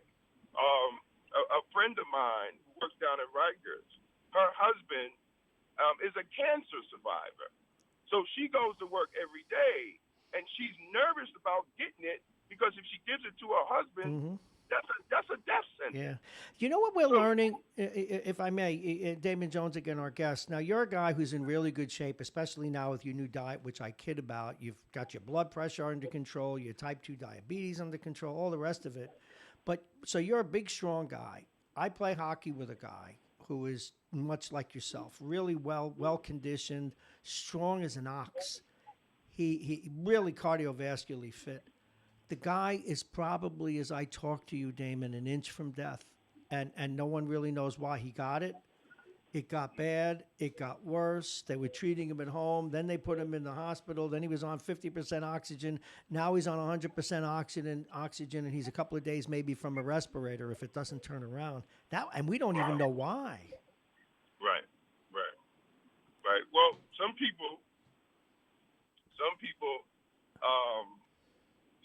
Speaker 6: A friend of mine who works down at Rikers, her husband is a cancer survivor, so she goes to work every day, and she's nervous about getting it because if she gives it to her husband,
Speaker 1: Hmm.
Speaker 6: that's a death sentence.
Speaker 1: Yeah. You know what we're
Speaker 6: So
Speaker 1: learning, if I may, Damon Jones again, our guest. Now, you're a guy who's in really good shape, especially now with your new diet, which I kid about. You've got your blood pressure under control, your type 2 diabetes under control, all the rest of it. But so you're a big, strong guy. I play hockey with a guy who is much like yourself, really well conditioned, strong as an ox. He really cardiovascularly fit. The guy is probably, as I talk to you, Damon, an inch from death, and no one really knows why he got it. It got bad. It got worse. They were treating him at home. Then they put him in the hospital. Then he was on 50% oxygen. Now he's on 100% oxygen, and he's a couple of days maybe from a respirator if it doesn't turn around. And we don't even know why.
Speaker 6: right, right, right. Well, some people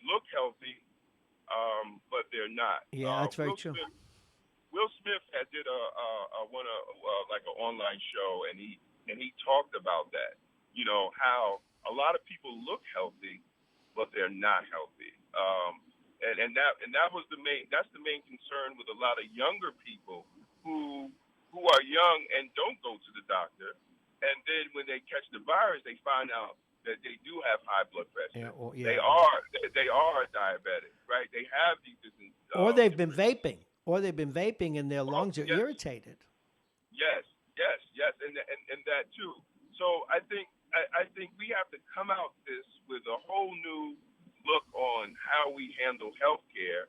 Speaker 6: look healthy, but they're not.
Speaker 1: Yeah, that's very true.
Speaker 6: Will Smith had did like an online show, and he talked about that. How a lot of people look healthy, but they're not healthy. And that was that's the main concern with a lot of younger people who are young and don't go to the doctor, and then when they catch the virus, they find out that they do have high blood pressure.
Speaker 1: Yeah, well, yeah.
Speaker 6: They are diabetic, right? They have these different.
Speaker 1: Or they've been vaping. Or they've been vaping and their lungs are
Speaker 6: yes.
Speaker 1: irritated.
Speaker 6: Yes, and that too. So I think we have to come out this with a whole new look on how we handle healthcare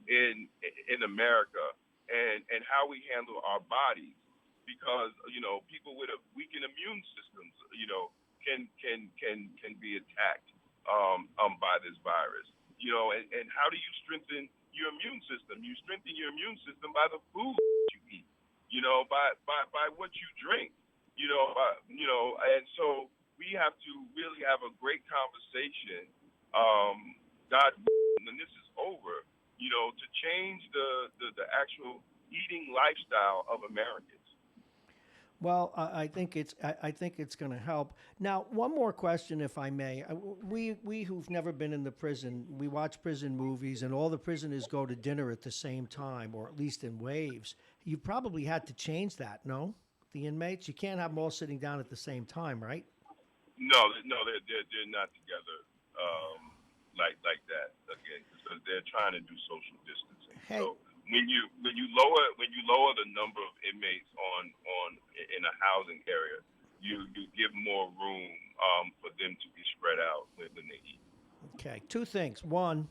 Speaker 6: in America and how we handle our bodies, because people with a weakened immune systems can be attacked by this virus. And how do you strengthen your immune system? You strengthen your immune system by the food you eat, by what you drink, and so we have to really have a great conversation, God, when this is over, to change the actual eating lifestyle of Americans.
Speaker 1: Well, I think it's going to help. Now, one more question, if I may. We who've never been in the prison, we watch prison movies, and all the prisoners go to dinner at the same time, or at least in waves. You probably had to change that, no? the inmates? You can't have them all sitting down at the same time, right?
Speaker 6: No, they're not together like that again because they're trying to do social distancing.
Speaker 1: Hey.
Speaker 6: So when you lower the number of inmates on in a housing area, you give more room for them to be spread out when they eat.
Speaker 1: Okay, two things. One,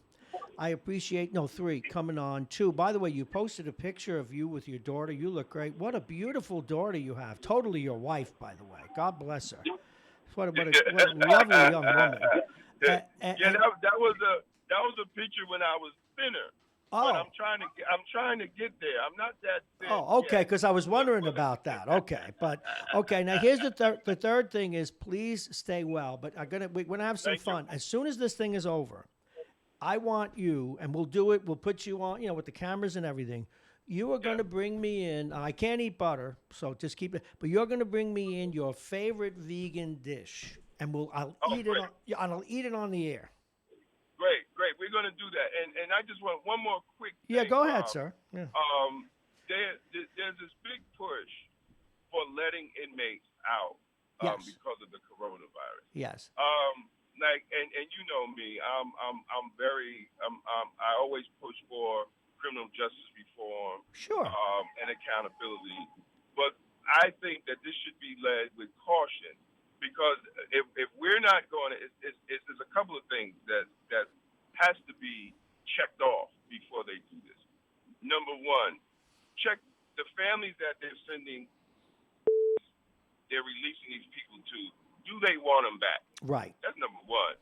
Speaker 1: I appreciate, no, three, coming on. Two, by the way, you posted a picture of you with your daughter. You look great. What a beautiful daughter you have. Totally your wife, by the way. God bless her. What a lovely young woman.
Speaker 6: Yeah, that was a picture when I was thinner. But I'm trying to get there. I'm not that thin.
Speaker 1: Oh, okay, because I was wondering about that. Okay, but okay. Now here's the third thing is please stay well. But we're gonna have some fun. As soon as this thing is over, I want you, and we'll do it. We'll put you on, with the cameras and everything. You are going to bring me in. I can't eat butter, so just keep it. But you're going to bring me in your favorite vegan dish, and I'll eat it on the air.
Speaker 6: Great. We're going to do that. And I just want one more quick thing.
Speaker 1: Yeah, go ahead, sir. Yeah.
Speaker 6: There's this big push for letting inmates out because of the coronavirus.
Speaker 1: Yes.
Speaker 6: And you know me, I always push for criminal justice reform.
Speaker 1: Sure.
Speaker 6: And accountability. But I think that this should be led with caution because if we're not going to, it's a couple of things that has to be checked off before they do this. Number one, check the families that they're releasing these people to. Do they want them back?
Speaker 1: Right.
Speaker 6: That's number one.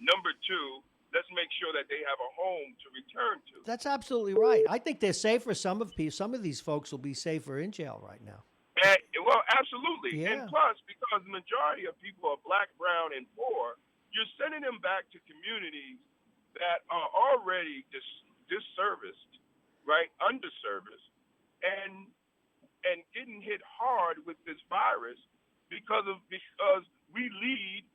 Speaker 6: Number two, let's make sure that they have a home to return to.
Speaker 1: That's absolutely right. I think they're safer. Some of these folks will be safer in jail right now.
Speaker 6: Well, absolutely.
Speaker 1: Yeah.
Speaker 6: And plus, because the majority of people are black, brown, and poor, you're sending them back to communities that are already disserviced, right, underserviced, and getting hit hard with this virus because we lead,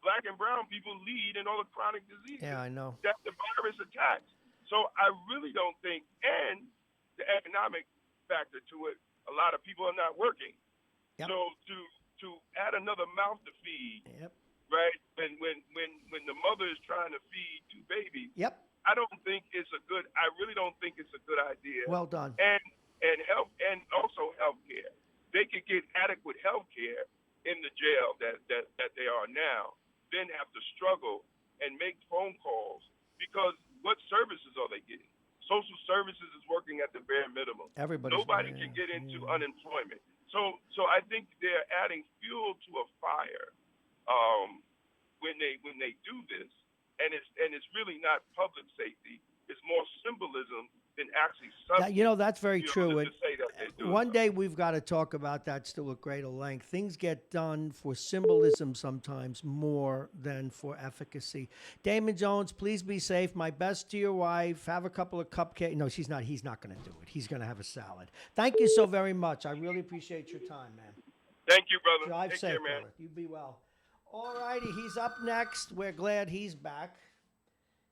Speaker 6: black and brown people lead in all the chronic diseases.
Speaker 1: Yeah, I know.
Speaker 6: That the virus attacks. So I really don't think, and the economic factor to it, a lot of people are not working.
Speaker 1: Yep.
Speaker 6: So to add another mouth to feed,
Speaker 1: Yep.
Speaker 6: right? When the mother is trying to feed two babies,
Speaker 1: Yep.
Speaker 6: I really don't think it's a good idea.
Speaker 1: Well done.
Speaker 6: And also health care. They could get adequate health care in the jail that they are now, then have to struggle and make phone calls because what services are they getting? Social services is working at the bare minimum. Nobody can get into unemployment. So I think they're adding fuel to a fire when they do this, and it's really not public safety. It's more symbolism than actually substance.
Speaker 1: That's very true.
Speaker 6: To say that they're doing
Speaker 1: One day we've got to talk about that still at greater length. Things get done for symbolism sometimes more than for efficacy. Damon Jones, please be safe. My best to your wife. Have a couple of cupcakes. No, she's not. He's not going to do it. He's going to have a salad. Thank you so very much. I really appreciate your time, man.
Speaker 6: Thank you, brother.
Speaker 1: Drive
Speaker 6: Take
Speaker 1: safe,
Speaker 6: care, man.
Speaker 1: brother. You be well. All righty, he's up next. We're glad he's back.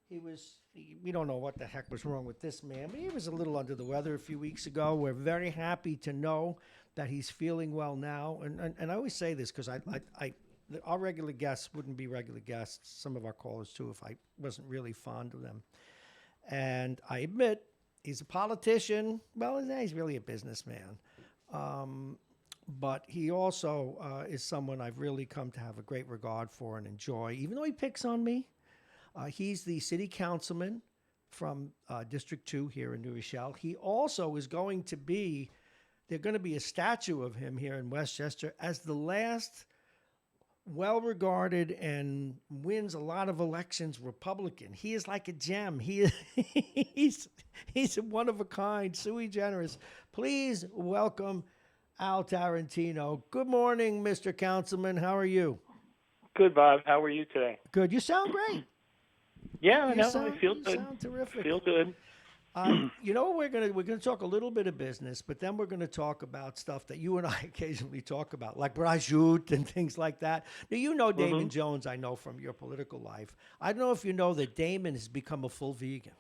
Speaker 1: We don't know what the heck was wrong with this man, but he was a little under the weather a few weeks ago. We're very happy to know that he's feeling well now. And I always say this because our regular guests wouldn't be regular guests, some of our callers too, if I wasn't really fond of them. And I admit, he's a politician. Well, he's really a businessman. But he also is someone I've really come to have a great regard for and enjoy, even though he picks on me. He's the city councilman from District 2 here in New Rochelle. He also is going to be a statue of him here in Westchester as the last well-regarded and wins a lot of elections Republican. He is like a gem. He's a one of a kind, sui generis. Please welcome Al Tarantino. Good morning, Mr. Councilman. How are you?
Speaker 7: Good, Bob. How are you today?
Speaker 1: Good. You sound great.
Speaker 7: Yeah, I feel good.
Speaker 1: You sound terrific.
Speaker 7: Feel good.
Speaker 1: We're gonna talk a little bit of business, but then we're gonna talk about stuff that you and I occasionally talk about, like brajut and things like that. Now, you know Damon Jones, I know from your political life. I don't know if you know that Damon has become a full vegan.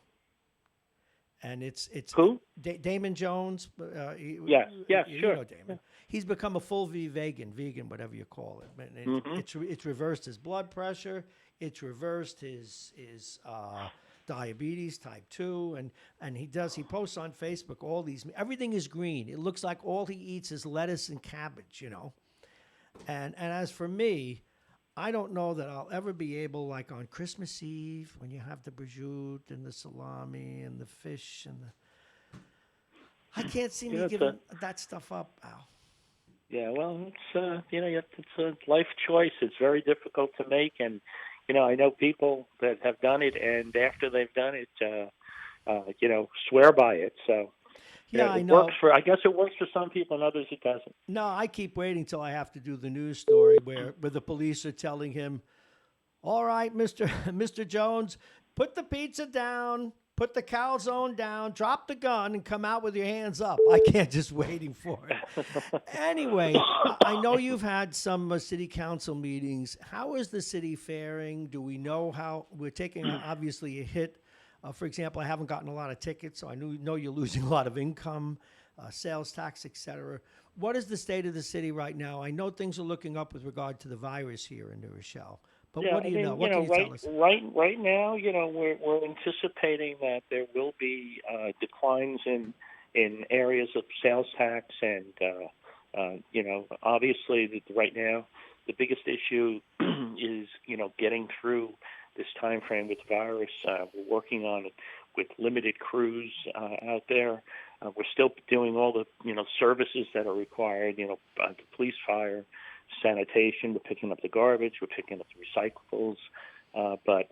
Speaker 1: and it's
Speaker 7: Who?
Speaker 1: Damon Jones.
Speaker 7: Yes. Yes.
Speaker 1: You
Speaker 7: Sure.
Speaker 1: know Damon. He's become a full V vegan, whatever you call it. And
Speaker 7: Mm-hmm.
Speaker 1: it's reversed his blood pressure. It's reversed his diabetes type 2, and he posts on Facebook all these. Everything is green. It looks like all he eats is lettuce and cabbage. And as for me, I don't know that I'll ever be able, like on Christmas Eve, when you have the prosciutto and the salami and the fish and I can't see me giving that stuff up, Al.
Speaker 7: Yeah, well, it's it's a life choice. It's very difficult to make, and I know people that have done it, and after they've done it, swear by it. So
Speaker 1: yeah, I
Speaker 7: it
Speaker 1: know.
Speaker 7: I guess it works for some people, and others it doesn't.
Speaker 1: No, I keep waiting till I have to do the news story where the police are telling him, "All right, Mister Mister Jones, put the pizza down." Put the calzone down, drop the gun, and come out with your hands up. I can't just waiting for it. Anyway, I know you've had some city council meetings. How is the city faring? Do we know how we're taking obviously a hit? For example, I haven't gotten a lot of tickets, so I know you're losing a lot of income, sales tax, etc. What is the state of the city right now? I know things are looking up with regard to the virus here in New Rochelle. But
Speaker 7: yeah,
Speaker 1: what do you know? What can you tell us?
Speaker 7: Right now, we're anticipating that there will be declines in areas of sales tax, and obviously right now the biggest issue is getting through this time frame with the virus. We're working on it with limited crews out there. We're still doing all the services that are required. The police, fire, sanitation. We're picking up the garbage. We're picking up the recyclables. But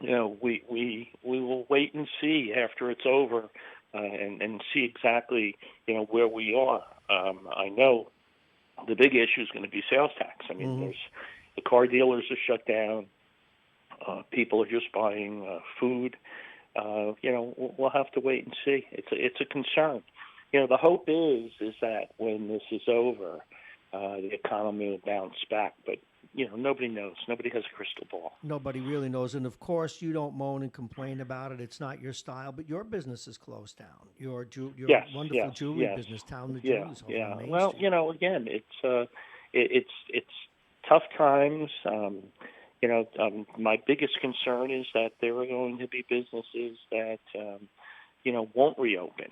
Speaker 7: we will wait and see after it's over, and see exactly where we are. I know the big issue is going to be sales tax. I mean, there's the car dealers are shut down. People are just buying food. We'll have to wait and see. It's a concern. The hope is that when this is over, the economy will bounce back. But nobody knows. Nobody has a crystal ball.
Speaker 1: Nobody really knows. And of course, you don't moan and complain about it. It's not your style. But your business is closed down. Your wonderful jewelry business, Town of Jewels.
Speaker 7: Yeah.
Speaker 1: Main
Speaker 7: Well,
Speaker 1: Street.
Speaker 7: Again, it's tough times. My biggest concern is that there are going to be businesses that won't reopen.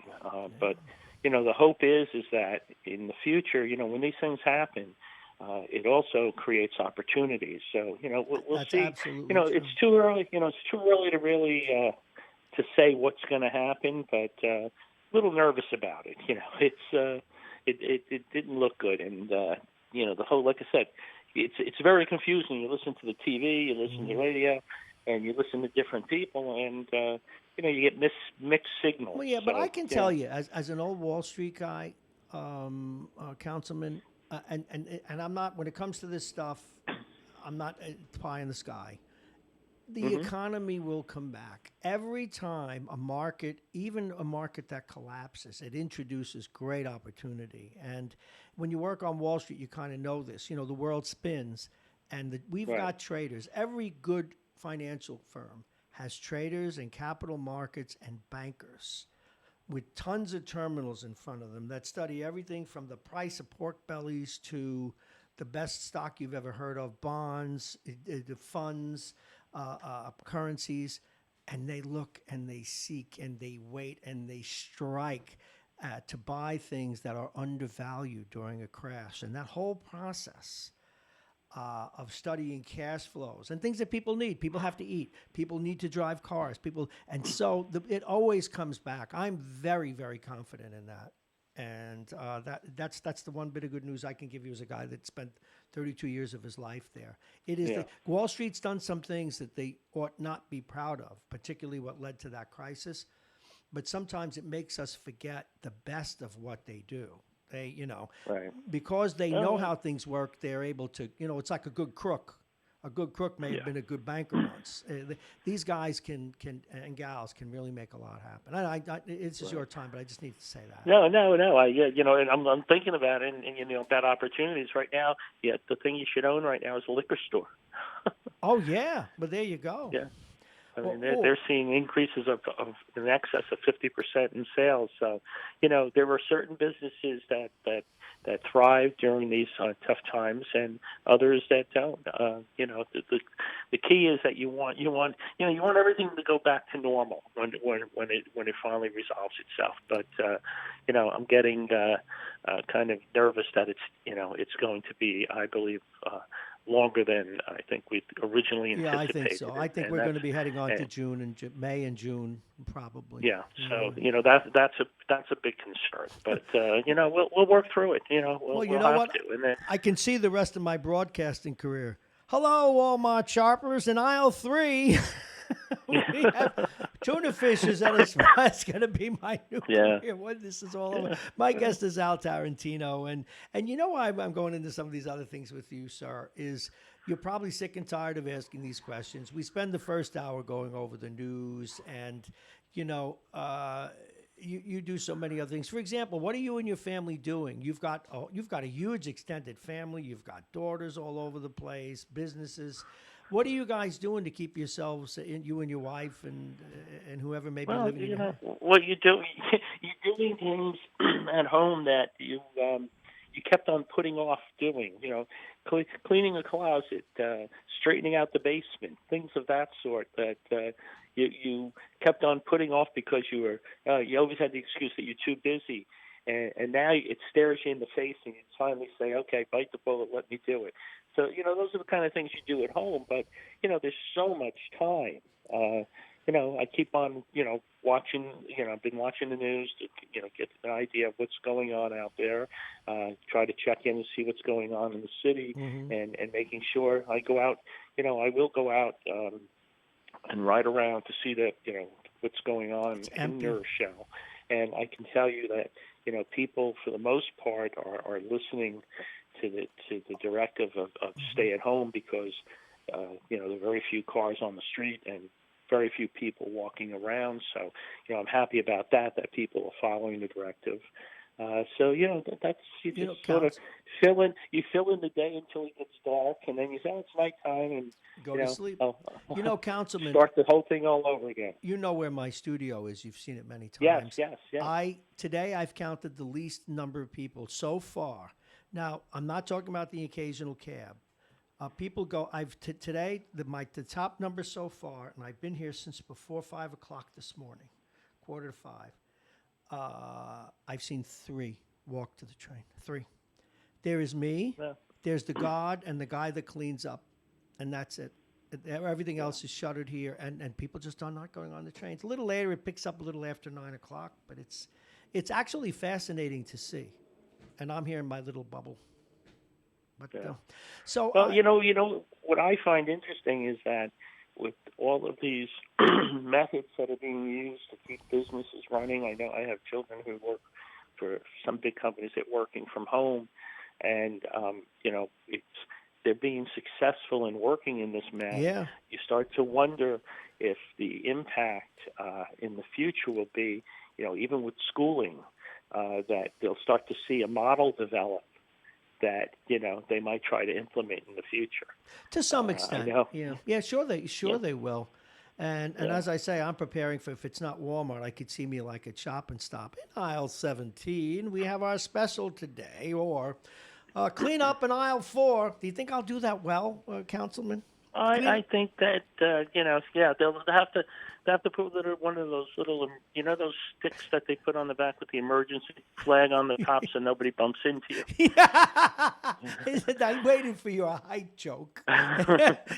Speaker 7: But the hope is that in the future, when these things happen, it also creates opportunities. So we'll
Speaker 1: That's
Speaker 7: see.
Speaker 1: Absolutely true.
Speaker 7: It's too early. It's too early to really to say what's going to happen. But a little nervous about it. It didn't look good, and the whole, like I said, it's very confusing. You listen to the TV, you listen to the radio, and you listen to different people, and you get mixed signals.
Speaker 1: Well, yeah, but I can tell you, as an old Wall Street guy, councilman, and I'm not, when it comes to this stuff, I'm not pie in the sky. The economy will come back. Every time a market, even a market that collapses, it introduces great opportunity. And when you work on Wall Street, you kind of know this. The world spins, and we've got traders. Every good financial firm has traders and capital markets and bankers with tons of terminals in front of them that study everything from the price of pork bellies to the best stock you've ever heard of, bonds, the funds, currencies, and they look and they seek and they wait and they strike to buy things that are undervalued during a crash. And that whole process of studying cash flows and things that people need. People have to eat. People need to drive cars. And so it always comes back. I'm very, very confident in that. And that's the one bit of good news I can give you as a guy that spent 32 years of his life there. It is Wall Street's done some things that they ought not be proud of, particularly what led to that crisis. But sometimes it makes us forget the best of what they do. They, because they know how things work, they're able to, it's like a good crook. A good crook may have been a good banker once. These guys and gals can really make a lot happen. It's just your time, but I just need to say that.
Speaker 7: No. And I'm thinking about it, and about opportunities right now. Yeah, the thing you should own right now is a liquor store.
Speaker 1: Oh yeah, but there you go.
Speaker 7: Yeah. I mean, they're seeing increases of in excess of 50% in sales. So, there are certain businesses that thrive during these tough times, and others that don't. The key is that you want everything to go back to normal when it finally resolves itself. But I'm getting kind of nervous that it's going to be, I believe, longer than I think we originally anticipated.
Speaker 1: Yeah, I think so. I think we're going to be heading on to June and May and June probably.
Speaker 7: Yeah. So that's a big concern. But we'll work through it. We'll have
Speaker 1: what?
Speaker 7: to. And then,
Speaker 1: I can see the rest of my broadcasting career. Hello, Walmart shoppers in aisle 3. We have tuna fish is at a It's going to be my new career. What this is all over. My guest is Al Tarantino, and why I'm going into some of these other things with you, sir, is you're probably sick and tired of asking these questions. We spend the first hour going over the news, and you do so many other things. For example, what are you and your family doing? You've got a huge extended family. You've got daughters all over the place, businesses. What are you guys doing to keep yourselves, you and your wife, and whoever may be living in your home?
Speaker 7: What you do, you're doing things at home that you kept on putting off doing. Cleaning a closet, straightening out the basement, things of that sort that you kept on putting off because you always had the excuse that you're too busy. And now it stares you in the face, and you finally say, "Okay, bite the bullet, let me do it." So those are the kind of things you do at home. But there's so much time. I keep on watching. I've been watching the news to get an idea of what's going on out there. Try to check in and see what's going on in the city, and making sure I go out. I will go out and ride around to see what's going on in New Rochelle. And I can tell you that people for the most part are listening to the directive of stay at home because there are very few cars on the street and very few people walking around. So I'm happy about that people are following the directive. So that's you just sort of fill in the day until it gets dark, and then you say it's nighttime and
Speaker 1: go to sleep. Councilman,
Speaker 7: start the whole thing all over again.
Speaker 1: You know where my studio is. You've seen it many times.
Speaker 7: Yes.
Speaker 1: Today I've counted the least number of people so far. Now I'm not talking about the occasional cab. People go. Today the top number so far, and I've been here since before 5 o'clock this morning, 4:45. I've seen 3 walk to the train. 3. There is me. Yeah. There's the guard and the guy that cleans up, and that's it. Everything else is shuttered here, and people just are not going on the trains. A little later, it picks up a little after 9 o'clock, but it's actually fascinating to see. And I'm here in my little bubble. But so
Speaker 7: what I find interesting is that with all of these methods that are being used to keep businesses running, I know I have children who work for some big companies that working from home, and they're being successful in working in this manner.
Speaker 1: Yeah.
Speaker 7: You start to wonder if the impact in the future will be, even with schooling, that they'll start to see a model develop that they might try to implement in the future.
Speaker 1: To some extent, yeah, sure they will. And as I say, I'm preparing for if it's not Walmart, I could see me like a Chop and Stop in aisle 17. We have our special today, or clean up in aisle 4. Do you think I'll do that well, Councilman?
Speaker 7: I think that they'll have to put one of those little those sticks that they put on the back with the emergency flag on the top so nobody bumps into you.
Speaker 1: Yeah. I waited for your height joke.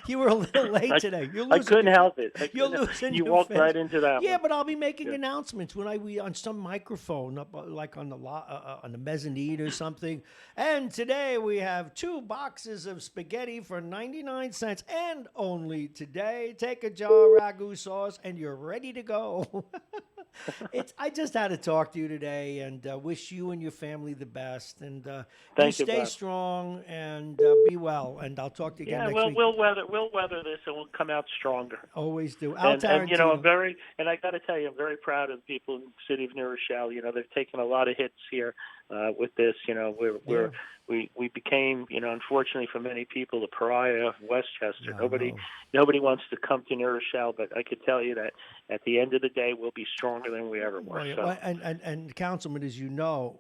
Speaker 1: You were a little late today.
Speaker 7: I couldn't help it. You walked right into that.
Speaker 1: Yeah, but I'll be making announcements when we on some microphone up like on the mezzanine or something. And today we have 2 boxes of spaghetti for 99 cents. And only today, take a jar of ragu sauce and you're ready to go. I just had to talk to you today and wish you and your family the best. And you stay strong and be well. And I'll talk to you again next week.
Speaker 7: We'll weather this and we'll come out stronger.
Speaker 1: Always do.
Speaker 7: And I got to tell you, I'm very proud of the people in the city of New Rochelle. They've taken a lot of hits here. with this. We became, unfortunately for many people, the pariah of Westchester. Nobody wants to come to New Rochelle, but I could tell you that at the end of the day, we'll be stronger than we ever were.
Speaker 1: And Councilman, as you know,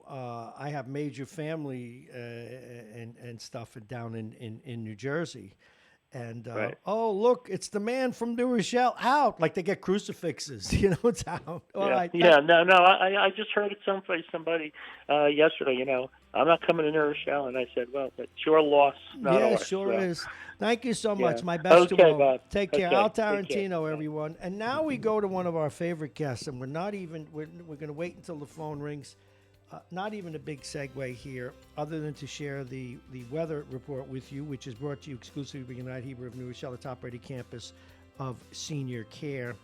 Speaker 1: I have major family and stuff down in New Jersey. And,
Speaker 7: right.
Speaker 1: Oh, look, it's the man from New Rochelle out. Like they get crucifixes, it's out.
Speaker 7: I just heard it someplace, somebody yesterday, I'm not coming to New Rochelle. And I said, well, it's your loss, not ours.
Speaker 1: Yeah, sure is. Thank you so much.
Speaker 7: Yeah.
Speaker 1: My best to all.
Speaker 7: Bob.
Speaker 1: Take care.
Speaker 7: Okay.
Speaker 1: Al Tarantino, everyone. And now we go to one of our favorite guests, and we're going to wait until the phone rings. Not even a big segue here, other than to share the weather report with you, which is brought to you exclusively by United Hebrew of New Rochelle, the top-rated campus of senior care.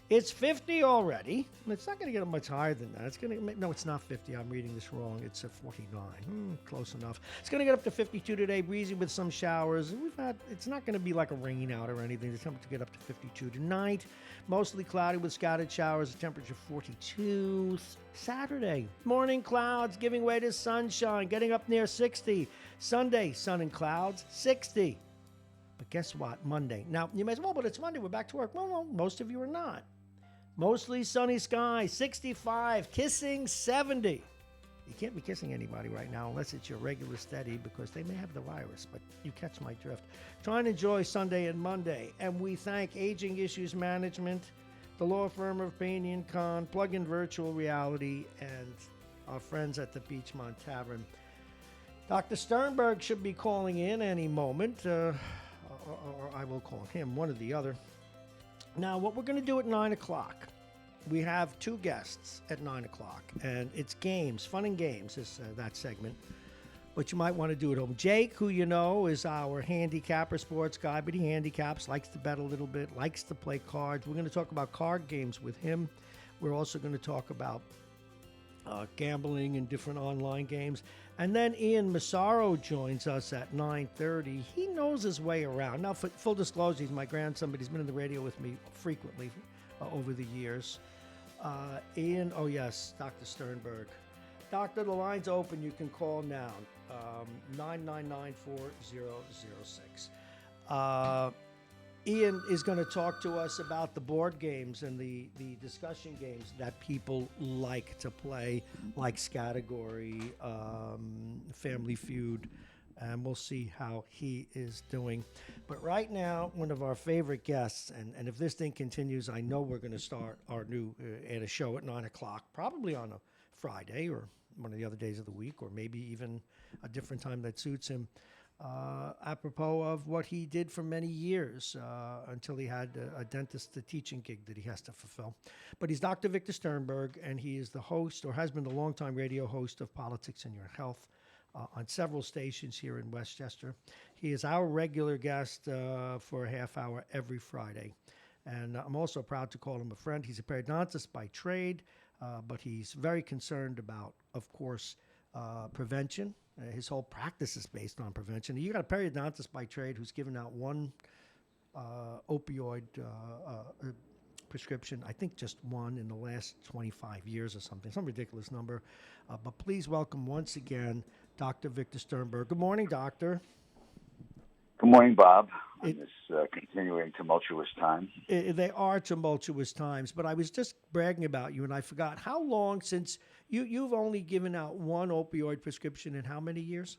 Speaker 1: It's 50 already. It's not going to get much higher than that. No, it's not 50. I'm reading this wrong. It's 49. Close enough. It's going to get up to 52 today, breezy with some showers. It's not going to be like a rain out or anything. The temperature get up to 52 tonight. Mostly cloudy with scattered showers. The temperature 42. Saturday, morning clouds giving way to sunshine, getting up near 60. Sunday, sun and clouds, 60. But guess what? Monday. Now, you may say, well, but it's Monday. We're back to work. Well, no, most of you are not. Mostly sunny skies, 65, kissing 70. You can't be kissing anybody right now unless it's your regular steady because they may have the virus, but you catch my drift. Try and enjoy Sunday and Monday. And we thank Aging Issues Management, the law firm of Payne & Con, Plug-in Virtual Reality, and our friends at the Beachmont Tavern. Dr. Sternberg should be calling in any moment, or I will call him, one or the other. Now, what we're going to do at 9 o'clock, we have two guests at 9 o'clock, and it's games, fun and games is that segment, but you might want to do it home. Jake, who you know is our handicapper, sports guy, but he handicaps, likes to bet a little bit, likes to play cards. We're going to talk about card games with him. We're also going to talk about gambling and different online games. And then Ian Massaro joins us at 9:30. He knows his way around. Now, for full disclosure, he's my grandson, but he's been in the radio with me frequently over the years. Ian, oh yes, Dr. Sternberg. Doctor, the line's open. You can call now, 999-4006. Ian is going to talk to us about the board games and the discussion games that people like to play, like Scattergory, Family Feud, and we'll see how he is doing. But right now, one of our favorite guests, and if this thing continues, I know we're going to start our new at a show at 9 o'clock, probably on a Friday or one of the other days of the week, or maybe even a different time that suits him. Apropos of what he did for many years until he had a dentist, a teaching gig that he has to fulfill. But he's Dr. Victor Sternberg, and he is the host, or has been the longtime radio host of Politics and Your Health on several stations here in Westchester. He is our regular guest for a half hour every Friday. And I'm also proud to call him a friend. He's a periodontist by trade, but he's very concerned about, of course, prevention. His whole practice is based on prevention. You got a periodontist by trade who's given out one opioid prescription, I think just one in the last 25 years or something, some ridiculous number. But please welcome once again Dr. Victor Sternberg. Good morning, Doctor.
Speaker 8: Good morning, Bob, on this continuing tumultuous time.
Speaker 1: They are tumultuous times, but I was just bragging about you, and I forgot. How long since you've only given out one opioid prescription in how many years?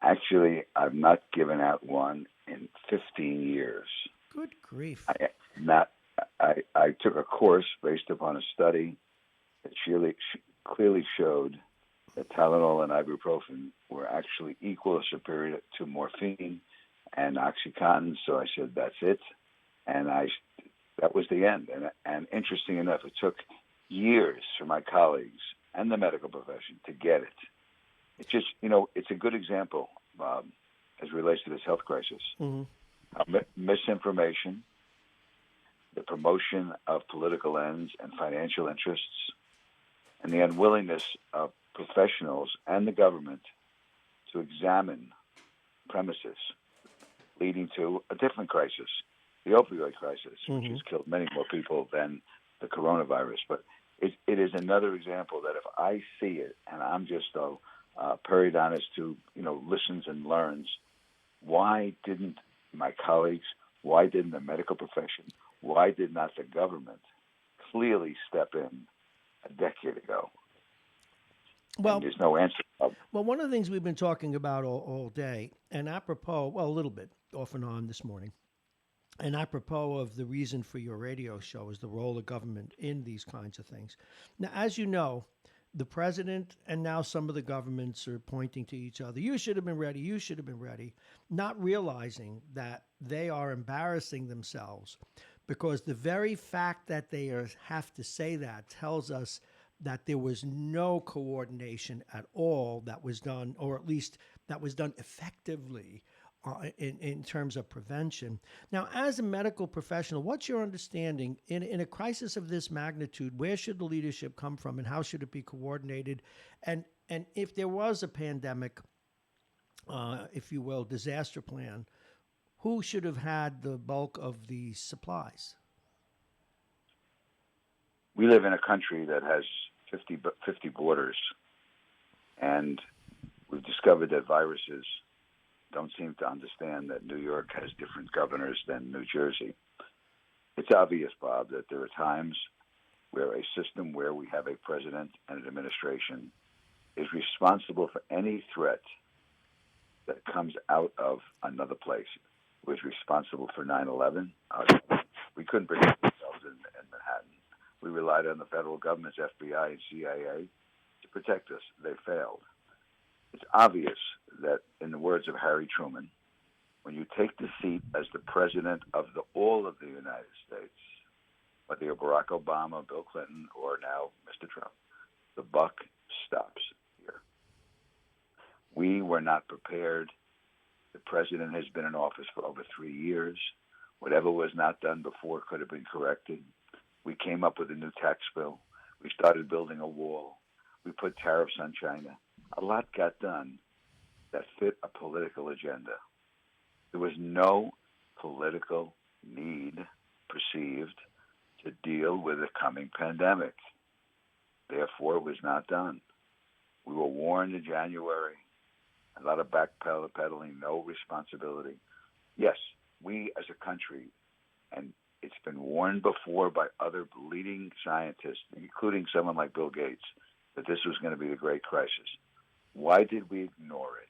Speaker 8: Actually, I've not given out one in 15 years.
Speaker 1: Good grief.
Speaker 8: I took a course based upon a study that clearly showed that Tylenol and ibuprofen were actually equal or superior to morphine and OxyContin. So I said, that's it. And that was the end. And interesting enough, it took years for my colleagues and the medical profession to get it. It's just, it's a good example, Bob, as it relates to this health crisis. Mm-hmm. Misinformation, the promotion of political ends and financial interests, and the unwillingness of professionals and the government to examine premises, leading to a different crisis, the opioid crisis, which has killed many more people than the coronavirus. But it is another example that if I see it and I'm just periodontist who listens and learns, why didn't my colleagues, why didn't the medical profession, why did not the government clearly step in a decade ago?
Speaker 1: Well,
Speaker 8: and there's no answer.
Speaker 1: Well, one of the things we've been talking about all day, and apropos, well, a little bit off and on this morning, and apropos of the reason for your radio show is the role of government in these kinds of things. Now, as you know, the president and now some of the governments are pointing to each other. You should have been ready. You should have been ready, not realizing that they are embarrassing themselves because the very fact that they have to say that tells us that there was no coordination at all that was done, or at least that was done effectively in terms of prevention. Now, as a medical professional, what's your understanding in a crisis of this magnitude? Where should the leadership come from, and how should it be coordinated? And if there was a pandemic, if you will, disaster plan, who should have had the bulk of the supplies?
Speaker 8: We live in a country that has 50 borders, and we've discovered that viruses don't seem to understand that New York has different governors than New Jersey. It's obvious, Bob, that there are times where a system where we have a president and an administration is responsible for any threat that comes out of another place. It was responsible for 9/11. We couldn't protect ourselves in Manhattan. We relied on the federal government's FBI and CIA to protect us. They failed. It's obvious that, in the words of Harry Truman, when you take the seat as the president of all of the United States, whether you're Barack Obama, Bill Clinton, or now Mr. Trump, the buck stops here. We were not prepared. The president has been in office for over 3 years. Whatever was not done before could have been corrected. We came up with a new tax bill. We started building a wall. We put tariffs on China. A lot got done that fit a political agenda. There was no political need perceived to deal with a coming pandemic. Therefore, it was not done. We were warned in January. A lot of backpedaling, no responsibility. Yes, we as a country, and it's been warned before by other leading scientists, including someone like Bill Gates, that this was going to be a great crisis. Why did we ignore it?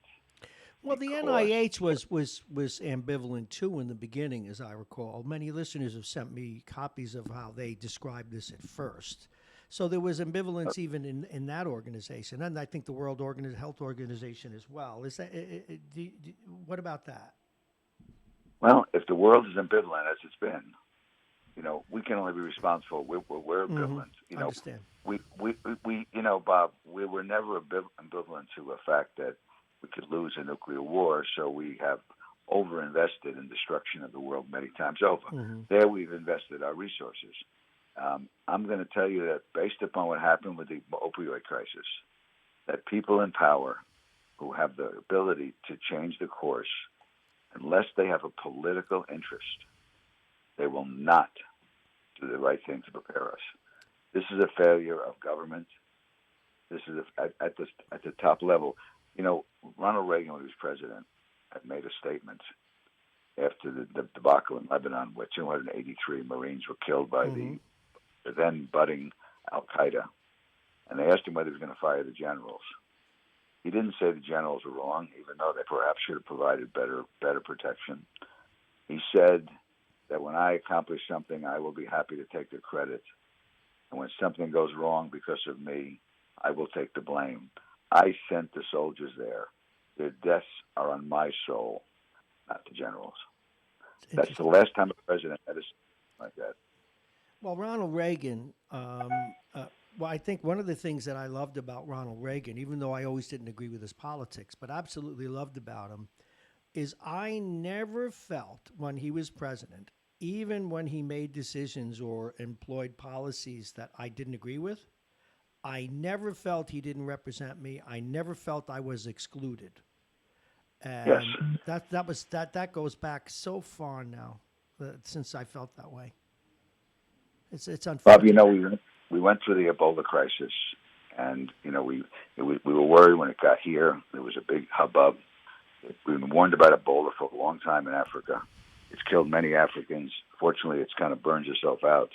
Speaker 1: Well, the NIH was ambivalent too in the beginning, as I recall. Many listeners have sent me copies of how they described this at first. So there was ambivalence even in that organization, and I think the World Health Organization as well. Is that what about that?
Speaker 8: Well, if the world is ambivalent as it's been, we can only be responsible. We're ambivalent.
Speaker 1: I understand.
Speaker 8: We Bob, we were never ambivalent to the fact that we could lose a nuclear war, so we have overinvested in destruction of the world many times over. There we've invested our resources. I'm going to tell you that based upon what happened with the opioid crisis, that people in power who have the ability to change the course, unless they have a political interest, they will not do the right thing to prepare us. This is a failure of government. This is at the top level. Ronald Reagan, when he was president, had made a statement after the debacle in Lebanon, where 283 Marines were killed by the then budding Al Qaeda, and they asked him whether he was going to fire the generals. He didn't say the generals were wrong, even though they perhaps should have provided better protection. He said that when I accomplish something, I will be happy to take the credit. And when something goes wrong because of me, I will take the blame. I sent the soldiers there. Their deaths are on my soul, not the generals. That's the last time a president had a statement like that.
Speaker 1: Well, Ronald Reagan, I think one of the things that I loved about Ronald Reagan, even though I always didn't agree with his politics, but absolutely loved about him, is I never felt when he was president, even when he made decisions or employed policies that I didn't agree with, I never felt he didn't represent me. I never felt I was excluded. And
Speaker 8: yes.
Speaker 1: that goes back so far now since I felt that way. It's unfortunate.
Speaker 8: Bob, we went through the Ebola crisis, and we were worried when it got here. There was a big hubbub. We've been warned about Ebola for a long time in Africa. It's killed many Africans. Fortunately, it's kind of burned itself out.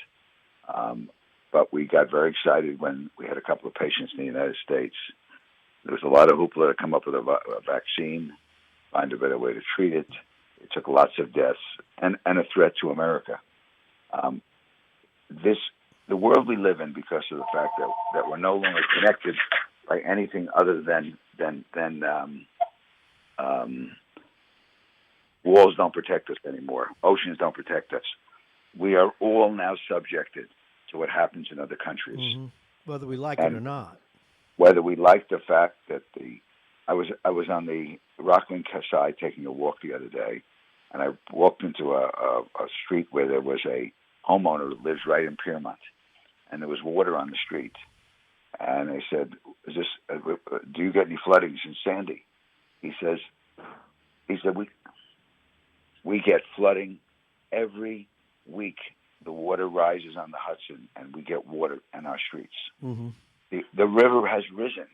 Speaker 8: But we got very excited when we had a couple of patients in the United States. There was a lot of hoopla to come up with a vaccine, find a better way to treat it. It took lots of deaths and a threat to America. The world we live in, because of the fact that we're no longer connected by anything other than walls don't protect us anymore. Oceans don't protect us. We are all now subjected to what happens in other countries.
Speaker 1: Mm-hmm. Whether we like it or not.
Speaker 8: Whether we like the fact that I was on the Rockland side taking a walk the other day, and I walked into a street where there was a homeowner who lives right in Piermont, and there was water on the street. And they said, do you get any floodings in Sandy? He said, we get flooding every week. The water rises on the Hudson, and we get water in our streets.
Speaker 1: Mm-hmm.
Speaker 8: The river has risen.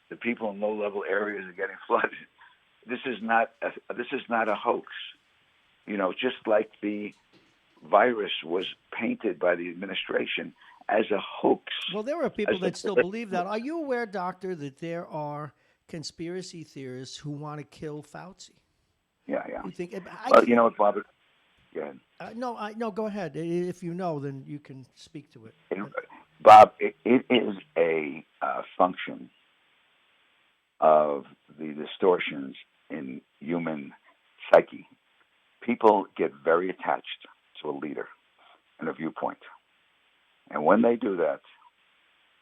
Speaker 8: The people in low-level areas are getting flooded. This is not a hoax. Just like the virus was painted by the administration as a hoax.
Speaker 1: Well, there are people that still believe that. Are you aware, Doctor, that there are conspiracy theorists who want to kill Fauci?
Speaker 8: Yeah.
Speaker 1: You think?
Speaker 8: You know what, Bob? Go ahead.
Speaker 1: No, go ahead. If you know, then you can speak to it.
Speaker 8: Bob, it is a function of the distortions in human psyche. People get very attached to a leader and a viewpoint. And when they do that,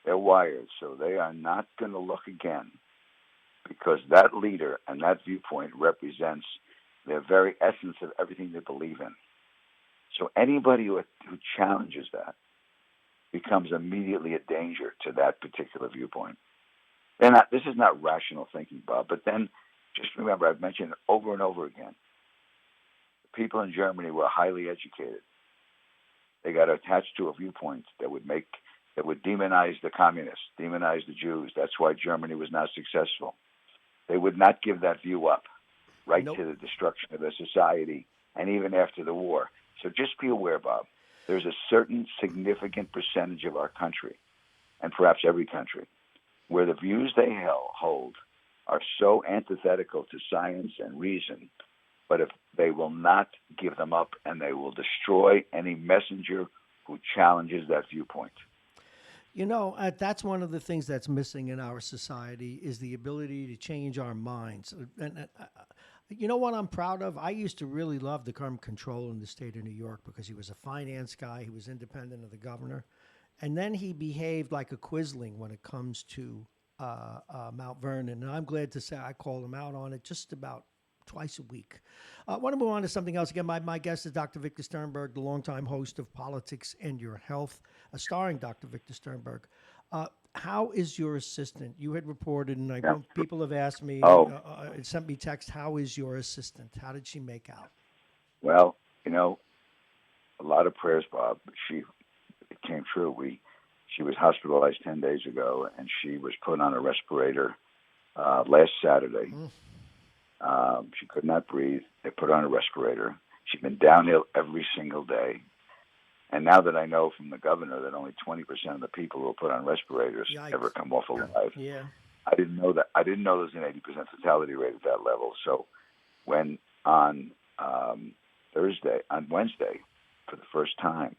Speaker 8: they're wired, so they are not going to look again, because that leader and that viewpoint represents the very essence of everything they believe in. So anybody who challenges that becomes immediately a danger to that particular viewpoint. This is not rational thinking, Bob, but then just remember, I've mentioned it over and over again. The people in Germany were highly educated. They got attached to a viewpoint that would demonize the communists, demonize the Jews. That's why Germany was not successful. They would not give that view up, right to the destruction of their society, and even after the war. So just be aware, Bob, there's a certain significant percentage of our country, and perhaps every country, where the views they hold are so antithetical to science and reason, but if they will not give them up, and they will destroy any messenger who challenges that viewpoint.
Speaker 1: That's one of the things that's missing in our society is the ability to change our minds. And you know what I'm proud of? I used to really love the current control in the state of New York because he was a finance guy. He was independent of the governor. And then he behaved like a Quisling when it comes to Mount Vernon. And I'm glad to say I call him out on it just about twice a week. I want to move on to something else. Again, my guest is Dr. Victor Sternberg, the longtime host of Politics and Your Health, starring Dr. Victor Sternberg. How is your assistant? You had reported, and I know people have asked me, sent me text, how is your assistant? How did she make out?
Speaker 8: Well, a lot of prayers, Bob. It came true. She was hospitalized 10 days ago, and she was put on a respirator last Saturday. She could not breathe. They put her on a respirator. She's been downhill every single day. And now that I know from the governor that only 20% of the people who are put on respirators ever come off alive, I didn't know that. I didn't know there's an 80% fatality rate at that level. So when on Wednesday, for the first time,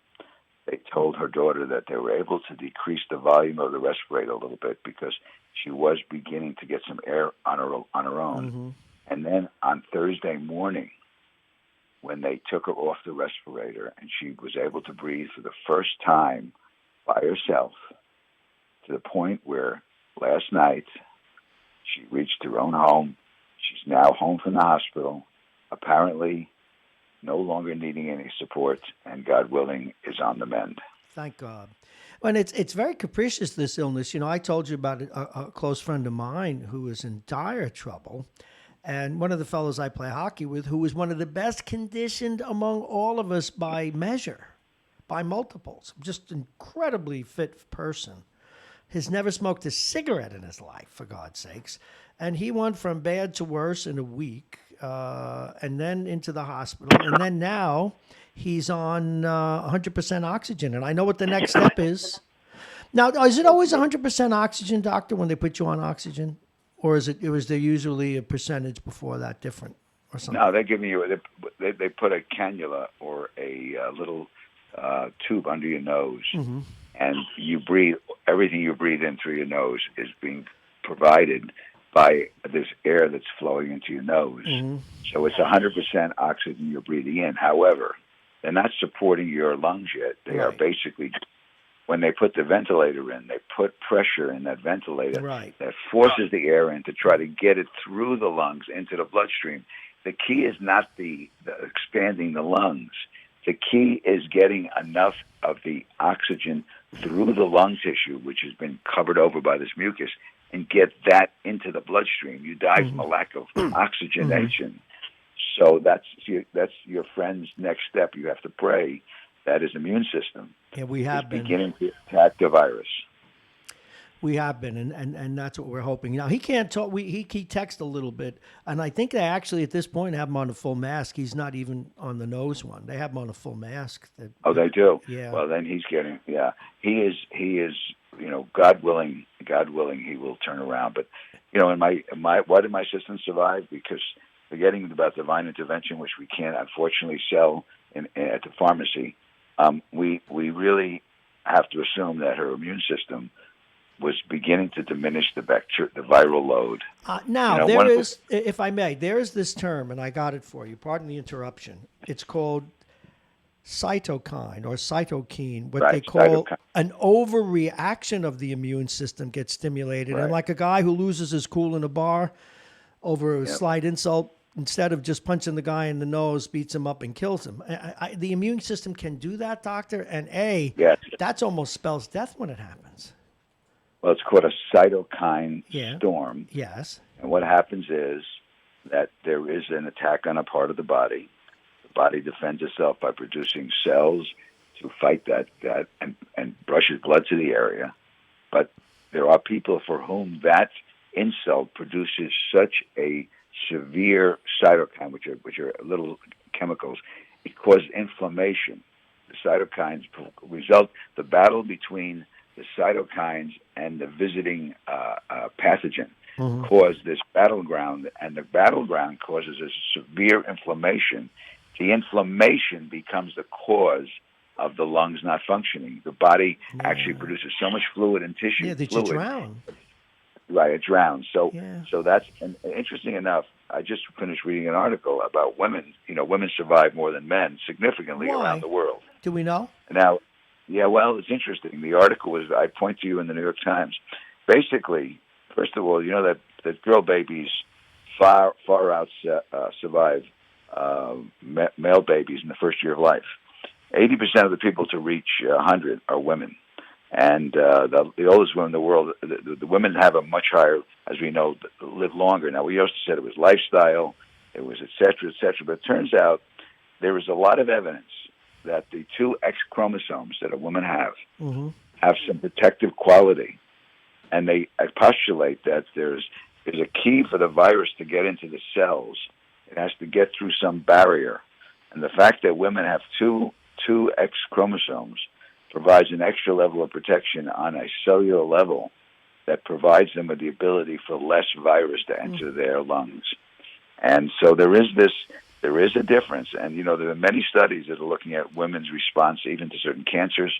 Speaker 8: they told her daughter that they were able to decrease the volume of the respirator a little bit because she was beginning to get some air on her own. Mm-hmm. And then on Thursday morning, when they took her off the respirator and she was able to breathe for the first time by herself, to the point where last night she reached her own home. She's now home from the hospital, apparently no longer needing any support, and God willing is on the mend.
Speaker 1: Thank God. And it's very capricious, this illness. I told you about a close friend of mine who was in dire trouble. And one of the fellows I play hockey with, who was one of the best conditioned among all of us by measure, by multiples. Just incredibly fit person. Has never smoked a cigarette in his life, for God's sakes. And he went from bad to worse in a week, and then into the hospital. And then now he's on 100% oxygen. And I know what the next step is. Now, is it always 100% oxygen, doctor, when they put you on oxygen? Or was there usually a percentage before that different or something?
Speaker 8: No, they put a cannula or a little tube under your nose, and you breathe. Everything you breathe in through your nose is being provided by this air that's flowing into your nose. So it's 100% oxygen you're breathing in. However, they're not supporting your lungs yet. They are basically, when they put the ventilator in, they put pressure in that ventilator that forces the air in to try to get it through the lungs into the bloodstream. The key is not the expanding the lungs. The key is getting enough of the oxygen through the lung tissue, which has been covered over by this mucus, and get that into the bloodstream. You die from a lack of oxygenation. So that's your friend's next step. You have to pray that his immune system is beginning to attack the virus.
Speaker 1: We have been, and that's what we're hoping. Now, he can't talk. He texts a little bit, and I think they actually, at this point, have him on a full mask. He's not even on the nose one. They have him on a full mask.
Speaker 8: They do?
Speaker 1: Yeah.
Speaker 8: Well, then he's getting, He is, God willing, he will turn around. But, why did my system survive? Because forgetting about divine intervention, which we can't, unfortunately, sell at the pharmacy, we really have to assume that her immune system was beginning to diminish the viral load.
Speaker 1: Now, there is, if I may, there is this term, and I got it for you. Pardon the interruption. It's called cytokine or cytokine, what they call an overreaction of the immune system gets stimulated. And like a guy who loses his cool in a bar over a slight insult, instead of just punching the guy in the nose, beats him up and kills him. The immune system can do that, doctor, and that's almost spells death when it happens.
Speaker 8: Well, it's called a cytokine storm.
Speaker 1: Yes.
Speaker 8: And what happens is that there is an attack on a part of the body. The body defends itself by producing cells to fight that and rushes blood to the area. But there are people for whom that insult produces such a severe cytokine, which are little chemicals, it causes inflammation. The cytokines result, the battle between the cytokines and the visiting pathogen cause this battleground, and the battleground causes a severe inflammation. The inflammation becomes the cause of the lungs not functioning. The body actually produces so much fluid and tissue.
Speaker 1: Yeah, that you drown.
Speaker 8: Right, it drowns. So that's, and interesting enough, I just finished reading an article about women. Women survive more than men significantly around the world.
Speaker 1: Do we know?
Speaker 8: Now, well, it's interesting. The article was, I point to you in the New York Times. Basically, first of all, that girl babies far out survive male babies in the first year of life. 80% of the people to reach 100 are women. And the oldest women in the world, the women have a much higher, as we know, live longer. Now, we used to say it was lifestyle, it was et cetera, but it turns out there is a lot of evidence that the two X chromosomes that a woman have some protective quality. And they postulate that there's a key for the virus to get into the cells. It has to get through some barrier. And the fact that women have two X chromosomes provides an extra level of protection on a cellular level that provides them with the ability for less virus to enter their lungs. And so there is a difference. And, there are many studies that are looking at women's response even to certain cancers,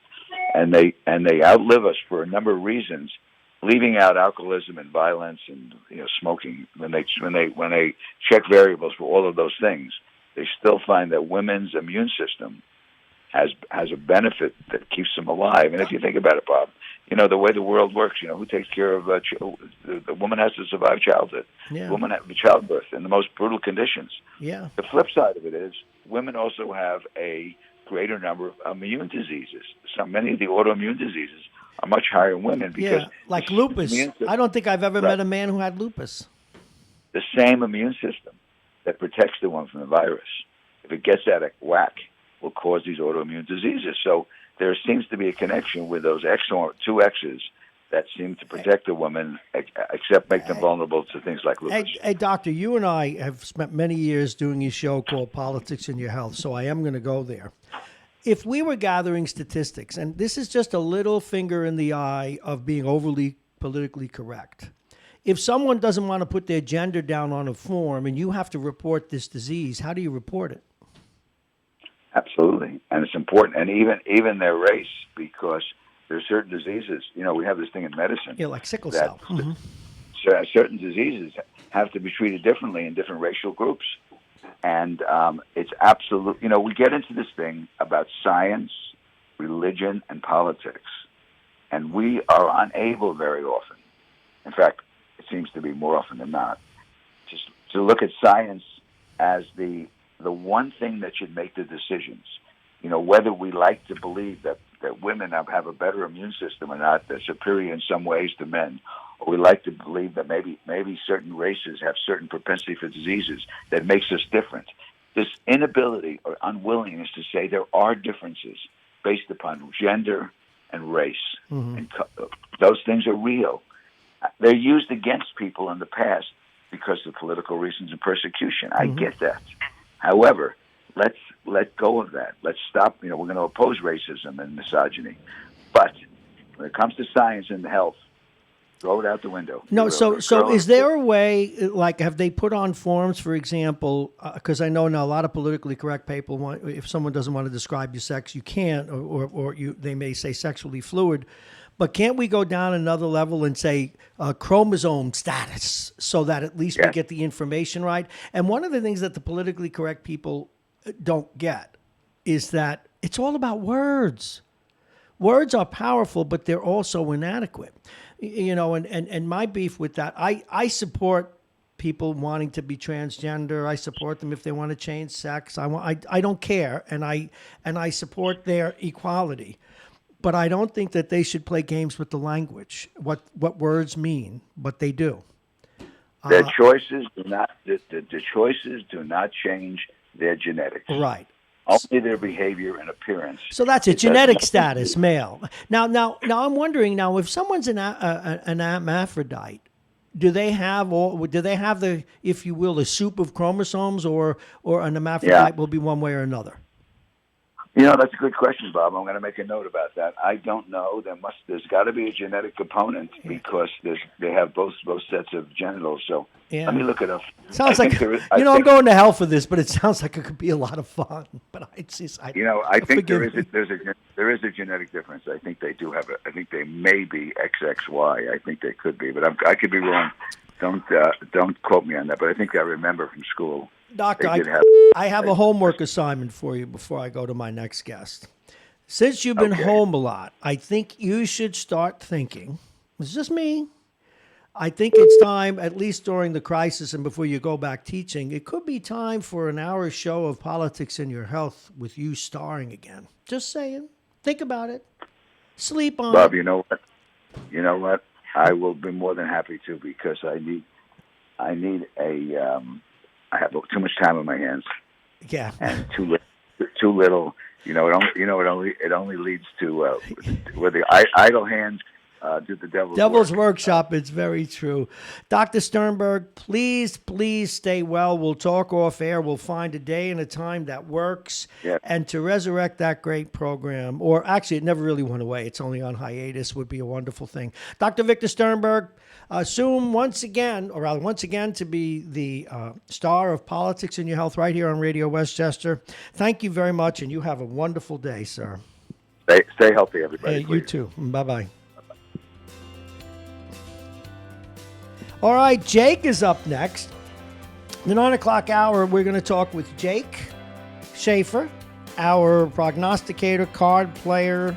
Speaker 8: and they outlive us for a number of reasons, leaving out alcoholism and violence and, smoking. When they check variables for all of those things, they still find that women's immune system has a benefit that keeps them alive. And if you think about it, Bob, the way the world works, who takes care of the woman has to survive childhood.
Speaker 1: Yeah.
Speaker 8: Women have childbirth in the most brutal conditions.
Speaker 1: Yeah.
Speaker 8: The flip side of it is women also have a greater number of immune diseases. Many of the autoimmune diseases are much higher in women because
Speaker 1: like lupus. I don't think I've ever met a man who had lupus.
Speaker 8: The same immune system that protects the one from the virus, if it gets out of whack, will cause these autoimmune diseases. So there seems to be a connection with those two X's that seem to protect the woman, except make them vulnerable to things like lupus.
Speaker 1: Hey, doctor, you and I have spent many years doing a show called Politics in Your Health, so I am going to go there. If we were gathering statistics, and this is just a little finger in the eye of being overly politically correct, if someone doesn't want to put their gender down on a form and you have to report this disease, how do you report it?
Speaker 8: Absolutely, and it's important, and even their race, because there's certain diseases. We have this thing in medicine.
Speaker 1: Yeah, like sickle cell.
Speaker 8: Certain diseases have to be treated differently in different racial groups, and it's absolute. We get into this thing about science, religion, and politics, and we are unable very often. In fact, it seems to be more often than not, just to look at science as the one thing that should make the decisions. Whether we like to believe that women have a better immune system or not, they're superior in some ways to men, or we like to believe that maybe certain races have certain propensity for diseases that makes us different. This inability or unwillingness to say there are differences based upon gender and race, and those things are real. They're used against people in the past because of political reasons and persecution. I get that. However, let's let go of that. Let's stop. We're going to oppose racism and misogyny. But when it comes to science and health, throw it out the window.
Speaker 1: No, so is there a way, like, have they put on forms, for example, because I know now a lot of politically correct people want, if someone doesn't want to describe your sex, you can't, or they may say sexually fluid. But can't we go down another level and say chromosome status so that at least we get the information right? And one of the things that the politically correct people don't get is that it's all about words. Words are powerful, but they're also inadequate. And my beef with that, I support people wanting to be transgender. I support them if they want to change sex. I don't care, and I support their equality. But I don't think that they should play games with the language, what words mean, but they do.
Speaker 8: Their choices do not. The choices do not change their genetics.
Speaker 1: Right.
Speaker 8: Only their behavior and appearance.
Speaker 1: So that's it. Genetic status, male. Now, I'm wondering now if someone's an hermaphrodite, do they have the, if you will, a soup of chromosomes, or an hermaphrodite will be one way or another?
Speaker 8: That's a good question, Bob. I'm going to make a note about that. I don't know. There's got to be a genetic component because they have both sets of genitals. So let me look it up.
Speaker 1: Sounds like I'm going to hell for this, but it sounds like it could be a lot of fun. But I think there is a genetic difference. I think they do have I think they may be XXY. I think they could be, but I could be wrong. Don't quote me on that. But I think I remember from school. Doctor, I have a homework assignment for you before I go to my next guest. Since you've been home a lot, I think you should start thinking, it's just me, I think it's time, at least during the crisis and before you go back teaching, it could be time for an hour show of Politics in Your Health with you starring again. Just saying. Think about it. Sleep on
Speaker 8: Bob,
Speaker 1: it.
Speaker 8: You know what? I will be more than happy to, because I need I have too much time on my hands.
Speaker 1: Yeah.
Speaker 8: And too little. It only leads to where the idle hands do the devil's
Speaker 1: workshop. It's very true. Dr. Sternberg, please stay well. We'll talk off air. We'll find a day and a time that works.
Speaker 8: Yeah.
Speaker 1: And to resurrect that great program, or actually it never really went away. It's only on hiatus, would be a wonderful thing. Dr. Victor Sternberg, soon once again to be the star of Politics in Your Health right here on Radio Westchester. Thank you very much, and you have a wonderful day, sir.
Speaker 8: Stay healthy, everybody.
Speaker 1: Hey, you too. Bye-bye. All right, Jake is up next. The 9 o'clock hour, we're going to talk with Jake Schaefer, our prognosticator, card player,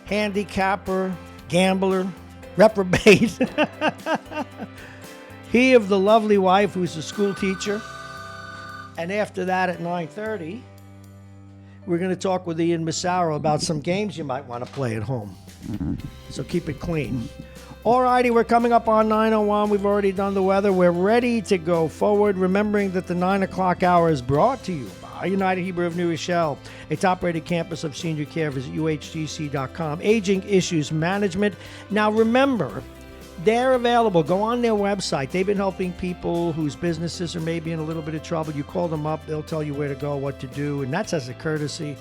Speaker 1: handicapper, gambler, reprobate. He of the lovely wife who's a school teacher. And after that at 9:30, we're going to talk with Ian Massaro about some games you might want to play at home. So keep it clean. All righty, we're coming up on 9:01. We've already done the weather. We're ready to go forward, remembering that the 9 o'clock hour is brought to you by United Hebrew of New Rochelle, a top-rated campus of senior care. Visit UHGC.com. Aging Issues Management. Now, remember, they're available. Go on their website. They've been helping people whose businesses are maybe in a little bit of trouble. You call them up. They'll tell you where to go, what to do, and that's as a courtesy.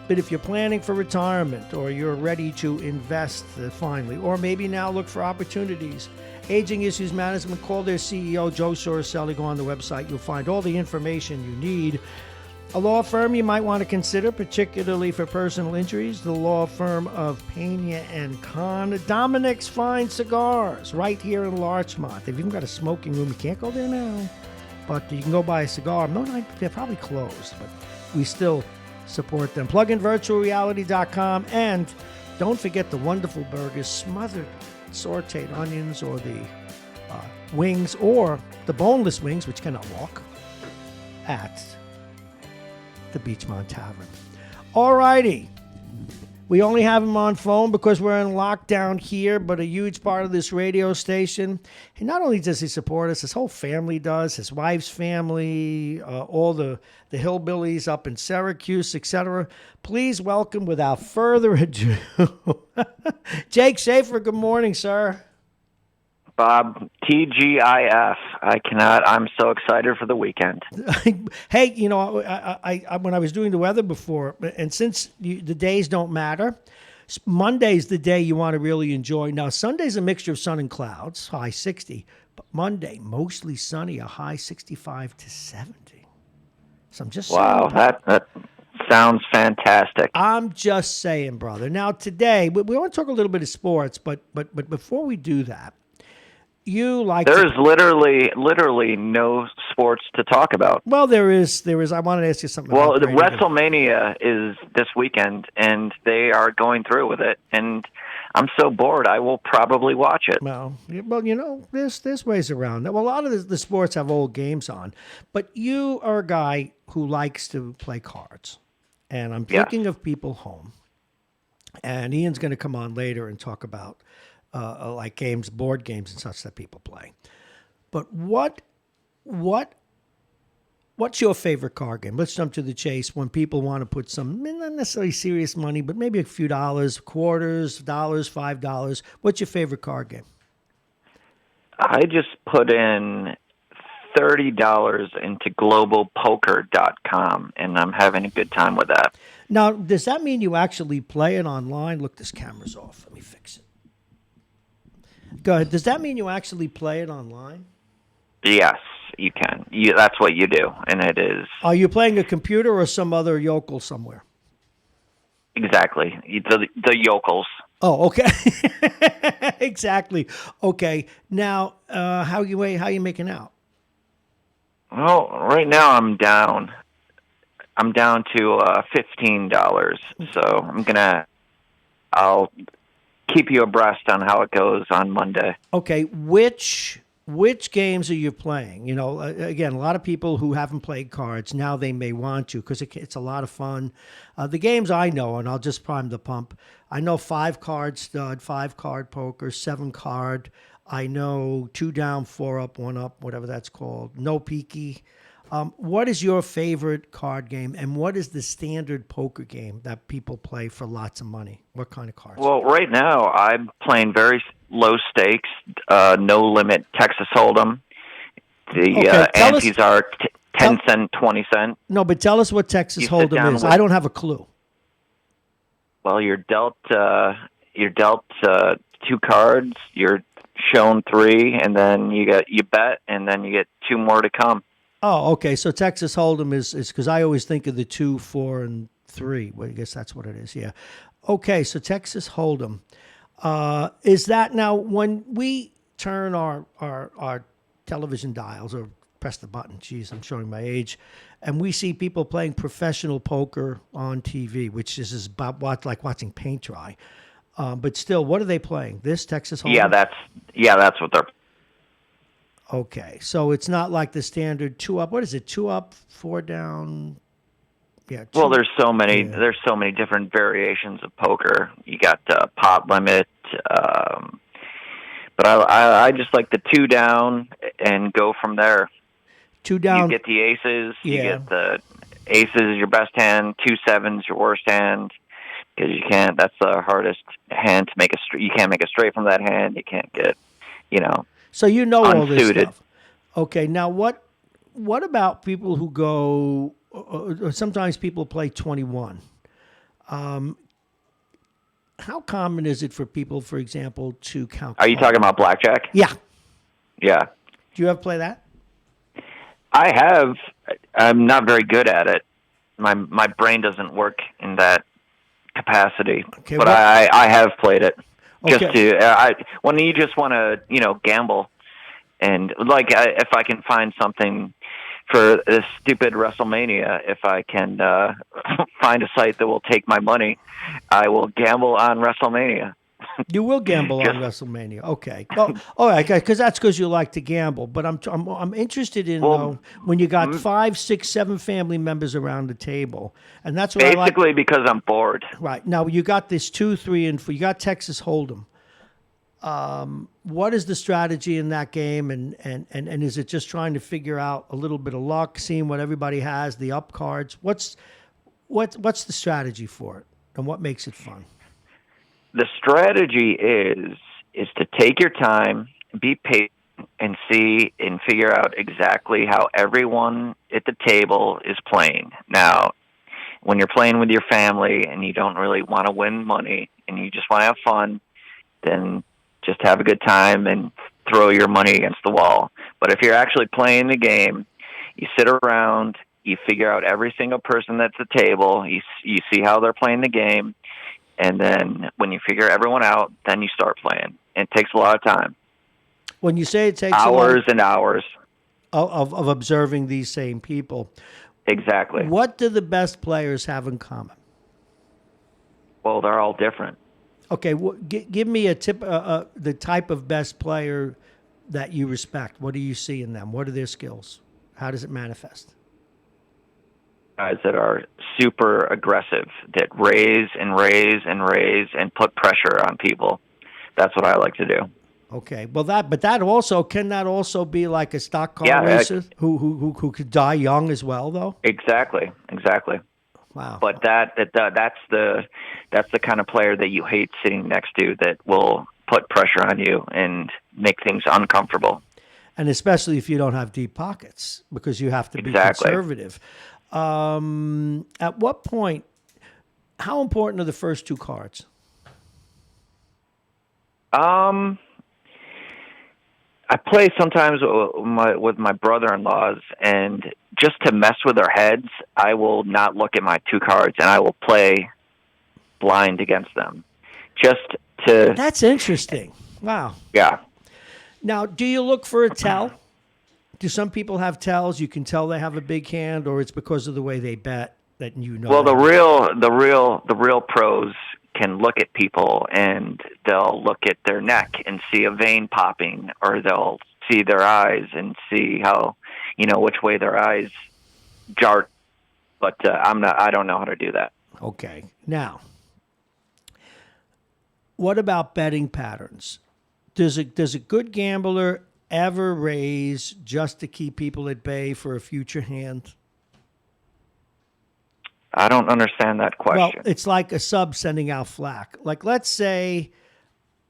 Speaker 1: But if you're planning for retirement or you're ready to invest finally, or maybe now look for opportunities, Aging Issues Management, call their CEO, Joe Soroselli. Go on the website. You'll find all the information you need. A law firm you might want to consider, particularly for personal injuries, the law firm of Pena and Con. Dominic's Fine Cigars, right here in Larchmont. They've even got a smoking room. You can't go there now, but you can go buy a cigar. No, they're probably closed, but we still support them. Pluginvirtualreality.com, and don't forget the wonderful burgers, smothered sauteed onions, or the wings, or the boneless wings, which cannot walk, at the Beachmont Tavern. All righty. We only have him on phone because we're in lockdown here, but a huge part of this radio station. And not only does he support us, his whole family does, his wife's family, all the hillbillies up in Syracuse, etc. Please welcome, without further ado, Jake Schaefer. Good morning, sir.
Speaker 9: Bob, TGIF. I'm so excited for the weekend.
Speaker 1: Hey, you know, I when I was doing the weather before, and since the days don't matter, Monday's the day you want to really enjoy. Now, Sunday's a mixture of sun and clouds, high 60, but Monday, mostly sunny, a high 65 to 70. So I'm just
Speaker 9: wow,
Speaker 1: saying,
Speaker 9: that sounds fantastic.
Speaker 1: I'm just saying, brother. Now, today, we want to talk a little bit of sports, but before we do that,
Speaker 9: there's literally no sports to talk about.
Speaker 1: Well, there is. I wanted to ask you something.
Speaker 9: Well, the WrestleMania is this weekend, and they are going through with it, and I'm so bored, I will probably watch it.
Speaker 1: Well, you know, there's ways around that. Well, a lot of the sports have old games on, but you are a guy who likes to play cards, and I'm thinking of people home, and Ian's going to come on later and talk about like games, board games and such that people play. But what's your favorite card game? Let's jump to the chase. When people want to put some, not necessarily serious money, but maybe a few dollars, quarters, dollars, $5. What's your favorite card game?
Speaker 9: I just put in $30 into globalpoker.com, and I'm having a good time with that.
Speaker 1: Now, does that mean you actually play it online? Look, this camera's off. Let me fix it. Go ahead. Does that mean you actually play it online?
Speaker 9: Yes, you can. That's what you do, and it is.
Speaker 1: Are you playing a computer or some other yokel somewhere?
Speaker 9: Exactly. The yokels.
Speaker 1: Oh, okay. Exactly. Okay. Now, how you making out?
Speaker 9: Well, right now I'm down. I'm down to $15. So I'll keep you abreast on how it goes on Monday.
Speaker 1: Okay, which games are you playing? You know, again, a lot of people who haven't played cards, now they may want to because it's a lot of fun. The games I know, and I'll just prime the pump, I know 5-card stud, 5-card poker, 7-card. I know 2 down, 4 up, 1 up, whatever that's called. No peaky. What is your favorite card game, and what is the standard poker game that people play for lots of money? What kind of cards?
Speaker 9: Well, right now I'm playing very low stakes, no limit Texas Hold'em. The antes are 10 cent, 20 cent.
Speaker 1: No, but tell us what Texas Hold'em is. I don't have a clue.
Speaker 9: Well, you're dealt 2 cards. You're shown 3, and then you bet, and then you get 2 more to come.
Speaker 1: Oh, okay. So Texas Hold'em is because I always think of the 2, 4, and 3. Well, I guess that's what it is. Yeah. Okay. So Texas Hold'em is that now when we turn our television dials or press the button? Geez, I'm showing my age, and we see people playing professional poker on TV, which is about like watching paint dry. But still, what are they playing? This Texas Hold'em?
Speaker 9: Yeah, that's what they're.
Speaker 1: Okay, so it's not like the standard 2 up. What is it? 2 up, 4 down. Yeah.
Speaker 9: Well, there's so many. Yeah. There's so many different variations of poker. You got pot limit, but I just like the 2 down and go from there.
Speaker 1: 2 down.
Speaker 9: You get the aces.
Speaker 1: Yeah.
Speaker 9: You get aces is your best hand, 2 sevens your worst hand, because you can't. That's the hardest hand to make a straight. You can't make a straight from that hand. You can't get,
Speaker 1: So you know all this
Speaker 9: unsuited.
Speaker 1: stuff. Okay, now what about people who go? Or sometimes people play 21. How common is it for people, for example, to count?
Speaker 9: Are you talking about blackjack?
Speaker 1: Yeah.
Speaker 9: Yeah.
Speaker 1: Do you ever play that?
Speaker 9: I have. I'm not very good at it. My brain doesn't work in that capacity.
Speaker 1: Okay,
Speaker 9: but
Speaker 1: what-
Speaker 9: I have played it. Just
Speaker 1: Okay.
Speaker 9: to when you just want to gamble, and if I can find something for this stupid WrestleMania, if I can find a site that will take my money, I will gamble on WrestleMania.
Speaker 1: You will gamble on WrestleMania. Okay. Oh, all right. Because that's because you like to gamble. But I'm interested in though, when you got 5, 6, 7 family members around the table, and that's what I like.
Speaker 9: Basically, because I'm bored.
Speaker 1: Right now, you got this 2, 3, and 4. You got Texas Hold'em. What is the strategy in that game, and is it just trying to figure out a little bit of luck, seeing what everybody has, the up cards? What's the strategy for it, and what makes it fun?
Speaker 9: The strategy is to take your time, be patient, and see and figure out exactly how everyone at the table is playing. Now, when you're playing with your family and you don't really want to win money and you just want to have fun, then just have a good time and throw your money against the wall. But if you're actually playing the game, you sit around, you figure out every single person that's at the table, you see how they're playing the game, and then when you figure everyone out, then you start playing. It takes a lot of time.
Speaker 1: When you say it takes
Speaker 9: hours and hours
Speaker 1: of observing these same people.
Speaker 9: Exactly.
Speaker 1: What do the best players have in common?
Speaker 9: Well, they're all different.
Speaker 1: Okay, give me the type of best player that you respect. What do you see in them? What are their skills? How does it manifest?
Speaker 9: Guys that are super aggressive, that raise and raise and raise and put pressure on people. That's what I like to do.
Speaker 1: Okay, well can that also be like a stock car racer who could die young as well, though?
Speaker 9: Exactly.
Speaker 1: Wow.
Speaker 9: But that's the kind of player that you hate sitting next to, that will put pressure on you and make things uncomfortable.
Speaker 1: And especially if you don't have deep pockets, because you have to be conservative. At what point? How important are the first 2 cards?
Speaker 9: I play sometimes with my brother-in-laws, and just to mess with their heads, I will not look at my 2 cards, and I will play blind against them. That's
Speaker 1: interesting. Wow.
Speaker 9: Yeah.
Speaker 1: Now, do you look for a tell? Do some people have tells? You can tell they have a big hand, or it's because of the way they bet that you know.
Speaker 9: Well, the real pros can look at people and they'll look at their neck and see a vein popping, or they'll see their eyes and see how, which way their eyes jart. But I don't know how to do that.
Speaker 1: Okay. Now, what about betting patterns? Does a good gambler ever raise just to keep people at bay for a future hand?
Speaker 9: I don't understand that question.
Speaker 1: Well, it's like a sub sending out flack. Like, let's say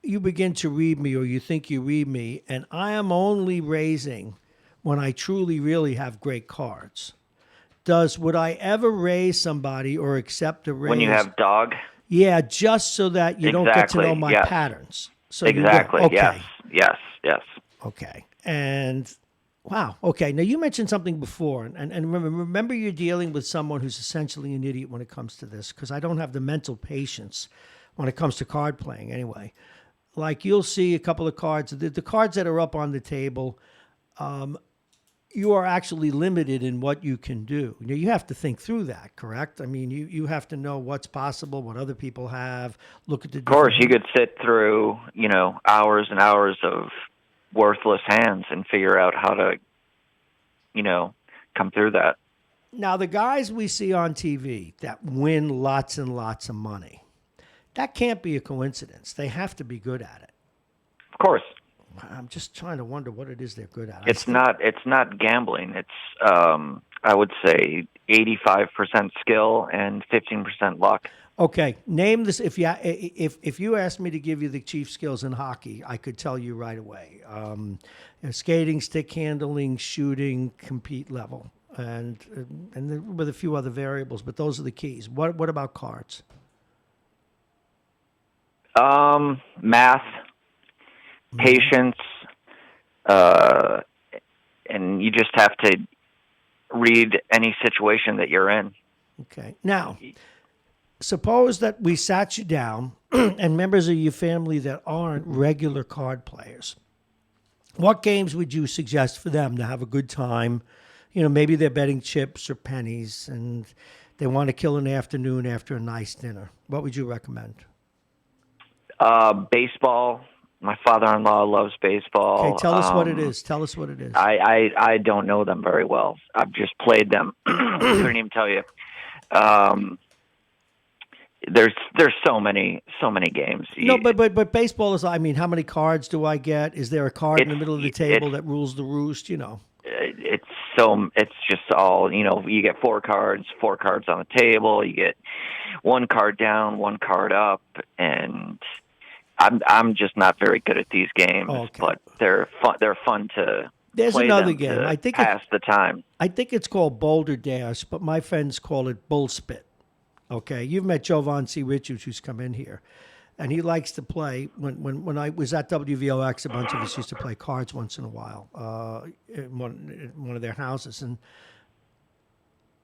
Speaker 1: you begin to read me, or you think you read me, and I am only raising when I truly, really have great cards. Would I ever raise somebody or accept a raise?
Speaker 9: When you have dog?
Speaker 1: Yeah, just so that you don't get to know my patterns. So
Speaker 9: exactly.
Speaker 1: Okay.
Speaker 9: Yes.
Speaker 1: Okay. And wow. Okay. Now, you mentioned something before, and remember you're dealing with someone who's essentially an idiot when it comes to this, because I don't have the mental patience when it comes to card playing anyway. Like, you'll see a couple of cards, the cards that are up on the table, you are actually limited in what you can do. You have to think through that, correct? I mean, you have to know what's possible, what other people have, look at the...
Speaker 9: Of course, you could sit through, hours and hours of worthless hands and figure out how to, come through that.
Speaker 1: Now, the guys we see on TV that win lots and lots of money, that can't be a coincidence. They have to be good at it.
Speaker 9: Of course.
Speaker 1: I'm just trying to wonder what it is they're good at.
Speaker 9: It's not gambling. It's I would say 85% skill and 15% luck.
Speaker 1: Okay, name this. If you asked me to give you the chief skills in hockey, I could tell you right away. Skating, stick handling, shooting, compete level, and with a few other variables, but those are the keys. What about cards?
Speaker 9: Math, patience, and you just have to read any situation that you're in.
Speaker 1: Okay, now. Suppose that we sat you down and members of your family that aren't regular card players. What games would you suggest for them to have a good time? Maybe they're betting chips or pennies and they want to kill an afternoon after a nice dinner. What would you recommend?
Speaker 9: Baseball. My father-in-law loves baseball.
Speaker 1: Okay, tell us what it is. Tell us what it is.
Speaker 9: I don't know them very well. I've just played them. Couldn't even tell you. There's so many games.
Speaker 1: No, but baseball is. I mean, how many cards do I get? Is there a card in the middle of the table that rules the roost?
Speaker 9: It's just all. You get four cards on the table. You get one card down, one card up, and I'm just not very good at these games. Okay. But they're fun. They're fun to.
Speaker 1: There's
Speaker 9: play
Speaker 1: another
Speaker 9: them
Speaker 1: game.
Speaker 9: To
Speaker 1: I think
Speaker 9: pass the time.
Speaker 1: I think it's called Boulder Dash, but my friends call it Bull Spit. Okay, you've met Jovan C. Richards, who's come in here, and he likes to play. When I was at WVOX, a bunch of us used to play cards once in a while in one of their houses, and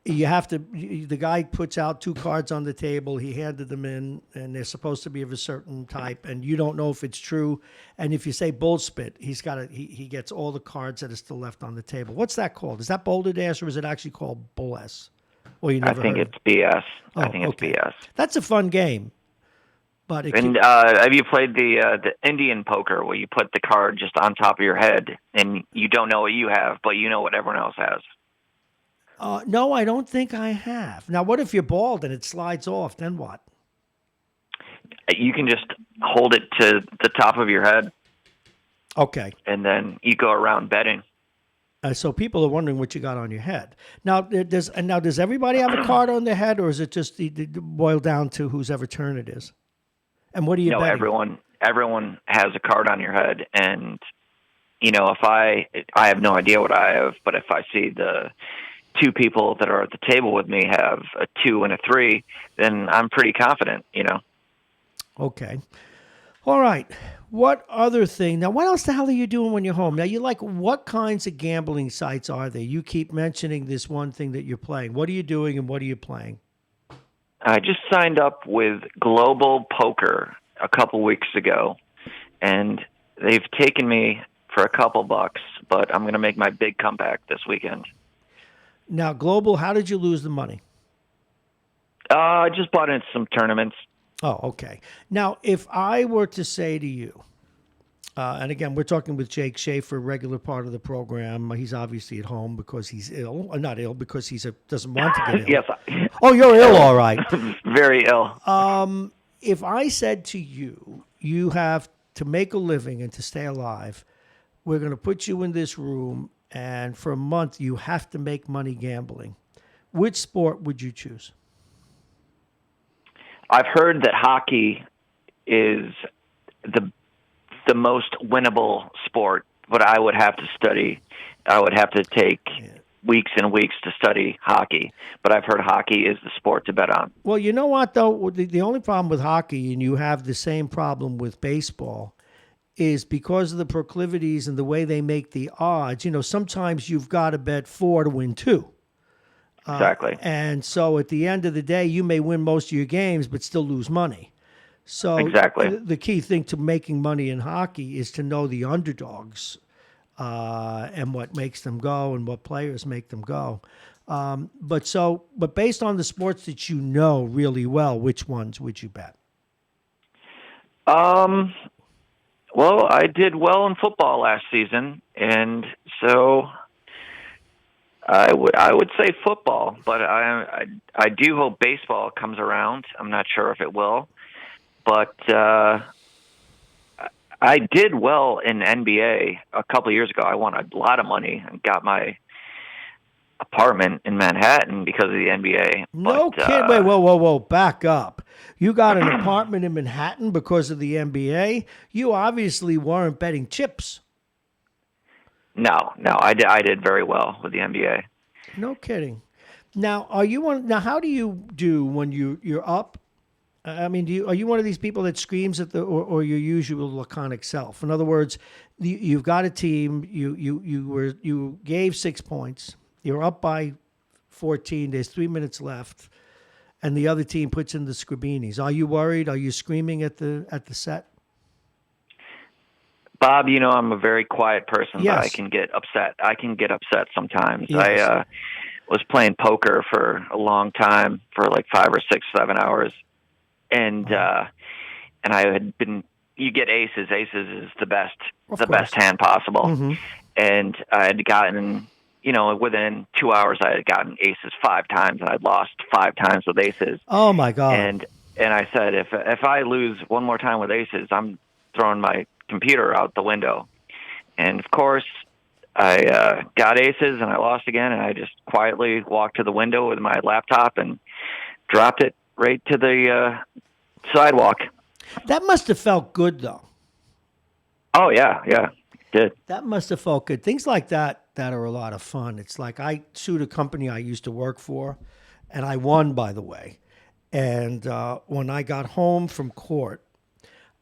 Speaker 1: you have to. The guy puts out two cards on the table. He handed them in, and they're supposed to be of a certain type, and you don't know if it's true. And if you say Bull Spit, he gets all the cards that are still left on the table. What's that called? Is that Boulder Dash, or is it actually called Bull S? Well, I
Speaker 9: think it's BS. I think it's BS.
Speaker 1: That's a fun game. But
Speaker 9: have you played the Indian poker where you put the card just on top of your head and you don't know what you have, but you know what everyone else has?
Speaker 1: No, I don't think I have. Now, what if you're bald and it slides off? Then what?
Speaker 9: You can just hold it to the top of your head.
Speaker 1: Okay.
Speaker 9: And then you go around betting.
Speaker 1: So people are wondering what you got on your head. Now, does everybody have a card on their head, or is it just boiled down to whose ever turn it is? And what do you? No,
Speaker 9: everyone has a card on your head, and if I have no idea what I have, but if I see the two people that are at the table with me have a 2 and a 3, then I'm pretty confident.
Speaker 1: Okay. All right. What other thing? Now, what else the hell are you doing when you're home? Now, what kinds of gambling sites are there? You keep mentioning this one thing that you're playing. What are you doing and what are you playing?
Speaker 9: I just signed up with Global Poker a couple weeks ago, and they've taken me for a couple bucks, but I'm going to make my big comeback this weekend.
Speaker 1: Now, Global, how did you lose the money?
Speaker 9: I just bought in some tournaments.
Speaker 1: Oh, okay. Now, if I were to say to you, and again, we're talking with Jake Schaefer, regular part of the program. He's obviously at home because he's ill. Or not ill, because he doesn't want to get ill.
Speaker 9: Yes.
Speaker 1: Oh, you're ill, all right.
Speaker 9: Very ill.
Speaker 1: If I said to you, you have to make a living and to stay alive, we're going to put you in this room, and for a month you have to make money gambling. Which sport would you choose?
Speaker 9: I've heard that hockey is the most winnable sport, but I would have to study. I would have to take weeks and weeks to study hockey, but I've heard hockey is the sport to bet on.
Speaker 1: Well, you know what, though? The only problem with hockey, and you have the same problem with baseball, is because of the proclivities and the way they make the odds. Sometimes you've got to bet 4 to win 2.
Speaker 9: Exactly.
Speaker 1: And so at the end of the day, you may win most of your games, but still lose money. So
Speaker 9: exactly.
Speaker 1: The key thing to making money in hockey is to know the underdogs and what makes them go and what players make them go. But based on the sports that you know really well, which ones would you bet?
Speaker 9: Well, I did well in football last season, and so I would say football, but I do hope baseball comes around. I'm not sure if it will, but I did well in NBA a couple of years ago. I won a lot of money and got my apartment in Manhattan because of the NBA.
Speaker 1: No kid. Wait, whoa. Back up. You got an apartment in Manhattan because of the NBA? You obviously weren't betting chips.
Speaker 9: No, I did very well with the NBA.
Speaker 1: No kidding. Now, are you one? Now, how do you do when you're up? I mean, are you one of these people that screams at or your usual laconic self? In other words, you've got a team. You gave 6 points. You're up by 14. There's 3 minutes left, and the other team puts in the Scribinis. Are you worried? Are you screaming at the set?
Speaker 9: Bob, I'm a very quiet person,
Speaker 1: Yes.
Speaker 9: but I can get upset. I can get upset sometimes.
Speaker 1: Yes.
Speaker 9: I was playing poker for a long time, for like 5 or 6, 7 hours, and I had been. You get aces. Aces is the best hand possible,
Speaker 1: Mm-hmm.
Speaker 9: and I had gotten. Within 2 hours, I had gotten aces 5 times, and I'd lost 5 times with aces.
Speaker 1: Oh my God!
Speaker 9: And I said, if I lose one more time with aces, I'm throwing my computer out the window. And of course, I got aces, and I lost again, and I just quietly walked to the window with my laptop and dropped it right to the sidewalk.
Speaker 1: That must have felt good, though.
Speaker 9: Oh yeah, it did.
Speaker 1: That must have felt good. Things like that are a lot of fun. It's like I sued a company I used to work for, and I won, by the way. And when I got home from court,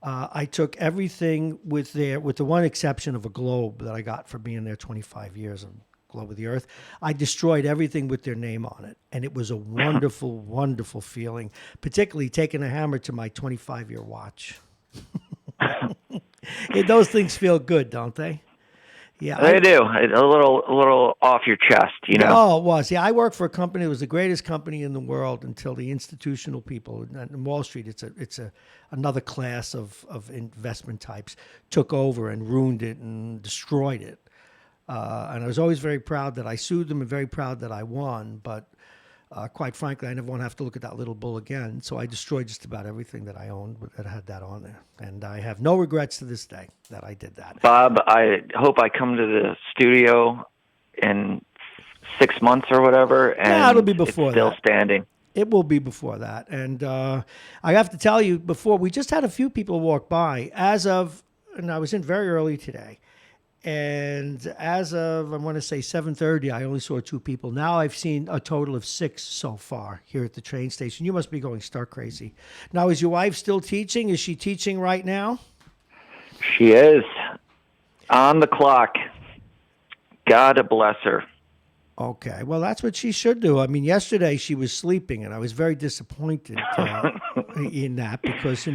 Speaker 1: I took everything with the one exception of a globe that I got for being there 25 years, a globe of the earth. I destroyed everything with their name on it, and it was a wonderful, wonderful feeling, particularly taking a hammer to my 25-year watch. Those things feel good, don't they? Yeah,
Speaker 9: they do. A little off your chest,
Speaker 1: Oh, it was. Yeah, I worked for a company that was the greatest company in the world until the institutional people in Wall Street. It's another class of investment types took over and ruined it and destroyed it. And I was always very proud that I sued them and very proud that I won. But quite frankly, I never want to have to look at that little bull again. So I destroyed just about everything that I owned that had that on there. And I have no regrets to this day that I did that.
Speaker 9: Bob, I hope I come to the studio in 6 months or whatever, and
Speaker 1: it'll be before
Speaker 9: it's still
Speaker 1: that.
Speaker 9: Standing.
Speaker 1: It will be before that. And I have to tell you, before, we just had a few people walk by. And I was in very early today. And as of, I want to say 7:30, I only saw 2 people. Now I've seen a total of 6 so far here at the train station. You must be going stark crazy. Now, is your wife still teaching? Is she teaching right now?
Speaker 9: She is on the clock. God bless her.
Speaker 1: Okay, well, that's what she should do. I mean, yesterday she was sleeping, and I was very disappointed in that because,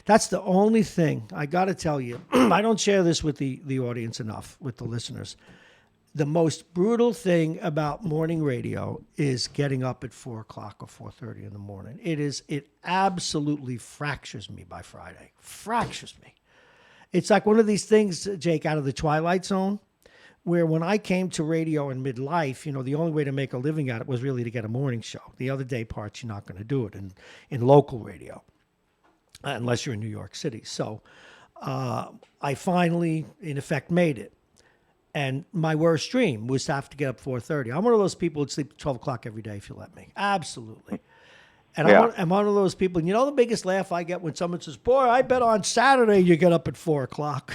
Speaker 1: that's the only thing. I got to tell you, I don't share this with the audience enough, with the listeners. The most brutal thing about morning radio is getting up at 4 o'clock or 4:30 in the morning. It absolutely fractures me by Friday. Fractures me. It's like one of these things, Jake, out of the Twilight Zone, where when I came to radio in midlife, the only way to make a living at it was really to get a morning show. The other day parts, you're not going to do it in local radio, unless you're in New York City. So I finally, in effect, made it. And my worst dream was to have to get up 4:30. I'm one of those people who'd sleep 12 o'clock every day if you let me. Absolutely. And
Speaker 9: Yeah.
Speaker 1: I'm one of those people, the biggest laugh I get when someone says, boy, I bet on Saturday you get up at 4 o'clock.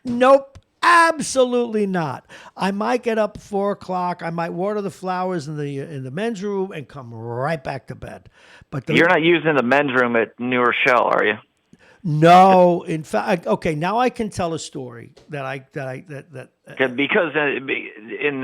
Speaker 1: Nope. Absolutely not. I might get up at 4 o'clock. I might water the flowers in the men's room and come right back to bed. But
Speaker 9: You're not using the men's room at New Rochelle, are you?
Speaker 1: No, in fact, okay. Now I can tell a story that
Speaker 9: Because in